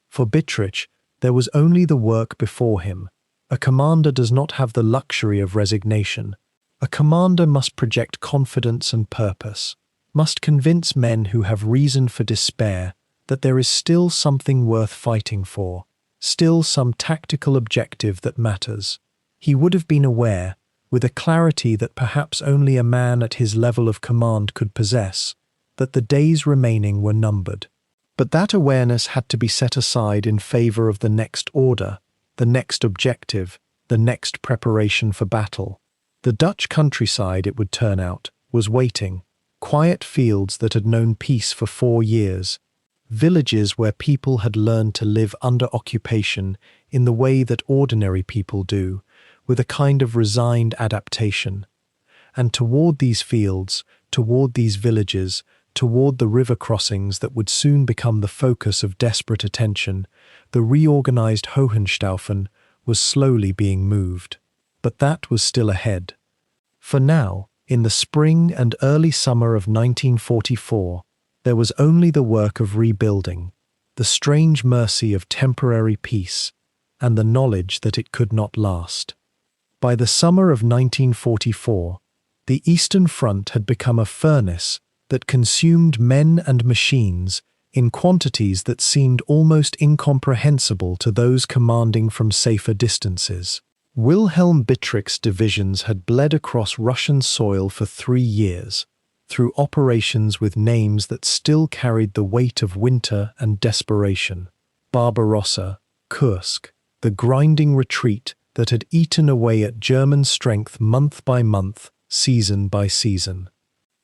For Bittrich, there was only the work before him. A commander does not have the luxury of resignation. A commander must project confidence and purpose, must convince men who have reason for despair that there is still something worth fighting for, still some tactical objective that matters. He would have been aware, with a clarity that perhaps only a man at his level of command could possess, that the days remaining were numbered. But that awareness had to be set aside in favor of the next order, the next objective, the next preparation for battle. The Dutch countryside, it would turn out, was waiting. Quiet fields that had known peace for 4 years. Villages where people had learned to live under occupation in the way that ordinary people do, with a kind of resigned adaptation. And toward these fields, toward these villages, toward the river crossings that would soon become the focus of desperate attention, the reorganized Hohenstaufen was slowly being moved. But that was still ahead. For now, in the spring and early summer of 1944, there was only the work of rebuilding, the strange mercy of temporary peace, and the knowledge that it could not last. By the summer of 1944, the Eastern Front had become a furnace that consumed men and machines in quantities that seemed almost incomprehensible to those commanding from safer distances. Wilhelm Bittrich's divisions had bled across Russian soil for 3 years, through operations with names that still carried the weight of winter and desperation. Barbarossa, Kursk, the grinding retreat that had eaten away at German strength month by month, season by season.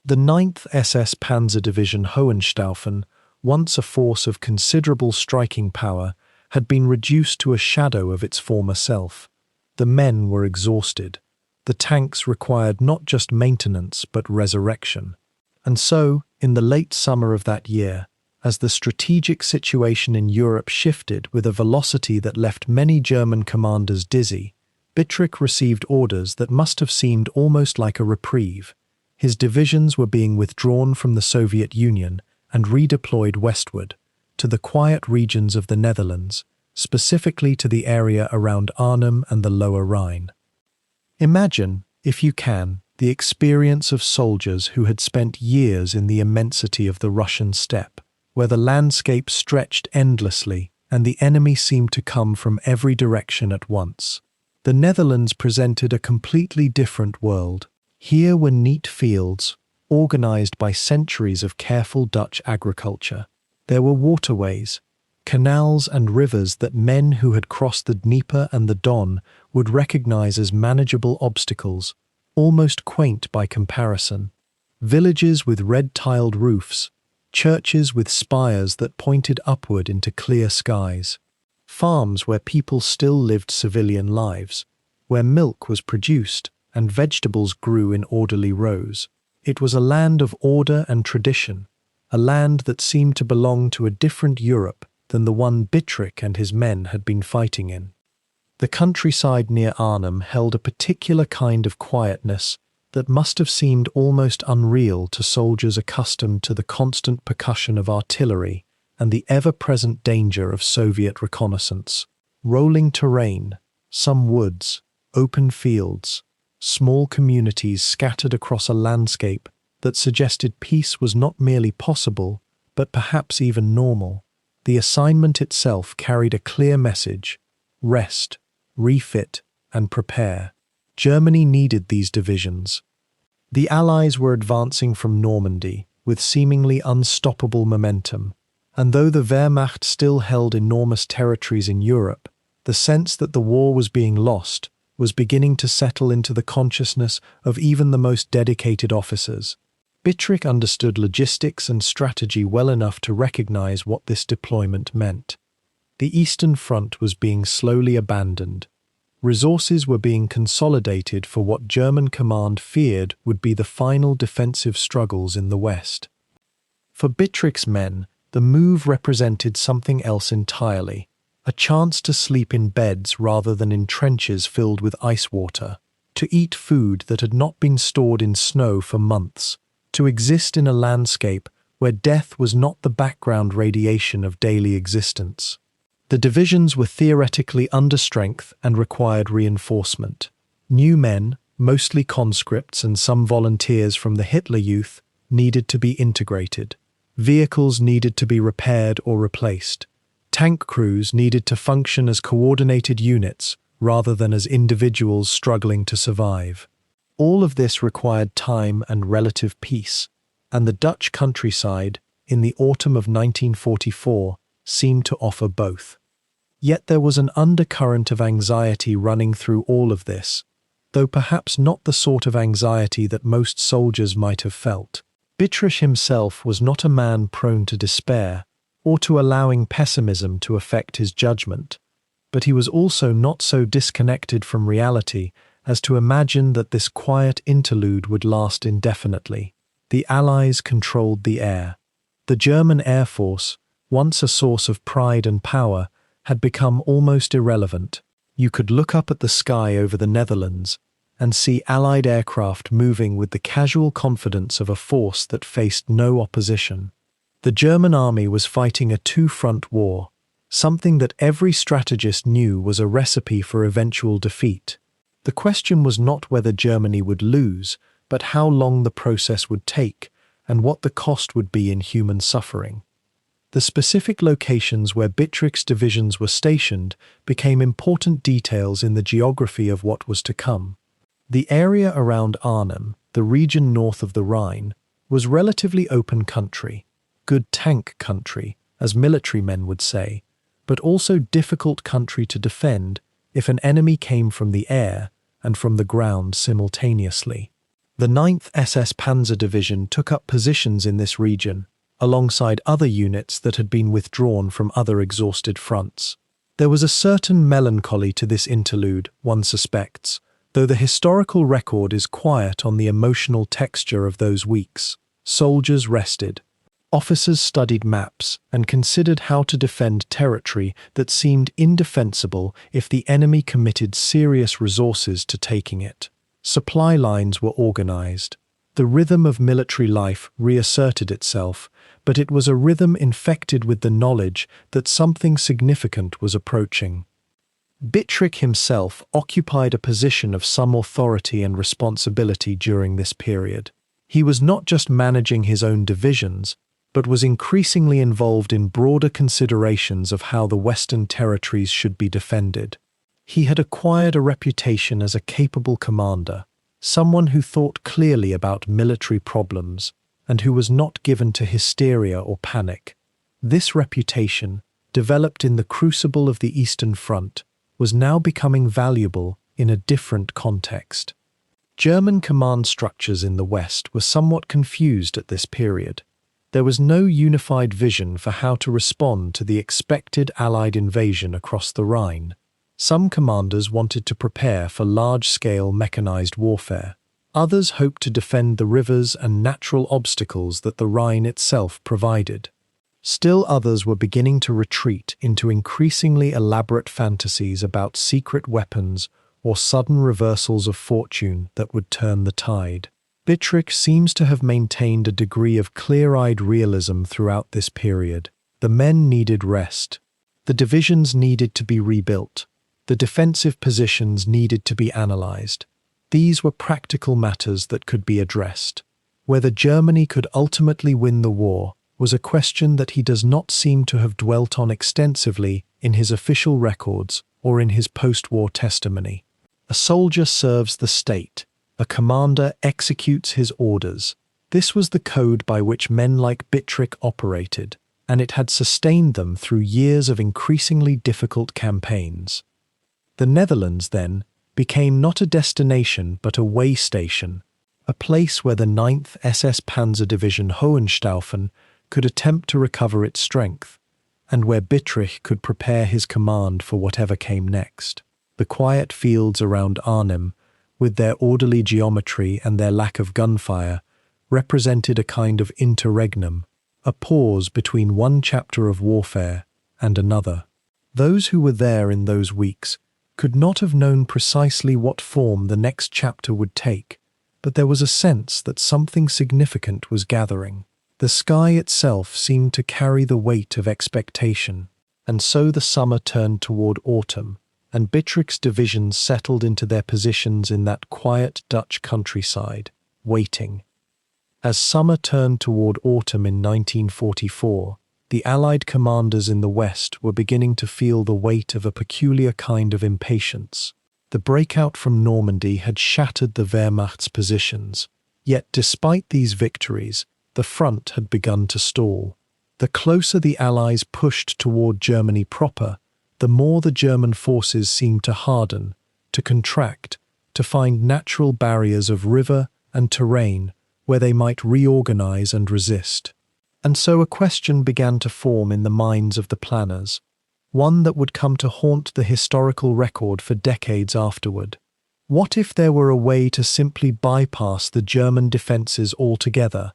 The 9th SS Panzer Division Hohenstaufen, once a force of considerable striking power, had been reduced to a shadow of its former self. The men were exhausted. The tanks required not just maintenance but resurrection. And so, in the late summer of that year, as the strategic situation in Europe shifted with a velocity that left many German commanders dizzy, Bittrich received orders that must have seemed almost like a reprieve. His divisions were being withdrawn from the Soviet Union and redeployed westward, to the quiet regions of the Netherlands, specifically to the area around Arnhem and the Lower Rhine. Imagine, if you can, the experience of soldiers who had spent years in the immensity of the Russian steppe, where the landscape stretched endlessly and the enemy seemed to come from every direction at once. The Netherlands presented a completely different world. Here were neat fields, organized by centuries of careful Dutch agriculture. There were waterways, canals and rivers that men who had crossed the Dnieper and the Don would recognize as manageable obstacles, almost quaint by comparison. Villages with red-tiled roofs, churches with spires that pointed upward into clear skies, farms where people still lived civilian lives, where milk was produced and vegetables grew in orderly rows. It was a land of order and tradition, a land that seemed to belong to a different Europe than the one Bittrich and his men had been fighting in. The countryside near Arnhem held a particular kind of quietness that must have seemed almost unreal to soldiers accustomed to the constant percussion of artillery and the ever-present danger of Soviet reconnaissance. Rolling terrain, some woods, open fields, small communities scattered across a landscape that suggested peace was not merely possible, but perhaps even normal. The assignment itself carried a clear message: rest, refit, and prepare. Germany needed these divisions. The Allies were advancing from Normandy with seemingly unstoppable momentum, and though the Wehrmacht still held enormous territories in Europe, the sense that the war was being lost was beginning to settle into the consciousness of even the most dedicated officers. Bittrich understood logistics and strategy well enough to recognize what this deployment meant. The Eastern Front was being slowly abandoned. Resources were being consolidated for what German command feared would be the final defensive struggles in the West. For Bittrich's men, the move represented something else entirely: a chance to sleep in beds rather than in trenches filled with ice water, to eat food that had not been stored in snow for months, to exist in a landscape where death was not the background radiation of daily existence. The divisions were theoretically under strength and required reinforcement. New men, mostly conscripts and some volunteers from the Hitler Youth, needed to be integrated. Vehicles needed to be repaired or replaced. Tank crews needed to function as coordinated units rather than as individuals struggling to survive. All of this required time and relative peace, and the Dutch countryside, in the autumn of 1944, seemed to offer both. Yet there was an undercurrent of anxiety running through all of this, though perhaps not the sort of anxiety that most soldiers might have felt. Bittrich himself was not a man prone to despair, or to allowing pessimism to affect his judgment, but he was also not so disconnected from reality as to imagine that this quiet interlude would last indefinitely. The Allies controlled the air. The German Air Force, once a source of pride and power, had become almost irrelevant. You could look up at the sky over the Netherlands and see Allied aircraft moving with the casual confidence of a force that faced no opposition. The German army was fighting a two-front war, something that every strategist knew was a recipe for eventual defeat. The question was not whether Germany would lose, but how long the process would take and what the cost would be in human suffering. The specific locations where Bittrich's divisions were stationed became important details in the geography of what was to come. The area around Arnhem, the region north of the Rhine, was relatively open country, good tank country, as military men would say, but also difficult country to defend if an enemy came from the air and from the ground simultaneously. The II SS Panzer Division took up positions in this region, alongside other units that had been withdrawn from other exhausted fronts. There was a certain melancholy to this interlude, one suspects, though the historical record is quiet on the emotional texture of those weeks. Soldiers rested. Officers studied maps and considered how to defend territory that seemed indefensible if the enemy committed serious resources to taking it. Supply lines were organized. The rhythm of military life reasserted itself, but it was a rhythm infected with the knowledge that something significant was approaching. Bittrich himself occupied a position of some authority and responsibility during this period. He was not just managing his own divisions, but was increasingly involved in broader considerations of how the Western territories should be defended. He had acquired a reputation as a capable commander, someone who thought clearly about military problems, and who was not given to hysteria or panic. This reputation, developed in the crucible of the Eastern Front, was now becoming valuable in a different context. German command structures in the West were somewhat confused at this period. There was no unified vision for how to respond to the expected Allied invasion across the Rhine. Some commanders wanted to prepare for large-scale mechanized warfare. Others hoped to defend the rivers and natural obstacles that the Rhine itself provided. Still others were beginning to retreat into increasingly elaborate fantasies about secret weapons or sudden reversals of fortune that would turn the tide. Bittrich seems to have maintained a degree of clear-eyed realism throughout this period. The men needed rest. The divisions needed to be rebuilt. The defensive positions needed to be analyzed. These were practical matters that could be addressed. Whether Germany could ultimately win the war was a question that he does not seem to have dwelt on extensively in his official records or in his post-war testimony. A soldier serves the state. A commander executes his orders. This was the code by which men like Bittrich operated, and it had sustained them through years of increasingly difficult campaigns. The Netherlands, then, became not a destination but a way station, a place where the 9th SS Panzer Division Hohenstaufen could attempt to recover its strength, and where Bittrich could prepare his command for whatever came next. The quiet fields around Arnhem, with their orderly geometry and their lack of gunfire, represented a kind of interregnum, a pause between one chapter of warfare and another. Those who were there in those weeks could not have known precisely what form the next chapter would take, but there was a sense that something significant was gathering. The sky itself seemed to carry the weight of expectation, and so the summer turned toward autumn, and Bittrich's divisions settled into their positions in that quiet Dutch countryside, waiting. As summer turned toward autumn in 1944, the Allied commanders in the West were beginning to feel the weight of a peculiar kind of impatience. The breakout from Normandy had shattered the Wehrmacht's positions, yet despite these victories, the front had begun to stall. The closer the Allies pushed toward Germany proper, the more the German forces seemed to harden, to contract, to find natural barriers of river and terrain where they might reorganize and resist. And so a question began to form in the minds of the planners, one that would come to haunt the historical record for decades afterward. What if there were a way to simply bypass the German defenses altogether,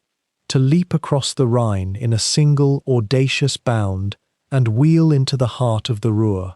to leap across the Rhine in a single audacious bound and wheel into the heart of the Ruhr?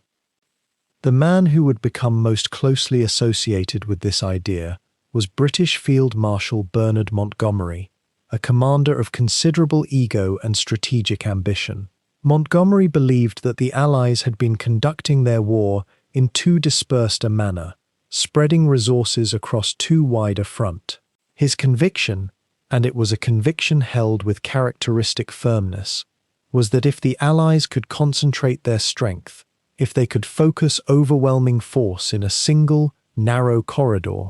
The man who would become most closely associated with this idea was British Field Marshal Bernard Montgomery, a commander of considerable ego and strategic ambition. Montgomery believed that the Allies had been conducting their war in too dispersed a manner, spreading resources across too wide a front. His conviction, and it was a conviction held with characteristic firmness, was that if the Allies could concentrate their strength, if they could focus overwhelming force in a single, narrow corridor,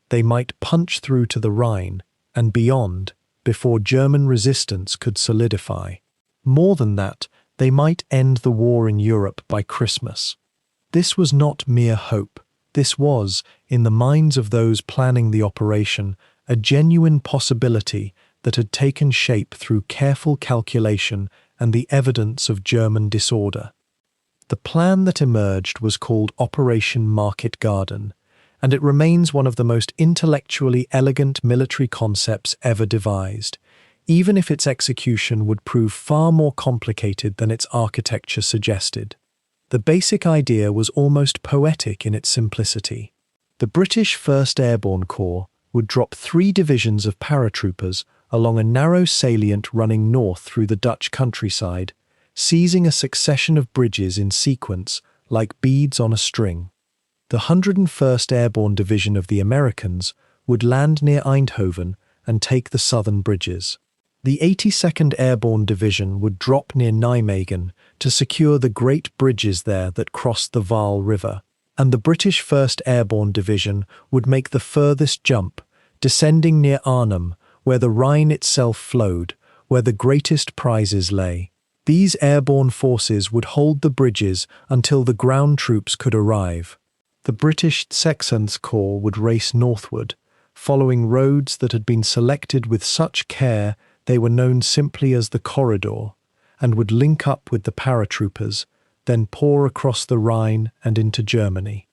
they might punch through to the Rhine and beyond before German resistance could solidify. More than that, they might end the war in Europe by Christmas. This was not mere hope. This was, in the minds of those planning the operation, a genuine possibility that had taken shape through careful calculation and the evidence of German disorder. The plan that emerged was called Operation Market Garden, and it remains one of the most intellectually elegant military concepts ever devised, even if its execution would prove far more complicated than its architecture suggested. The basic idea was almost poetic in its simplicity. The British 1st Airborne Corps would drop 3 divisions of paratroopers along a narrow salient running north through the Dutch countryside, seizing a succession of bridges in sequence like beads on a string. The 101st Airborne Division of the Americans would land near Eindhoven and take the southern bridges. The 82nd Airborne Division would drop near Nijmegen to secure the great bridges there that crossed the Vaal River, and the British 1st Airborne Division would make the furthest jump, descending near Arnhem, where the Rhine itself flowed, where the greatest prizes lay. These airborne forces would hold the bridges until the ground troops could arrive. The British 2nd Corps would race northward, following roads that had been selected with such care they were known simply as the corridor, and would link up with the paratroopers, then pour across the Rhine and into Germany.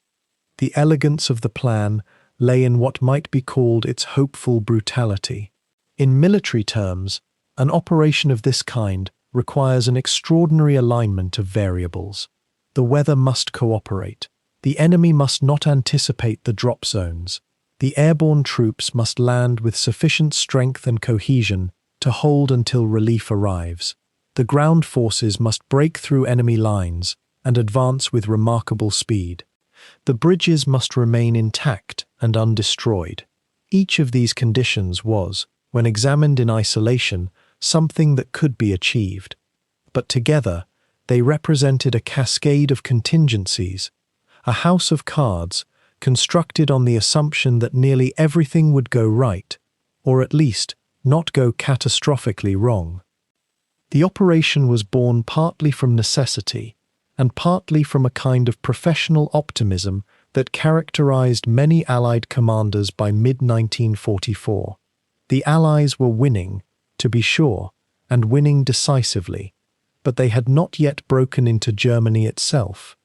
The elegance of the plan lay in what might be called its hopeful brutality. In military terms, an operation of this kind requires an extraordinary alignment of variables. The weather must cooperate. The enemy must not anticipate the drop zones. The airborne troops must land with sufficient strength and cohesion to hold until relief arrives. The ground forces must break through enemy lines and advance with remarkable speed. The bridges must remain intact and undestroyed. Each of these conditions was, when examined in isolation, something that could be achieved. But together, they represented a cascade of contingencies, a house of cards constructed on the assumption that nearly everything would go right, or at least not go catastrophically wrong. The operation was born partly from necessity and partly from a kind of professional optimism that characterized many Allied commanders by mid-1944. The Allies were winning, to be sure, and winning decisively, but they had not yet broken into Germany itself.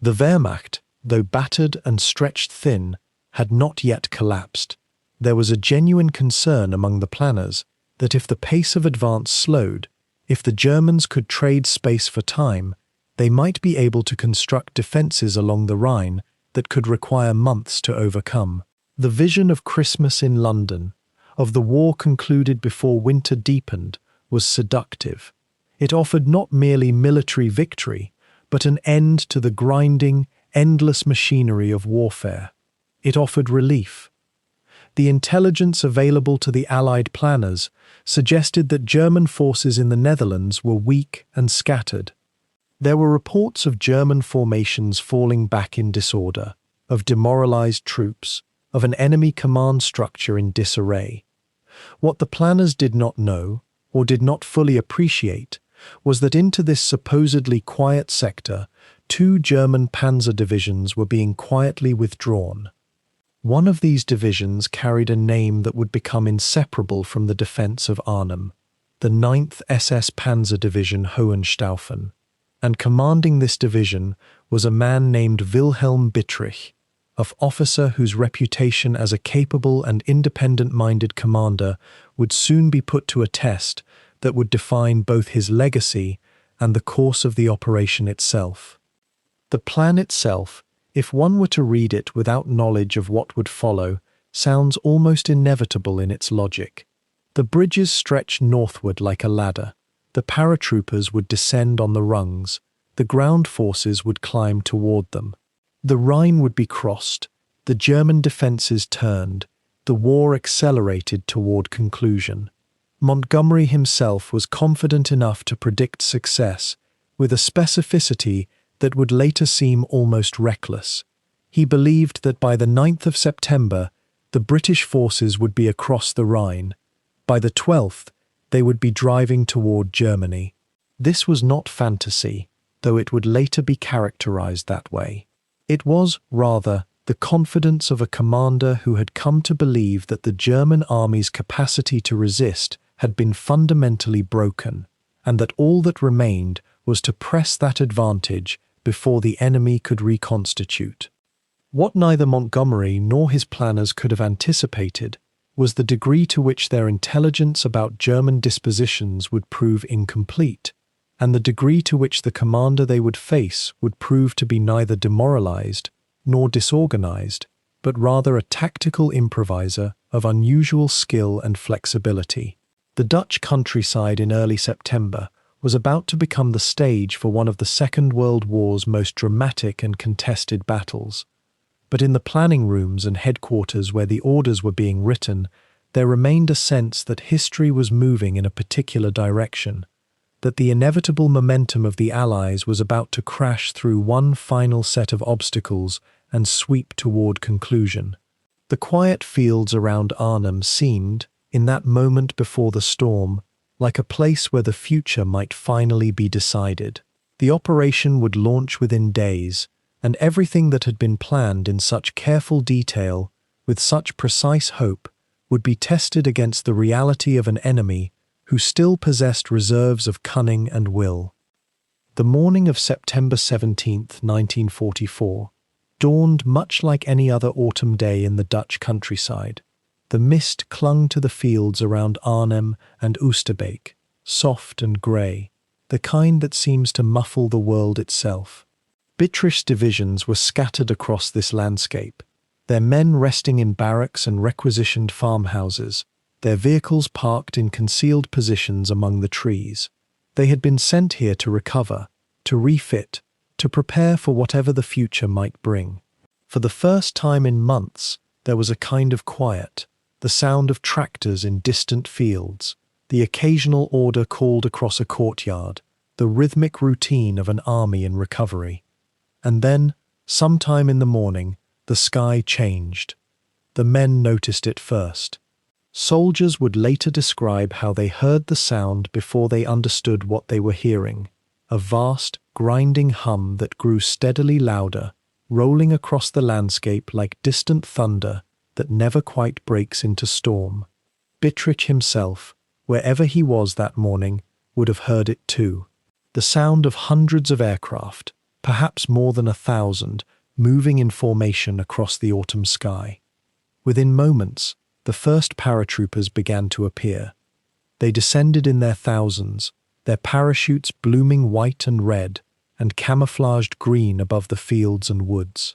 The Wehrmacht, though battered and stretched thin, had not yet collapsed. There was a genuine concern among the planners that if the pace of advance slowed, if the Germans could trade space for time, they might be able to construct defences along the Rhine that could require months to overcome. The vision of Christmas in London, of the war concluded before winter deepened, was seductive. It offered not merely military victory, but an end to the grinding, endless machinery of warfare. It offered relief. The intelligence available to the Allied planners suggested that German forces in the Netherlands were weak and scattered. There were reports of German formations falling back in disorder, of demoralized troops, of an enemy command structure in disarray. What the planners did not know, or did not fully appreciate, was that into this supposedly quiet sector, 2 German panzer divisions were being quietly withdrawn. One of these divisions carried a name that would become inseparable from the defense of Arnhem, the II SS Panzer Division Hohenstaufen, and commanding this division was a man named Wilhelm Bittrich, an officer whose reputation as a capable and independent-minded commander would soon be put to a test that would define both his legacy and the course of the operation itself. The plan itself, if one were to read it without knowledge of what would follow, sounds almost inevitable in its logic. The bridges stretched northward like a ladder. The paratroopers would descend on the rungs. The ground forces would climb toward them. The Rhine would be crossed. The German defences turned. The war accelerated toward conclusion. Montgomery himself was confident enough to predict success, with a specificity that would later seem almost reckless. He believed that by the 9th of September, the British forces would be across the Rhine. By the 12th, they would be driving toward Germany. This was not fantasy, though it would later be characterized that way. It was, rather, the confidence of a commander who had come to believe that the German army's capacity to resist had been fundamentally broken, and that all that remained was to press that advantage before the enemy could reconstitute. What neither Montgomery nor his planners could have anticipated was the degree to which their intelligence about German dispositions would prove incomplete, and the degree to which the commander they would face would prove to be neither demoralized nor disorganized, but rather a tactical improviser of unusual skill and flexibility. The Dutch countryside in early September was about to become the stage for one of the Second World War's most dramatic and contested battles. But in the planning rooms and headquarters where the orders were being written, there remained a sense that history was moving in a particular direction, that the inevitable momentum of the Allies was about to crash through one final set of obstacles and sweep toward conclusion. The quiet fields around Arnhem seemed, in that moment before the storm, like a place where the future might finally be decided. The operation would launch within days, and everything that had been planned in such careful detail, with such precise hope, would be tested against the reality of an enemy who still possessed reserves of cunning and will. The morning of September 17, 1944, dawned much like any other autumn day in the Dutch countryside. The mist clung to the fields around Arnhem and Oosterbeek, soft and grey, the kind that seems to muffle the world itself. Bittrich's divisions were scattered across this landscape, their men resting in barracks and requisitioned farmhouses, their vehicles parked in concealed positions among the trees. They had been sent here to recover, to refit, to prepare for whatever the future might bring. For the first time in months, there was a kind of quiet, the sound of tractors in distant fields, the occasional order called across a courtyard, the rhythmic routine of an army in recovery. And then, sometime in the morning, the sky changed. The men noticed it first. Soldiers would later describe how they heard the sound before they understood what they were hearing, a vast, grinding hum that grew steadily louder, rolling across the landscape like distant thunder that never quite breaks into storm. Bittrich himself, wherever he was that morning, would have heard it too. The sound of hundreds of aircraft, perhaps more than 1,000, moving in formation across the autumn sky. Within moments, the first paratroopers began to appear. They descended in their thousands, their parachutes blooming white and red and camouflaged green above the fields and woods.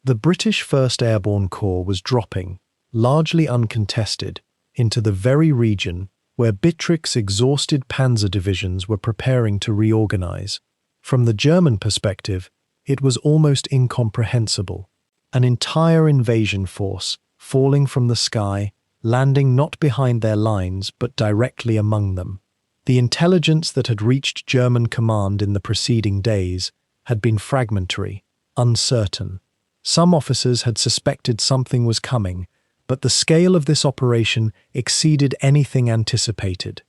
The British 1st Airborne Corps was dropping, largely uncontested, into the very region where Bittrich's exhausted panzer divisions were preparing to reorganize. From the German perspective, it was almost incomprehensible. An entire invasion force, falling from the sky, landing not behind their lines but directly among them. The intelligence that had reached German command in the preceding days had been fragmentary, uncertain. Some officers had suspected something was coming, but the scale of this operation exceeded anything anticipated.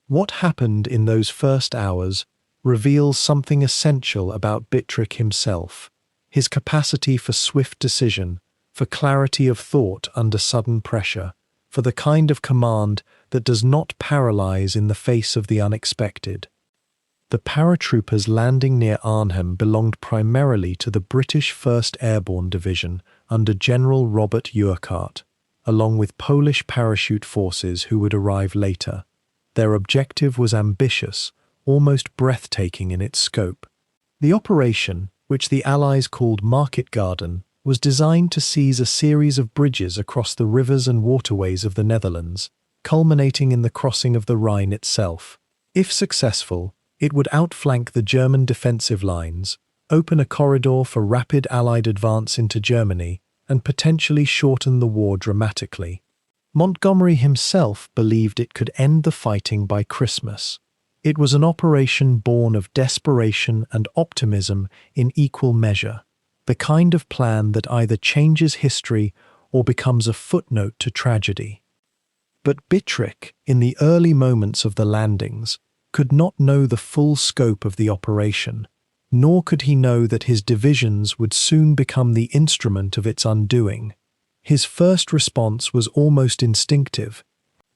What happened in those first hours reveals something essential about Bittrich himself, his capacity for swift decision, for clarity of thought under sudden pressure, for the kind of command that does not paralyze in the face of the unexpected. The paratroopers landing near Arnhem belonged primarily to the British 1st Airborne Division under General Robert Urquhart, along with Polish parachute forces who would arrive later. Their objective was ambitious, almost breathtaking in its scope. The operation, which the Allies called Market Garden, was designed to seize a series of bridges across the rivers and waterways of the Netherlands, culminating in the crossing of the Rhine itself. If successful, it would outflank the German defensive lines, open a corridor for rapid Allied advance into Germany, and potentially shorten the war dramatically. Montgomery himself believed it could end the fighting by Christmas. It was an operation born of desperation and optimism in equal measure, the kind of plan that either changes history or becomes a footnote to tragedy. But Bittrich, in the early moments of the landings, could not know the full scope of the operation, nor could he know that his divisions would soon become the instrument of its undoing. His first response was almost instinctive.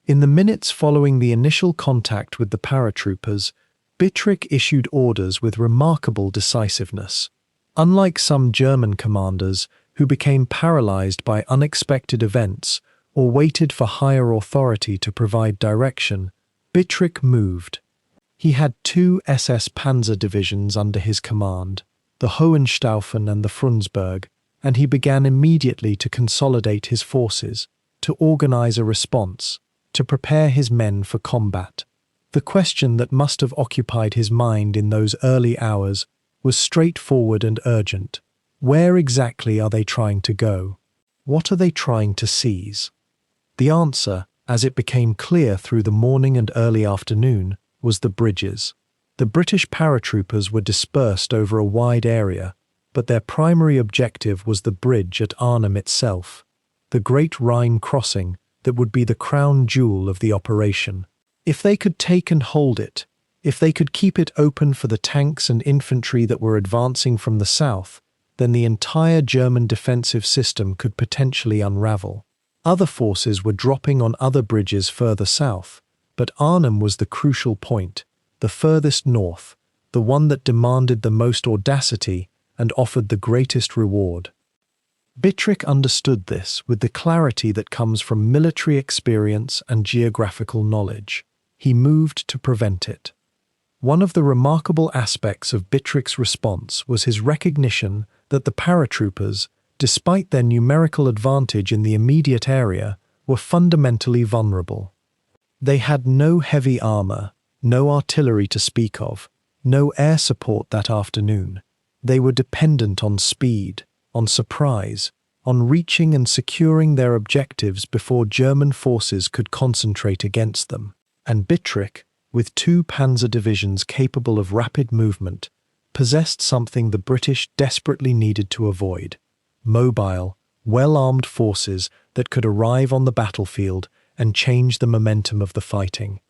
In the minutes following the initial contact with the paratroopers, Bittrich issued orders with remarkable decisiveness. Unlike some German commanders who became paralyzed by unexpected events or waited for higher authority to provide direction, Bittrich moved. He had 2 SS Panzer divisions under his command, the Hohenstaufen and the Frundsberg, and he began immediately to consolidate his forces, to organize a response, to prepare his men for combat. The question that must have occupied his mind in those early hours was straightforward and urgent. Where exactly are they trying to go? What are they trying to seize? The answer, as it became clear through the morning and early afternoon, was the bridges. The British paratroopers were dispersed over a wide area, but their primary objective was the bridge at Arnhem itself, the Great Rhine crossing that would be the crown jewel of the operation. If they could take and hold it, if they could keep it open for the tanks and infantry that were advancing from the south, then the entire German defensive system could potentially unravel. Other forces were dropping on other bridges further south, but Arnhem was the crucial point, the furthest north, the one that demanded the most audacity and offered the greatest reward. Bittrich understood this with the clarity that comes from military experience and geographical knowledge. He moved to prevent it. One of the remarkable aspects of Bittrich's response was his recognition that the paratroopers, despite their numerical advantage in the immediate area, were fundamentally vulnerable. They had no heavy armor, no artillery to speak of, no air support that afternoon. They were dependent on speed, on surprise, on reaching and securing their objectives before German forces could concentrate against them. And Bittrich, with 2 panzer divisions capable of rapid movement, possessed something the British desperately needed to avoid: mobile, well-armed forces that could arrive on the battlefield and change the momentum of the fighting.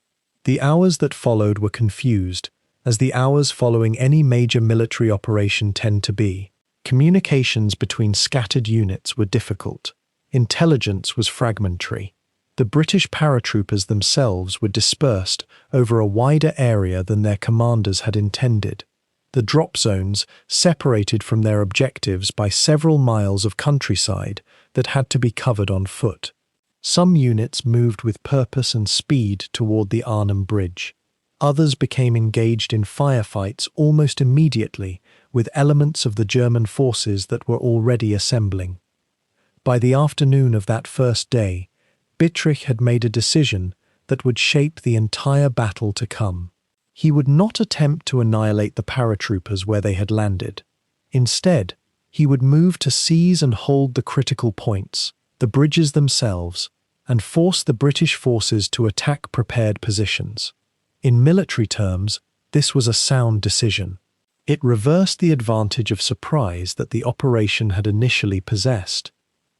The hours that followed were confused, as the hours following any major military operation tend to be. Communications between scattered units were difficult. Intelligence was fragmentary. The British paratroopers themselves were dispersed over a wider area than their commanders had intended. The drop zones separated from their objectives by several miles of countryside that had to be covered on foot. Some units moved with purpose and speed toward the Arnhem Bridge. Others became engaged in firefights almost immediately with elements of the German forces that were already assembling. By the afternoon of that first day, Bittrich had made a decision that would shape the entire battle to come. He would not attempt to annihilate the paratroopers where they had landed. Instead, he would move to seize and hold the critical points, the bridges themselves, and force the British forces to attack prepared positions. In military terms, this was a sound decision. It reversed the advantage of surprise that the operation had initially possessed.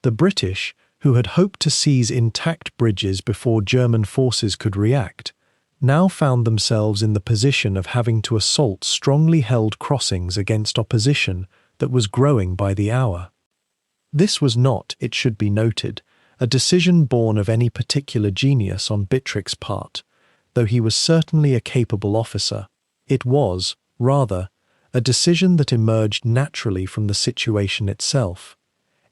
The British, who had hoped to seize intact bridges before German forces could react, now found themselves in the position of having to assault strongly held crossings against opposition that was growing by the hour. This was not, it should be noted, a decision born of any particular genius on Bittrich's part, though he was certainly a capable officer. It was, rather, a decision that emerged naturally from the situation itself.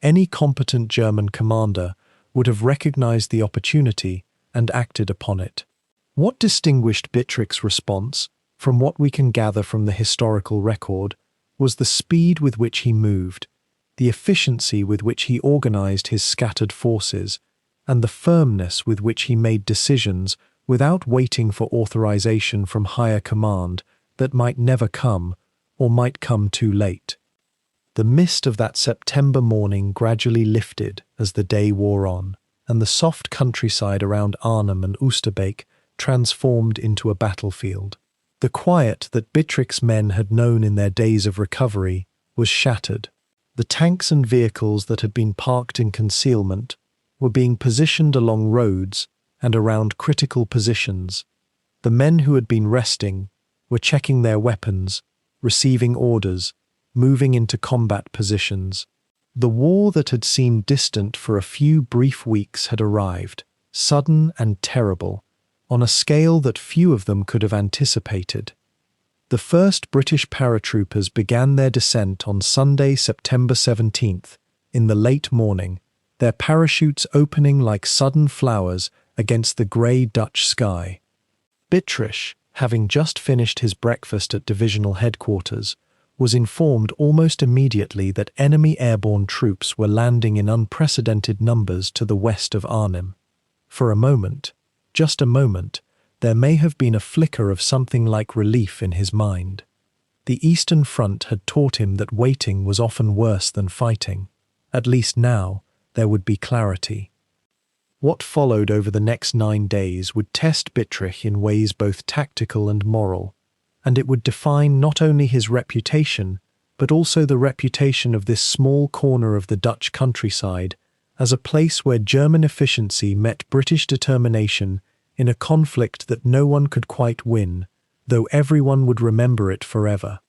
Any competent German commander would have recognized the opportunity and acted upon it. What distinguished Bittrich's response, from what we can gather from the historical record, was the speed with which he moved, the efficiency with which he organized his scattered forces, and the firmness with which he made decisions without waiting for authorization from higher command that might never come or might come too late. The mist of that September morning gradually lifted as the day wore on, and the soft countryside around Arnhem and Oosterbeek transformed into a battlefield. The quiet that Bittrich's men had known in their days of recovery was shattered. The tanks and vehicles that had been parked in concealment were being positioned along roads and around critical positions. The men who had been resting were checking their weapons, receiving orders, moving into combat positions. The war that had seemed distant for a few brief weeks had arrived, sudden and terrible, on a scale that few of them could have anticipated. The first British paratroopers began their descent on Sunday, September 17th, in the late morning, their parachutes opening like sudden flowers against the grey Dutch sky. Bittrich, having just finished his breakfast at divisional headquarters, was informed almost immediately that enemy airborne troops were landing in unprecedented numbers to the west of Arnhem. For a moment, just a moment, there may have been a flicker of something like relief in his mind. The Eastern Front had taught him that waiting was often worse than fighting. At least now, there would be clarity. What followed over the next 9 days would test Bittrich in ways both tactical and moral, and it would define not only his reputation, but also the reputation of this small corner of the Dutch countryside as a place where German efficiency met British determination in a conflict that no one could quite win, though everyone would remember it forever.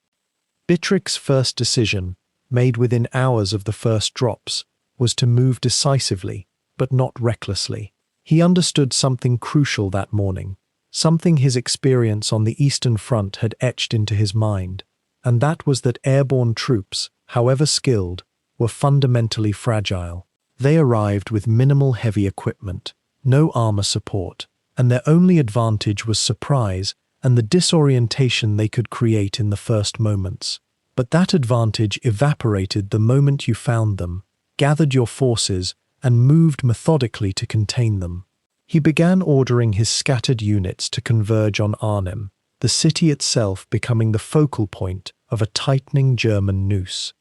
Bittrich's first decision, made within hours of the first drops, was to move decisively, but not recklessly. He understood something crucial that morning, something his experience on the Eastern Front had etched into his mind, and that was that airborne troops, however skilled, were fundamentally fragile. They arrived with minimal heavy equipment, no armor support, and their only advantage was surprise and the disorientation they could create in the first moments. But that advantage evaporated the moment you found them, gathered your forces, and moved methodically to contain them. He began ordering his scattered units to converge on Arnhem, the city itself becoming the focal point of a tightening German noose.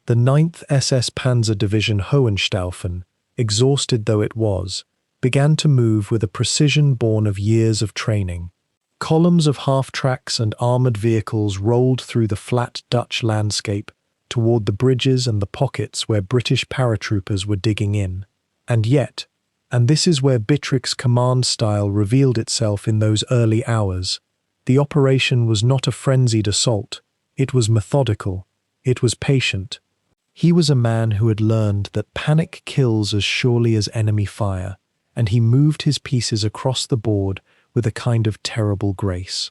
The 9th SS Panzer Division Hohenstaufen, exhausted though it was, began to move with a precision born of years of training. Columns of half-tracks and armoured vehicles rolled through the flat Dutch landscape toward the bridges and the pockets where British paratroopers were digging in. And yet, and this is where Bittrich's command style revealed itself in those early hours, the operation was not a frenzied assault. It was methodical. It was patient. He was a man who had learned that panic kills as surely as enemy fire, and he moved his pieces across the board with a kind of terrible grace.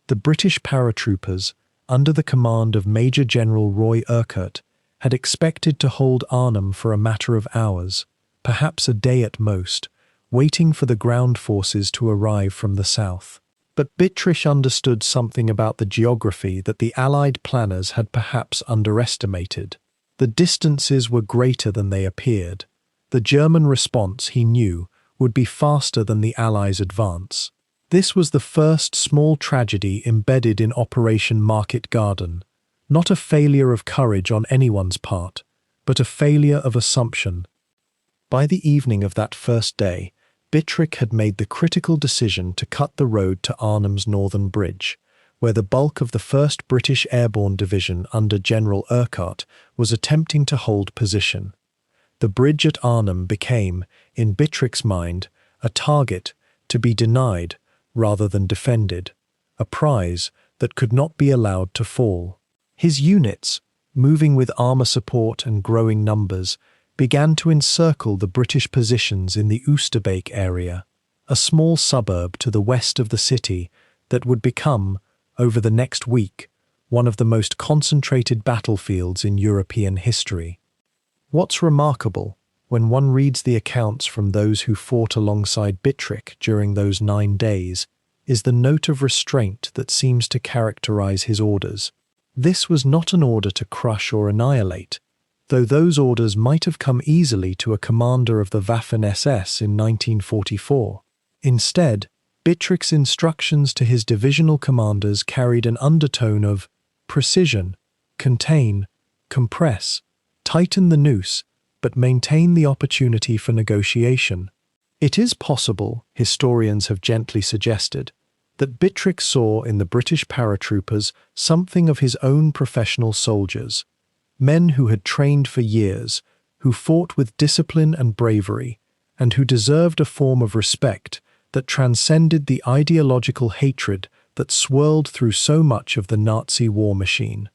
The British paratroopers, under the command of Major General Roy Urquhart, had expected to hold Arnhem for a matter of hours, perhaps a day at most, waiting for the ground forces to arrive from the south. But Bittrich understood something about the geography that the Allied planners had perhaps underestimated. The distances were greater than they appeared. The German response, he knew, would be faster than the Allies' advance. This was the first small tragedy embedded in Operation Market Garden, not a failure of courage on anyone's part, but a failure of assumption. By the evening of that first day, Bittrich had made the critical decision to cut the road to Arnhem's northern bridge, where the bulk of the 1st British Airborne Division under General Urquhart was attempting to hold position. The bridge at Arnhem became, in Bittrich's mind, a target to be denied rather than defended, a prize that could not be allowed to fall. His units, moving with armor support and growing numbers, began to encircle the British positions in the Oosterbeek area, a small suburb to the west of the city that would become, over the next week, one of the most concentrated battlefields in European history. What's remarkable, when one reads the accounts from those who fought alongside Bittrich during those 9 days, is the note of restraint that seems to characterize his orders. This was not an order to crush or annihilate, though those orders might have come easily to a commander of the Waffen-SS in 1944. Instead, Bittrich's instructions to his divisional commanders carried an undertone of precision, contain, compress, tighten the noose, but maintain the opportunity for negotiation. It is possible, historians have gently suggested, that Bittrich saw in the British paratroopers something of his own professional soldiers, men who had trained for years, who fought with discipline and bravery, and who deserved a form of respect that transcended the ideological hatred that swirled through so much of the Nazi war machine.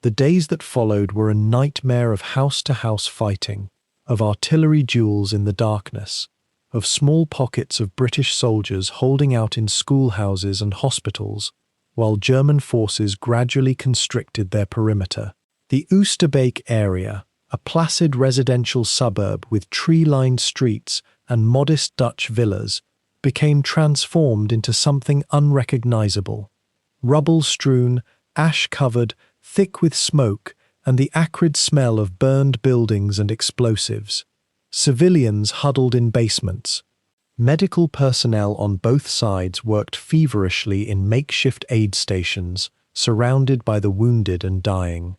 The days that followed were a nightmare of house-to-house fighting, of artillery duels in the darkness, of small pockets of British soldiers holding out in schoolhouses and hospitals, while German forces gradually constricted their perimeter. The Oosterbeek area, a placid residential suburb with tree-lined streets and modest Dutch villas, became transformed into something unrecognizable. Rubble-strewn, ash-covered, thick with smoke and the acrid smell of burned buildings and explosives. Civilians huddled in basements. Medical personnel on both sides worked feverishly in makeshift aid stations, surrounded by the wounded and dying.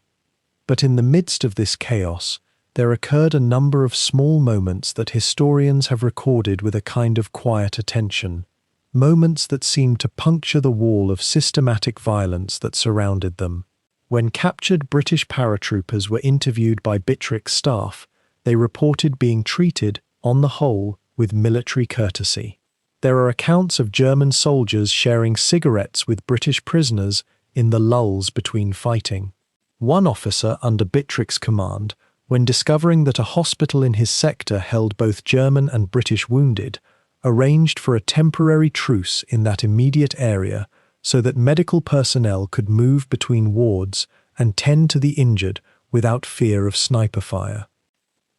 But in the midst of this chaos, there occurred a number of small moments that historians have recorded with a kind of quiet attention, moments that seemed to puncture the wall of systematic violence that surrounded them. When captured British paratroopers were interviewed by Bittrich's staff, they reported being treated, on the whole, with military courtesy. There are accounts of German soldiers sharing cigarettes with British prisoners in the lulls between fighting. One officer under Bittrich's command when discovering that a hospital in his sector held both German and British wounded, arranged for a temporary truce in that immediate area so that medical personnel could move between wards and tend to the injured without fear of sniper fire.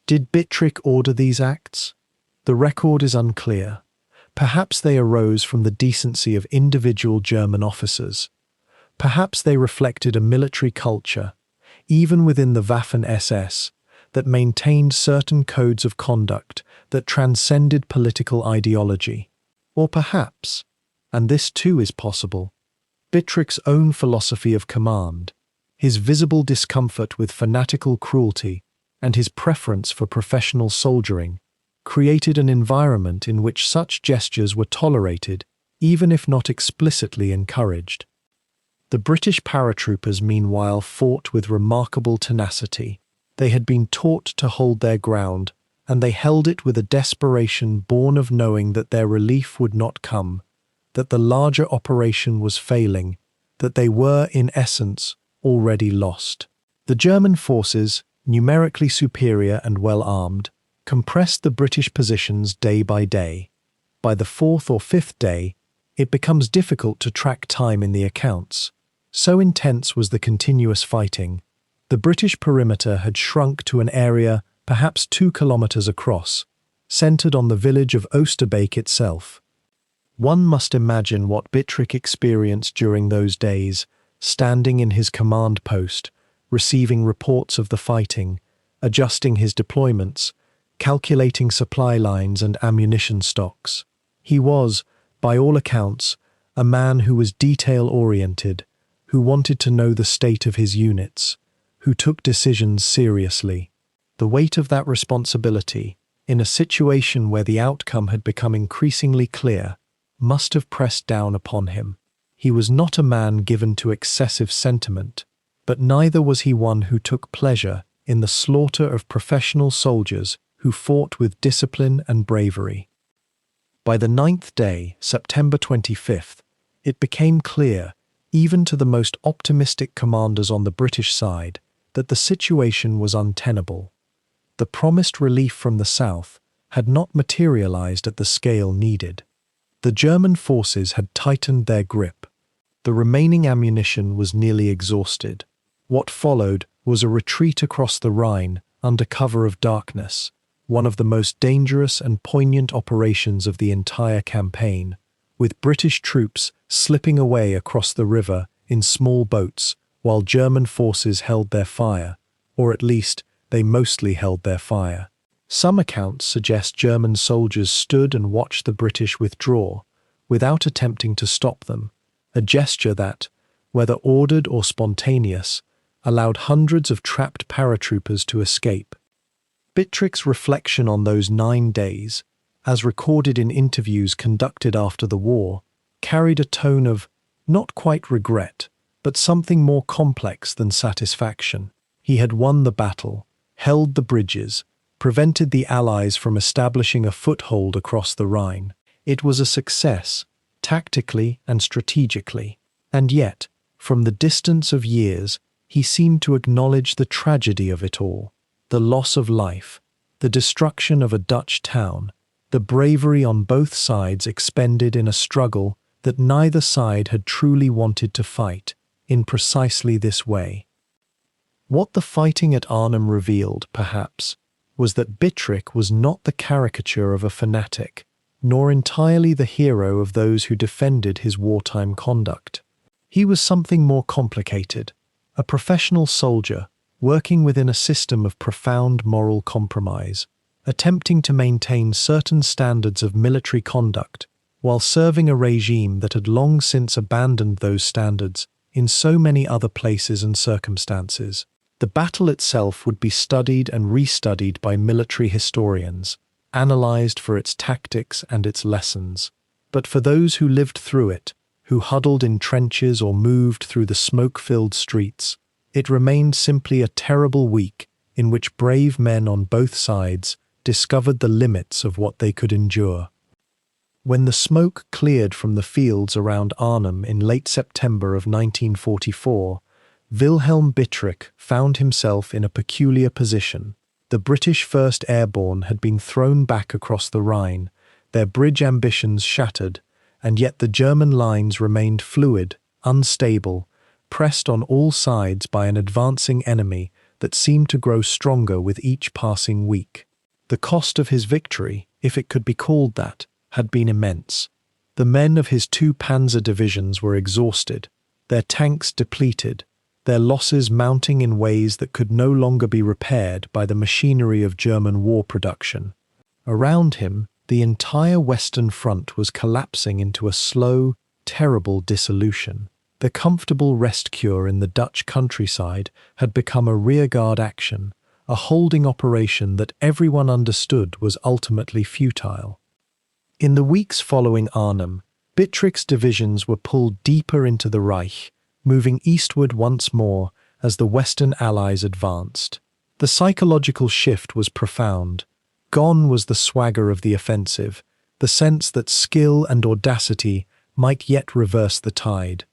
Did Bittrich order these acts? The record is unclear. Perhaps they arose from the decency of individual German officers. Perhaps they reflected a military culture, even within the Waffen-SS, that maintained certain codes of conduct that transcended political ideology. Or perhaps, and this too is possible, Bittrich's own philosophy of command, his visible discomfort with fanatical cruelty, and his preference for professional soldiering, created an environment in which such gestures were tolerated, even if not explicitly encouraged. The British paratroopers, meanwhile, fought with remarkable tenacity. They had been taught to hold their ground, and they held it with a desperation born of knowing that their relief would not come, that the larger operation was failing, that they were, in essence, already lost. The German forces, numerically superior and well-armed, compressed the British positions day by day. By the fourth or fifth day, it becomes difficult to track time in the accounts. So intense was the continuous fighting. The British perimeter had shrunk to an area perhaps 2 kilometers across, centered on the village of Oosterbeek itself. One must imagine what Bittrich experienced during those days, standing in his command post, receiving reports of the fighting, adjusting his deployments, calculating supply lines and ammunition stocks. He was, by all accounts, a man who was detail-oriented, who wanted to know the state of his units, who took decisions seriously. The weight of that responsibility, in a situation where the outcome had become increasingly clear, must have pressed down upon him. He was not a man given to excessive sentiment, but neither was he one who took pleasure in the slaughter of professional soldiers who fought with discipline and bravery. By the 9th day, September 25th, it became clear, even to the most optimistic commanders on the British side, that the situation was untenable. The promised relief from the south had not materialized at the scale needed. The German forces had tightened their grip. The remaining ammunition was nearly exhausted. What followed was a retreat across the Rhine under cover of darkness, one of the most dangerous and poignant operations of the entire campaign, with British troops slipping away across the river in small boats while German forces held their fire, or at least they mostly held their fire. Some accounts suggest German soldiers stood and watched the British withdraw, without attempting to stop them, a gesture that, whether ordered or spontaneous, allowed hundreds of trapped paratroopers to escape. Bittrich's reflection on those 9 days, as recorded in interviews conducted after the war, carried a tone of, not quite regret, but something more complex than satisfaction. He had won the battle, held the bridges, prevented the Allies from establishing a foothold across the Rhine. It was a success, tactically and strategically, and yet, from the distance of years, he seemed to acknowledge the tragedy of it all, the loss of life, the destruction of a Dutch town, the bravery on both sides expended in a struggle that neither side had truly wanted to fight, in precisely this way. What the fighting at Arnhem revealed, perhaps, was that Bittrich was not the caricature of a fanatic, nor entirely the hero of those who defended his wartime conduct. He was something more complicated, a professional soldier working within a system of profound moral compromise, attempting to maintain certain standards of military conduct while serving a regime that had long since abandoned those standards in so many other places and circumstances. The battle itself would be studied and restudied by military historians, analyzed for its tactics and its lessons. But for those who lived through it, who huddled in trenches or moved through the smoke-filled streets, it remained simply a terrible week in which brave men on both sides discovered the limits of what they could endure. When the smoke cleared from the fields around Arnhem in late September of 1944, Wilhelm Bittrich found himself in a peculiar position. The British 1st Airborne had been thrown back across the Rhine, their bridge ambitions shattered, and yet the German lines remained fluid, unstable, pressed on all sides by an advancing enemy that seemed to grow stronger with each passing week. The cost of his victory, if it could be called that, had been immense. The men of his two panzer divisions were exhausted, their tanks depleted, their losses mounting in ways that could no longer be repaired by the machinery of German war production. Around him, the entire Western Front was collapsing into a slow, terrible dissolution. The comfortable rest cure in the Dutch countryside had become a rearguard action, a holding operation that everyone understood was ultimately futile. In the weeks following Arnhem, Bittrich's divisions were pulled deeper into the Reich, moving eastward once more as the Western Allies advanced. The psychological shift was profound. Gone was the swagger of the offensive, the sense that skill and audacity might yet reverse the tide.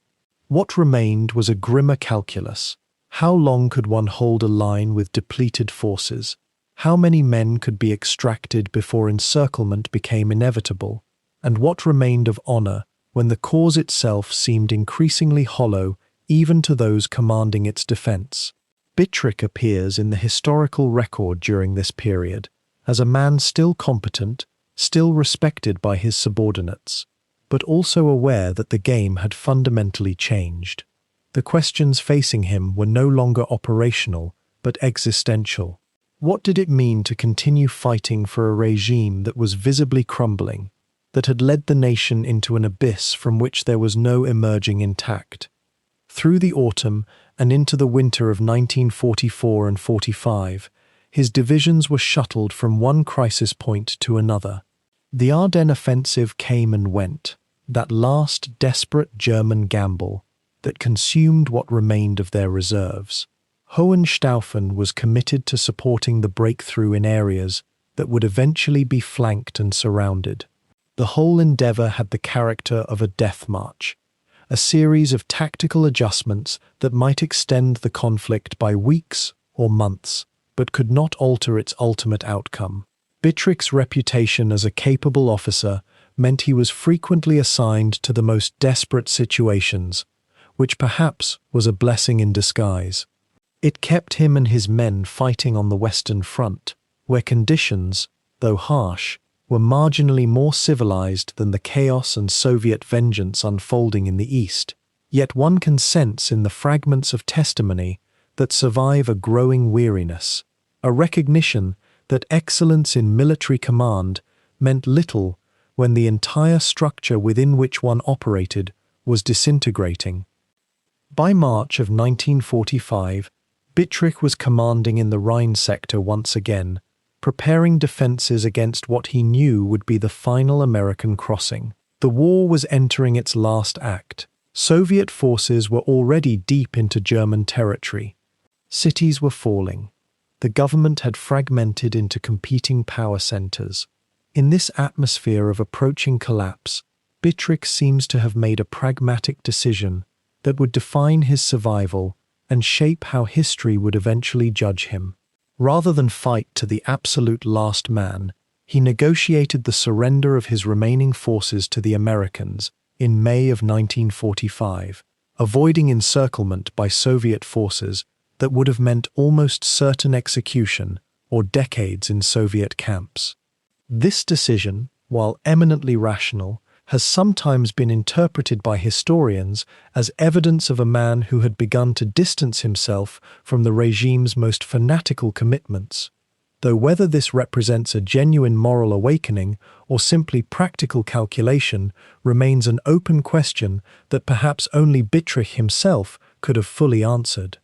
What remained was a grimmer calculus. How long could one hold a line with depleted forces? How many men could be extracted before encirclement became inevitable? And what remained of honor when the cause itself seemed increasingly hollow even to those commanding its defense? Bittrich appears in the historical record during this period as a man still competent, still respected by his subordinates, but also aware that the game had fundamentally changed. The questions facing him were no longer operational, but existential. What did it mean to continue fighting for a regime that was visibly crumbling, that had led the nation into an abyss from which there was no emerging intact? Through the autumn and into the winter of 1944 and 45, his divisions were shuttled from one crisis point to another. The Ardennes offensive came and went, that last desperate German gamble that consumed what remained of their reserves. Hohenstaufen was committed to supporting the breakthrough in areas that would eventually be flanked and surrounded. The whole endeavor had the character of a death march, a series of tactical adjustments that might extend the conflict by weeks or months, but could not alter its ultimate outcome. Bittrich's reputation as a capable officer meant he was frequently assigned to the most desperate situations, which perhaps was a blessing in disguise. It kept him and his men fighting on the Western Front, where conditions, though harsh, were marginally more civilized than the chaos and Soviet vengeance unfolding in the East. Yet one can sense in the fragments of testimony that survive a growing weariness, a recognition that excellence in military command meant little when the entire structure within which one operated was disintegrating. By March of 1945, Bittrich was commanding in the Rhine sector once again, preparing defenses against what he knew would be the final American crossing. The war was entering its last act. Soviet forces were already deep into German territory. Cities were falling. The government had fragmented into competing power centers. In this atmosphere of approaching collapse, Bittrich seems to have made a pragmatic decision that would define his survival and shape how history would eventually judge him. Rather than fight to the absolute last man, he negotiated the surrender of his remaining forces to the Americans in May of 1945, avoiding encirclement by Soviet forces that would have meant almost certain execution or decades in Soviet camps. This decision, while eminently rational, has sometimes been interpreted by historians as evidence of a man who had begun to distance himself from the regime's most fanatical commitments, though whether this represents a genuine moral awakening or simply practical calculation remains an open question that perhaps only Bittrich himself could have fully answered.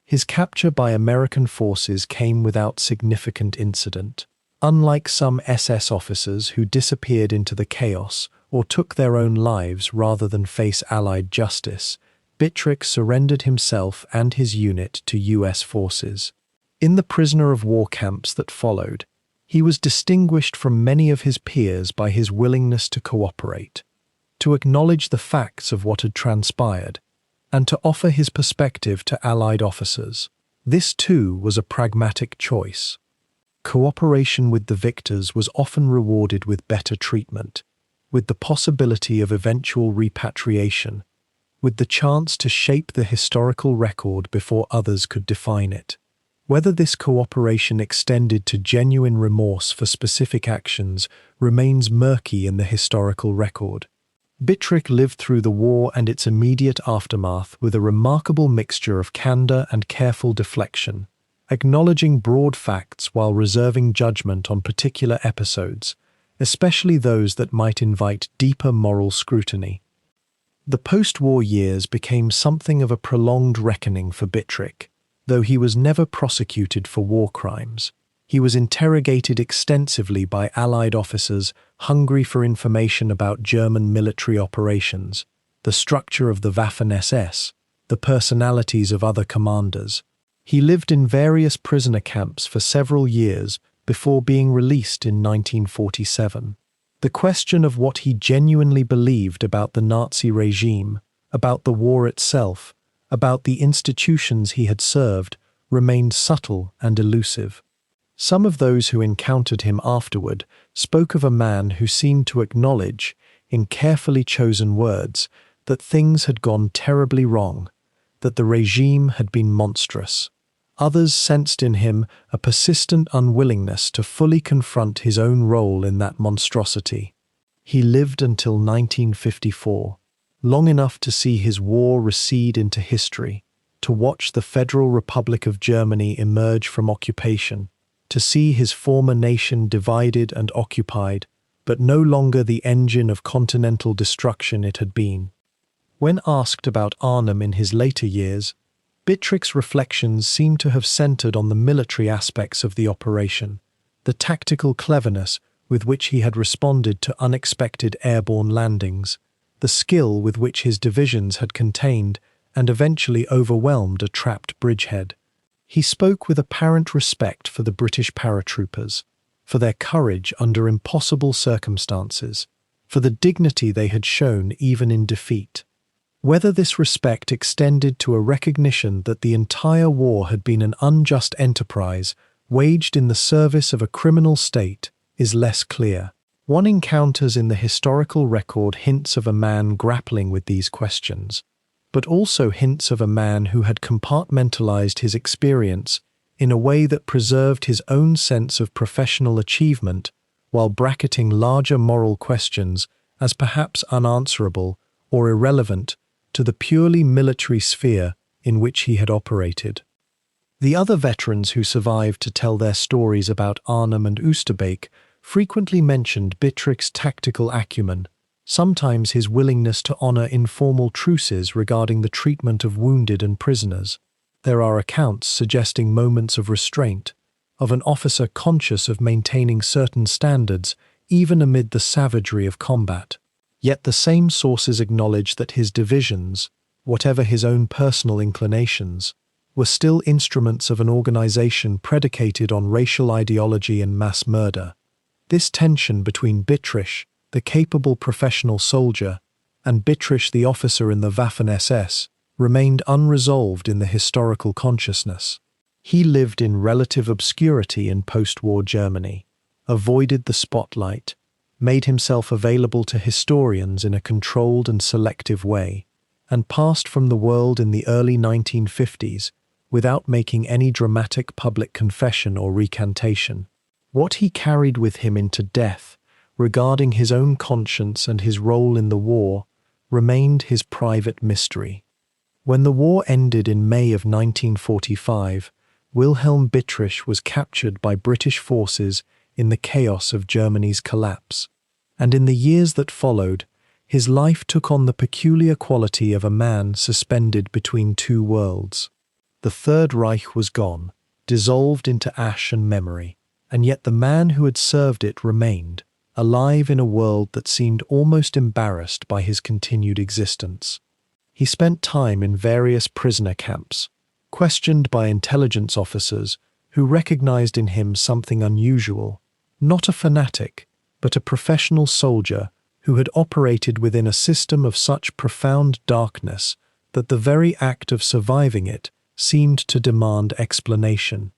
His capture by American forces came without significant incident. Unlike some SS officers who disappeared into the chaos or took their own lives rather than face Allied justice, Bittrich surrendered himself and his unit to US forces. In the prisoner of war camps that followed, he was distinguished from many of his peers by his willingness to cooperate, to acknowledge the facts of what had transpired, and to offer his perspective to Allied officers. This too was a pragmatic choice. Cooperation with the victors was often rewarded with better treatment, with the possibility of eventual repatriation, with the chance to shape the historical record before others could define it. Whether this cooperation extended to genuine remorse for specific actions remains murky in the historical record. Bittrich lived through the war and its immediate aftermath with a remarkable mixture of candor and careful deflection, acknowledging broad facts while reserving judgment on particular episodes, especially those that might invite deeper moral scrutiny. The post-war years became something of a prolonged reckoning for Bittrich. Though he was never prosecuted for war crimes, he was interrogated extensively by Allied officers hungry for information about German military operations, the structure of the Waffen-SS, the personalities of other commanders. He lived in various prisoner camps for several years before being released in 1947. The question of what he genuinely believed about the Nazi regime, about the war itself, about the institutions he had served, remained subtle and elusive. Some of those who encountered him afterward spoke of a man who seemed to acknowledge, in carefully chosen words, that things had gone terribly wrong, that the regime had been monstrous. Others sensed in him a persistent unwillingness to fully confront his own role in that monstrosity. He lived until 1954. Long enough to see his war recede into history, to watch the Federal Republic of Germany emerge from occupation, to see his former nation divided and occupied, but no longer the engine of continental destruction it had been. When asked about Arnhem in his later years, Bittrich's reflections seem to have centered on the military aspects of the operation, the tactical cleverness with which he had responded to unexpected airborne landings, the skill with which his divisions had contained and eventually overwhelmed a trapped bridgehead. He spoke with apparent respect for the British paratroopers, for their courage under impossible circumstances, for the dignity they had shown even in defeat. Whether this respect extended to a recognition that the entire war had been an unjust enterprise waged in the service of a criminal state is less clear. One encounters in the historical record hints of a man grappling with these questions, but also hints of a man who had compartmentalized his experience in a way that preserved his own sense of professional achievement while bracketing larger moral questions as perhaps unanswerable or irrelevant to the purely military sphere in which he had operated. The other veterans who survived to tell their stories about Arnhem and Oosterbeek frequently mentioned Bittrich's tactical acumen, sometimes his willingness to honor informal truces regarding the treatment of wounded and prisoners. There are accounts suggesting moments of restraint, of an officer conscious of maintaining certain standards even amid the savagery of combat. Yet the same sources acknowledge that his divisions, whatever his own personal inclinations, were still instruments of an organization predicated on racial ideology and mass murder. This tension between Bittrich, the capable professional soldier, and Bittrich, the officer in the Waffen-SS, remained unresolved in the historical consciousness. He lived in relative obscurity in post-war Germany, avoided the spotlight, made himself available to historians in a controlled and selective way, and passed from the world in the early 1950s without making any dramatic public confession or recantation. What he carried with him into death, regarding his own conscience and his role in the war, remained his private mystery. When the war ended in May of 1945, Wilhelm Bittrich was captured by British forces in the chaos of Germany's collapse, and in the years that followed, his life took on the peculiar quality of a man suspended between two worlds. The Third Reich was gone, dissolved into ash and memory, and yet the man who had served it remained, alive in a world that seemed almost embarrassed by his continued existence. He spent time in various prisoner camps, questioned by intelligence officers who recognized in him something unusual, not a fanatic, but a professional soldier who had operated within a system of such profound darkness that the very act of surviving it seemed to demand explanation.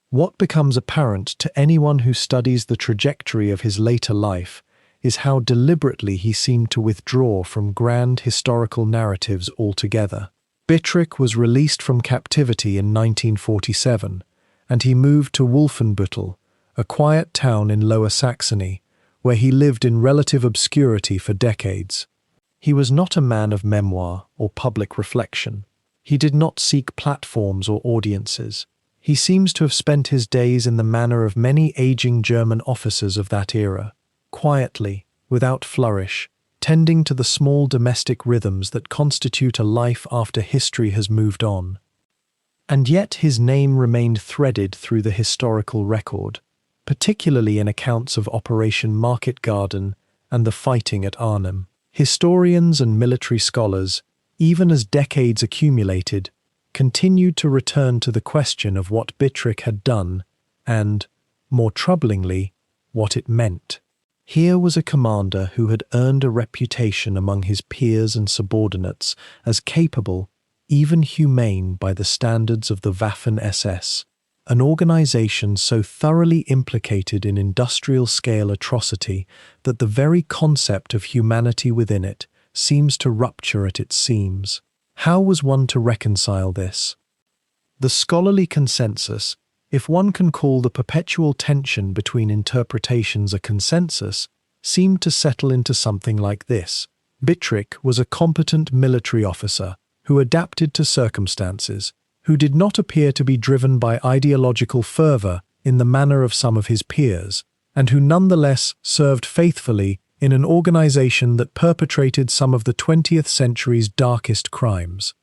What becomes apparent to anyone who studies the trajectory of his later life is how deliberately he seemed to withdraw from grand historical narratives altogether. Bittrich was released from captivity in 1947, and he moved to Wolfenbüttel, a quiet town in Lower Saxony, where he lived in relative obscurity for decades. He was not a man of memoir or public reflection. He did not seek platforms or audiences. He seems to have spent his days in the manner of many aging German officers of that era, quietly, without flourish, tending to the small domestic rhythms that constitute a life after history has moved on. And yet his name remained threaded through the historical record, particularly in accounts of Operation Market Garden and the fighting at Arnhem. Historians and military scholars, even as decades accumulated, continued to return to the question of what Bittrich had done and, more troublingly, what it meant. Here was a commander who had earned a reputation among his peers and subordinates as capable, even humane by the standards of the Waffen-SS, an organization so thoroughly implicated in industrial-scale atrocity that the very concept of humanity within it seems to rupture at its seams. How was one to reconcile this? The scholarly consensus, if one can call the perpetual tension between interpretations a consensus, seemed to settle into something like this. Bittrich was a competent military officer who adapted to circumstances, who did not appear to be driven by ideological fervor in the manner of some of his peers, and who nonetheless served faithfully in an organization that perpetrated some of the 20th century's darkest crimes.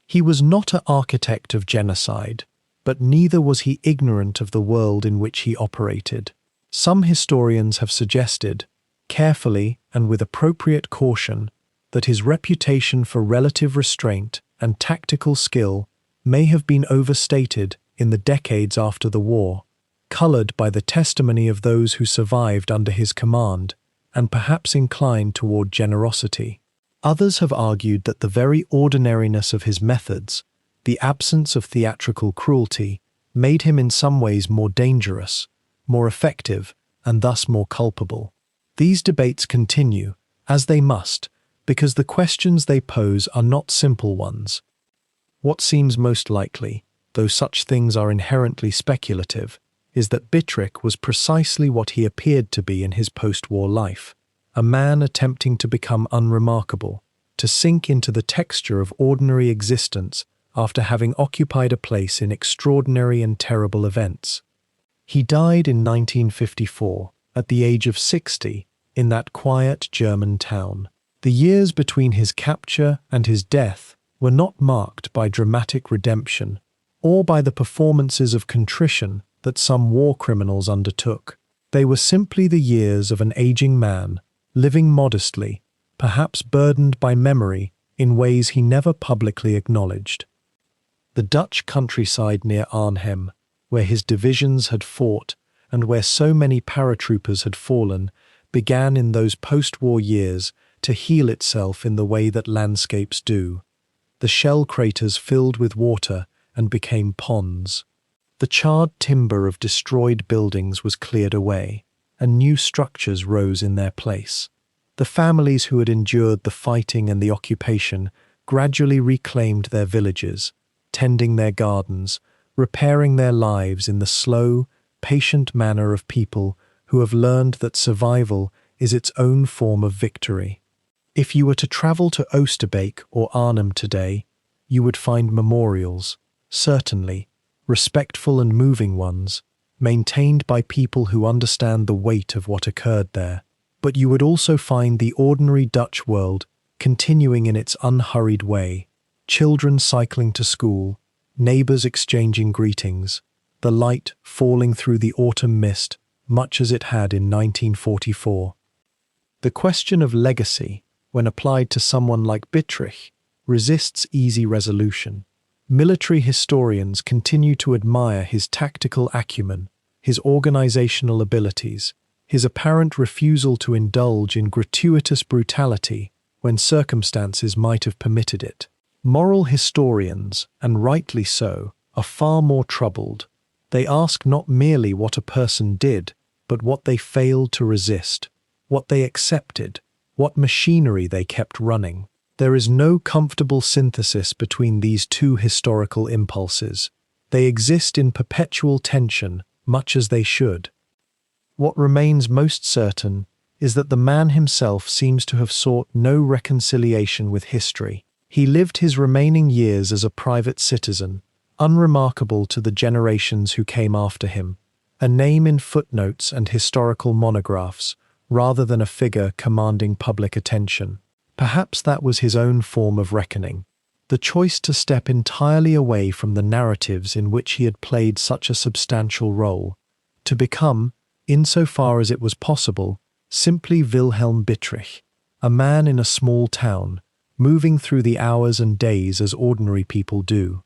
He was not an architect of genocide, but neither was he ignorant of the world in which he operated. Some historians have suggested, carefully and with appropriate caution, that his reputation for relative restraint and tactical skill may have been overstated in the decades after the war, colored by the testimony of those who survived under his command, and perhaps inclined toward generosity. Others have argued that the very ordinariness of his methods, the absence of theatrical cruelty, made him in some ways more dangerous, more effective, and thus more culpable. These debates continue, as they must, because the questions they pose are not simple ones. What seems most likely, though such things are inherently speculative, is that Bittrich was precisely what he appeared to be in his post-war life, a man attempting to become unremarkable, to sink into the texture of ordinary existence after having occupied a place in extraordinary and terrible events. He died in 1954, at the age of 60, in that quiet German town. The years between his capture and his death were not marked by dramatic redemption or by the performances of contrition that some war criminals undertook. They were simply the years of an aging man, living modestly, perhaps burdened by memory in ways he never publicly acknowledged. The Dutch countryside near Arnhem, where his divisions had fought and where so many paratroopers had fallen, began in those post-war years to heal itself in the way that landscapes do. The shell craters filled with water and became ponds. The charred timber of destroyed buildings was cleared away, and new structures rose in their place. The families who had endured the fighting and the occupation gradually reclaimed their villages, tending their gardens, repairing their lives in the slow, patient manner of people who have learned that survival is its own form of victory. If you were to travel to Oosterbeek or Arnhem today, you would find memorials, certainly, respectful and moving ones, maintained by people who understand the weight of what occurred there. But you would also find the ordinary Dutch world continuing in its unhurried way, children cycling to school, neighbors exchanging greetings, the light falling through the autumn mist, much as it had in 1944. The question of legacy, when applied to someone like Bittrich, resists easy resolution. Military historians continue to admire his tactical acumen, his organizational abilities, his apparent refusal to indulge in gratuitous brutality when circumstances might have permitted it. Moral historians, and rightly so, are far more troubled. They ask not merely what a person did, but what they failed to resist, what they accepted, what machinery they kept running. There is no comfortable synthesis between these two historical impulses. They exist in perpetual tension, much as they should. What remains most certain is that the man himself seems to have sought no reconciliation with history. He lived his remaining years as a private citizen, unremarkable to the generations who came after him, a name in footnotes and historical monographs, rather than a figure commanding public attention. Perhaps that was his own form of reckoning, the choice to step entirely away from the narratives in which he had played such a substantial role, to become, insofar as it was possible, simply Wilhelm Bittrich, a man in a small town, moving through the hours and days as ordinary people do.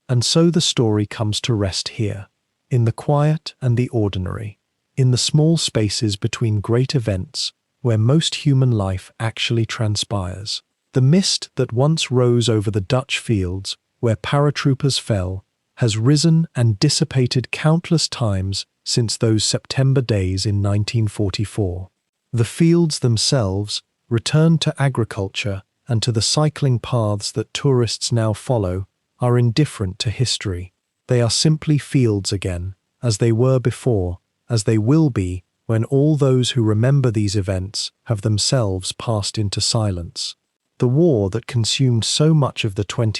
And so the story comes to rest here, in the quiet and the ordinary, in the small spaces between great events where most human life actually transpires. The mist that once rose over the Dutch fields where paratroopers fell has risen and dissipated countless times since those September days in 1944. The fields themselves, returned to agriculture and to the cycling paths that tourists now follow, are indifferent to history. They are simply fields again, as they were before, as they will be when all those who remember these events have themselves passed into silence. The war that consumed so much of the 20th